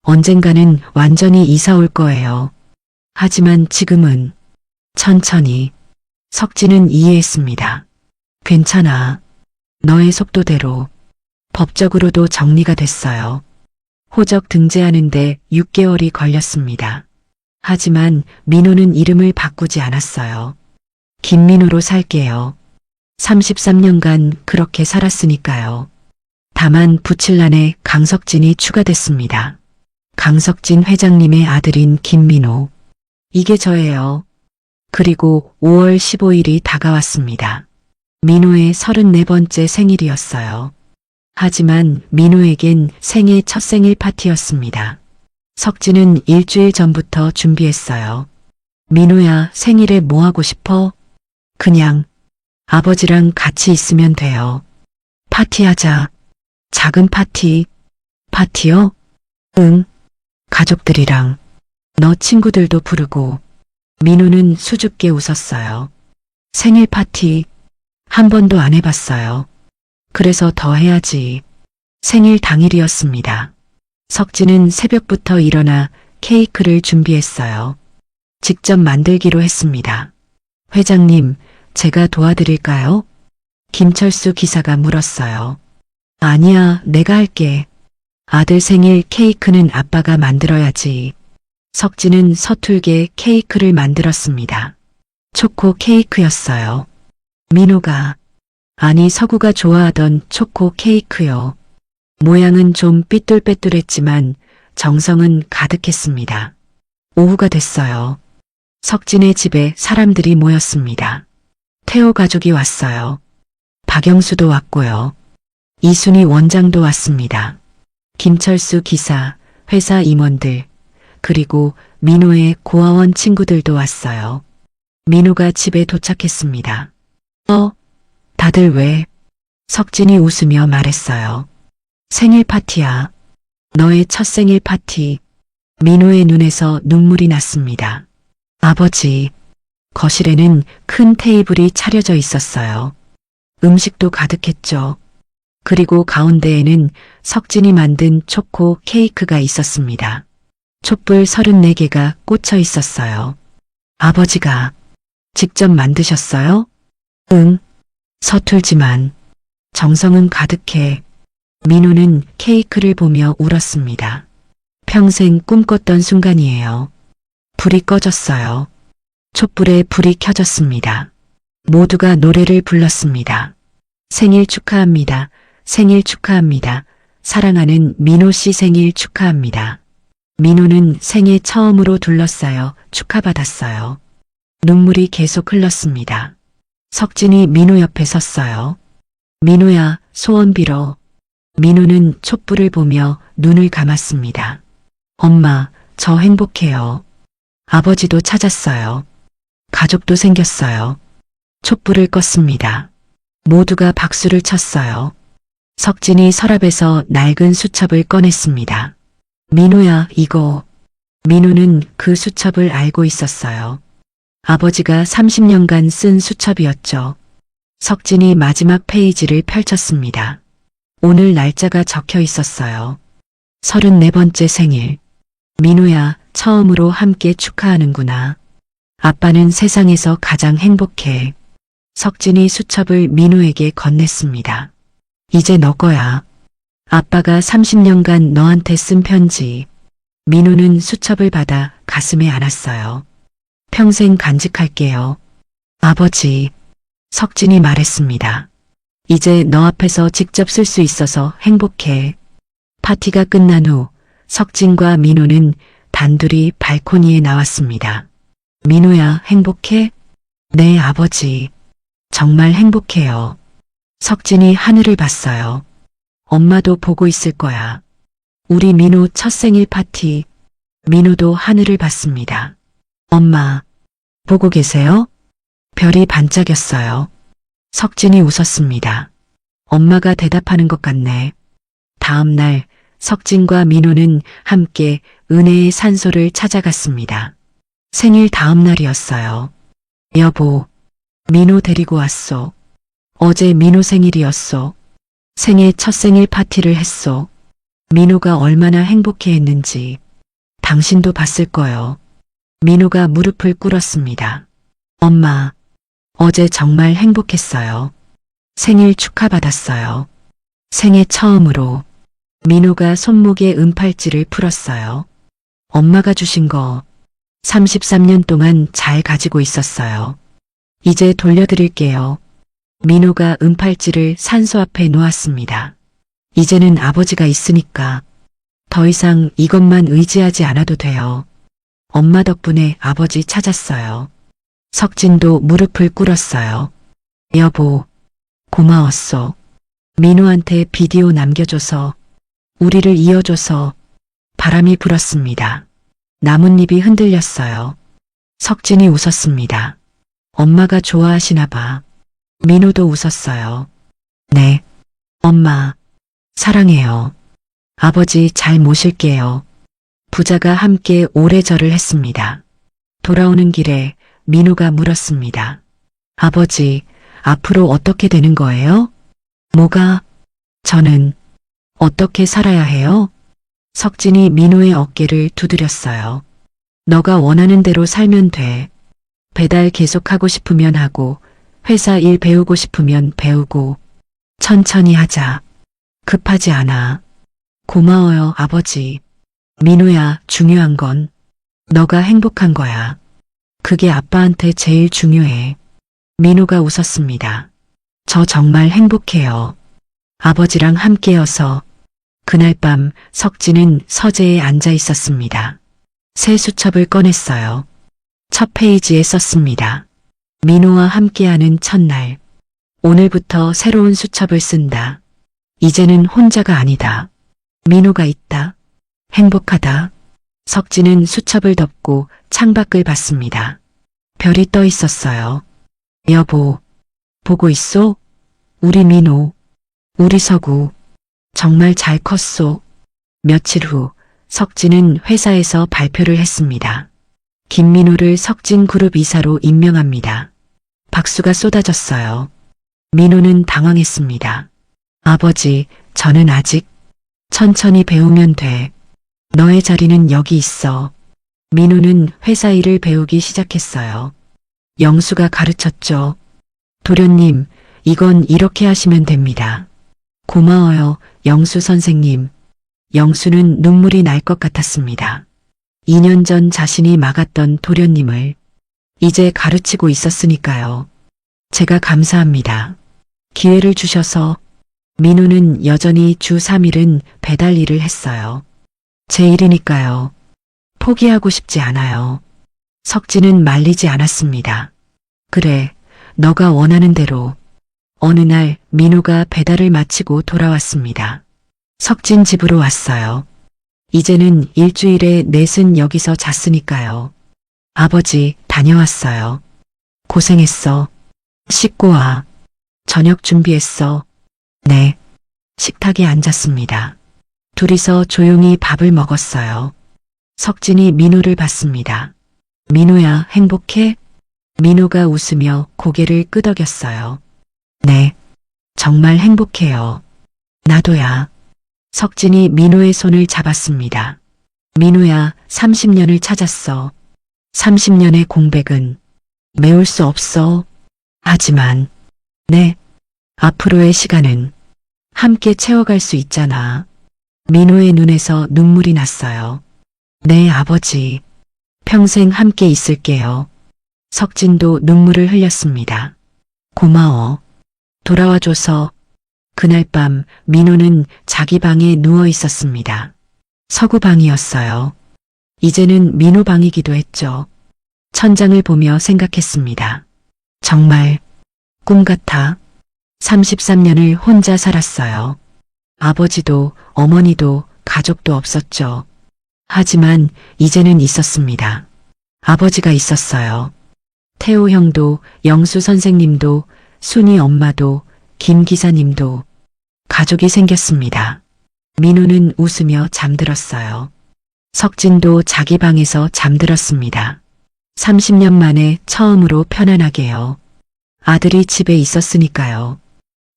언젠가는 완전히 이사 올 거예요. 하지만 지금은 천천히. 석진은 이해했습니다. 괜찮아. 너의 속도대로. 법적으로도 정리가 됐어요. 호적 등재하는데 6개월이 걸렸습니다. 하지만 민호는 이름을 바꾸지 않았어요. 김민호로 살게요. 33년간 그렇게 살았으니까요. 다만 부칠란에 강석진이 추가됐습니다. 강석진 회장님의 아들인 김민호. 이게 저예요. 그리고 5월 15일이 다가왔습니다. 민호의 34번째 생일이었어요. 하지만 민호에겐 생애 첫 생일 파티였습니다. 석진은 일주일 전부터 준비했어요. 민호야, 생일에 뭐 하고 싶어? 그냥 아버지랑 같이 있으면 돼요. 파티하자. 작은 파티. 파티요? 응. 가족들이랑. 너 친구들도 부르고. 민호는 수줍게 웃었어요. 생일 파티. 한 번도 안 해봤어요. 그래서 더 해야지. 생일 당일이었습니다. 석진은 새벽부터 일어나 케이크를 준비했어요. 직접 만들기로 했습니다. 회장님, 제가 도와드릴까요? 김철수 기사가 물었어요. 아니야, 내가 할게. 아들 생일 케이크는 아빠가 만들어야지. 석진은 서툴게 케이크를 만들었습니다. 초코 케이크였어요. 민호가, 아니 서구가 좋아하던 초코 케이크요. 모양은 좀 삐뚤빼뚤했지만 정성은 가득했습니다. 오후가 됐어요. 석진의 집에 사람들이 모였습니다. 태호 가족이 왔어요. 박영수도 왔고요. 이순희 원장도 왔습니다. 김철수 기사, 회사 임원들, 그리고 민호의 고아원 친구들도 왔어요. 민호가 집에 도착했습니다. 다들 왜? 석진이 웃으며 말했어요. 생일 파티야. 너의 첫 생일 파티. 민호의 눈에서 눈물이 났습니다. 아버지, 거실에는 큰 테이블이 차려져 있었어요. 음식도 가득했죠. 그리고 가운데에는 석진이 만든 초코 케이크가 있었습니다. 촛불 34개가 꽂혀 있었어요. 아버지가 직접 만드셨어요? 응. 서툴지만 정성은 가득해. 민호는 케이크를 보며 울었습니다. 평생 꿈꿨던 순간이에요. 불이 꺼졌어요. 촛불에 불이 켜졌습니다. 모두가 노래를 불렀습니다. 생일 축하합니다. 생일 축하합니다. 사랑하는 민호 씨 생일 축하합니다. 민호는 생애 처음으로 둘러싸여 축하받았어요. 눈물이 계속 흘렀습니다. 석진이 민호 옆에 섰어요. 민호야, 소원 빌어. 민호는 촛불을 보며 눈을 감았습니다. 엄마, 저 행복해요. 아버지도 찾았어요. 가족도 생겼어요. 촛불을 껐습니다. 모두가 박수를 쳤어요. 석진이 서랍에서 낡은 수첩을 꺼냈습니다. 민호야, 이거. 민호는 그 수첩을 알고 있었어요. 아버지가 30년간 쓴 수첩이었죠. 석진이 마지막 페이지를 펼쳤습니다. 오늘 날짜가 적혀 있었어요. 34번째 생일. 민호야, 처음으로 함께 축하하는구나. 아빠는 세상에서 가장 행복해. 석진이 수첩을 민호에게 건넸습니다. 이제 너 거야. 아빠가 30년간 너한테 쓴 편지. 민호는 수첩을 받아 가슴에 안았어요. 평생 간직할게요. 아버지, 석진이 말했습니다. 이제 너 앞에서 직접 쓸 수 있어서 행복해. 파티가 끝난 후 석진과 민호는 단둘이 발코니에 나왔습니다. 민호야, 행복해? 네, 아버지. 정말 행복해요. 석진이 하늘을 봤어요. 엄마도 보고 있을 거야. 우리 민호 첫 생일 파티. 민호도 하늘을 봤습니다. 엄마, 보고 계세요? 별이 반짝였어요. 석진이 웃었습니다. 엄마가 대답하는 것 같네. 다음 날 석진과 민호는 함께 은혜의 산소를 찾아갔습니다. 생일 다음 날이었어요. 여보, 민호 데리고 왔소. 어제 민호 생일이었소. 생애 첫 생일 파티를 했소. 민호가 얼마나 행복해했는지 당신도 봤을 거요. 민호가 무릎을 꿇었습니다. 엄마, 어제 정말 행복했어요. 생일 축하받았어요. 생애 처음으로 민호가 손목에 은팔찌를 풀었어요. 엄마가 주신 거 33년 동안 잘 가지고 있었어요. 이제 돌려드릴게요. 민호가 은팔찌를 산소 앞에 놓았습니다. 이제는 아버지가 있으니까 더 이상 이것만 의지하지 않아도 돼요. 엄마 덕분에 아버지 찾았어요. 석진도 무릎을 꿇었어요. 여보, 고마웠어. 민호한테 비디오 남겨줘서, 우리를 이어줘서. 바람이 불었습니다. 나뭇잎이 흔들렸어요. 석진이 웃었습니다. 엄마가 좋아하시나 봐. 민호도 웃었어요. 네, 엄마, 사랑해요. 아버지 잘 모실게요. 부자가 함께 오래절을 했습니다. 돌아오는 길에 민호가 물었습니다. 아버지, 앞으로 어떻게 되는 거예요? 뭐가? 저는 어떻게 살아야 해요? 석진이 민호의 어깨를 두드렸어요. 너가 원하는 대로 살면 돼. 배달 계속하고 싶으면 하고, 회사 일 배우고 싶으면 배우고, 천천히 하자. 급하지 않아. 고마워요, 아버지. 민호야, 중요한 건 너가 행복한 거야. 그게 아빠한테 제일 중요해. 민호가 웃었습니다. 저 정말 행복해요. 아버지랑 함께여서. 그날 밤 석진은 서재에 앉아 있었습니다. 새 수첩을 꺼냈어요. 첫 페이지에 썼습니다. 민호와 함께하는 첫날. 오늘부터 새로운 수첩을 쓴다. 이제는 혼자가 아니다. 민호가 있다. 행복하다. 석진은 수첩을 덮고 창밖을 봤습니다. 별이 떠 있었어요. 여보, 보고 있소? 우리 민호, 우리 서구, 정말 잘 컸소. 며칠 후 석진은 회사에서 발표를 했습니다. 김민호를 석진그룹 이사로 임명합니다. 박수가 쏟아졌어요. 민호는 당황했습니다. 아버지, 저는 아직 천천히 배우면 돼. 너의 자리는 여기 있어. 민호는 회사 일을 배우기 시작했어요. 영수가 가르쳤죠. 도련님, 이건 이렇게 하시면 됩니다. 고마워요, 영수 선생님. 영수는 눈물이 날 것 같았습니다. 2년 전 자신이 막았던 도련님을 이제 가르치고 있었으니까요. 제가 감사합니다. 기회를 주셔서. 민호는 여전히 주 3일은 배달 일을 했어요. 제 일이니까요. 포기하고 싶지 않아요. 석진은 말리지 않았습니다. 그래, 너가 원하는 대로. 어느 날 민호가 배달을 마치고 돌아왔습니다. 석진 집으로 왔어요. 이제는 일주일에 넷은 여기서 잤으니까요. 아버지, 다녀왔어요. 고생했어. 씻고 와. 저녁 준비했어. 네. 식탁에 앉았습니다. 둘이서 조용히 밥을 먹었어요. 석진이 민호를 봤습니다. 민호야, 행복해? 민호가 웃으며 고개를 끄덕였어요. 네. 정말 행복해요. 나도야. 석진이 민호의 손을 잡았습니다. 민호야, 30년을 찾았어. 30년의 공백은 메울 수 없어. 하지만, 네. 앞으로의 시간은 함께 채워갈 수 있잖아. 민호의 눈에서 눈물이 났어요. 네, 아버지. 평생 함께 있을게요. 석진도 눈물을 흘렸습니다. 고마워. 돌아와줘서. 그날 밤 민호는 자기 방에 누워 있었습니다. 서구 방이었어요. 이제는 민호 방이기도 했죠. 천장을 보며 생각했습니다. 정말 꿈 같아. 33년을 혼자 살았어요. 아버지도 어머니도 가족도 없었죠. 하지만 이제는 있었습니다. 아버지가 있었어요. 태호 형도, 영수 선생님도, 순이 엄마도, 김 기사님도 가족이 생겼습니다. 민호는 웃으며 잠들었어요. 석진도 자기 방에서 잠들었습니다. 30년 만에 처음으로 편안하게요. 아들이 집에 있었으니까요.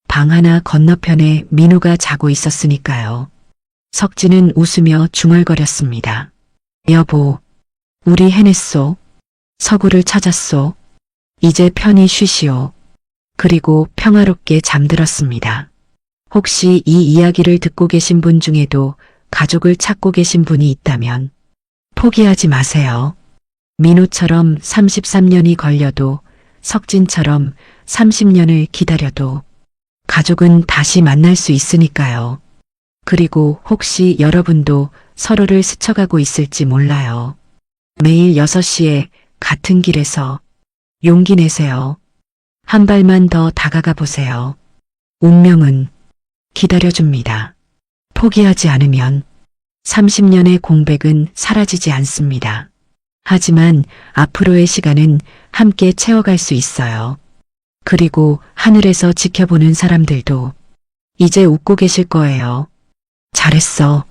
방 하나 건너편에 민호가 자고 있었으니까요. 석진은 웃으며 중얼거렸습니다. 여보, 우리 해냈소. 서구를 찾았소. 이제 편히 쉬시오. 그리고 평화롭게 잠들었습니다. 혹시 이 이야기를 듣고 계신 분 중에도 가족을 찾고 계신 분이 있다면 포기하지 마세요. 민호처럼 33년이 걸려도 석진처럼 30년을 기다려도 가족은 다시 만날 수 있으니까요. 그리고 혹시 여러분도 서로를 스쳐가고 있을지 몰라요. 매일 6시에 같은 길에서 용기 내세요. 한 발만 더 다가가 보세요. 운명은 기다려줍니다. 포기하지 않으면 30년의 공백은 사라지지 않습니다. 하지만 앞으로의 시간은 함께 채워갈 수 있어요. 그리고 하늘에서 지켜보는 사람들도 이제 웃고 계실 거예요. 잘했어.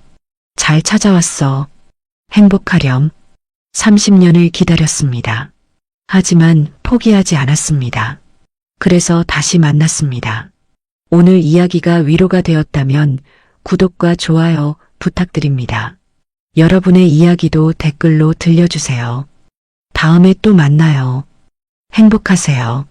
잘 찾아왔어. 행복하렴. 30년을 기다렸습니다. 하지만 포기하지 않았습니다. 그래서 다시 만났습니다. 오늘 이야기가 위로가 되었다면 구독과 좋아요 부탁드립니다. 여러분의 이야기도 댓글로 들려주세요. 다음에 또 만나요. 행복하세요.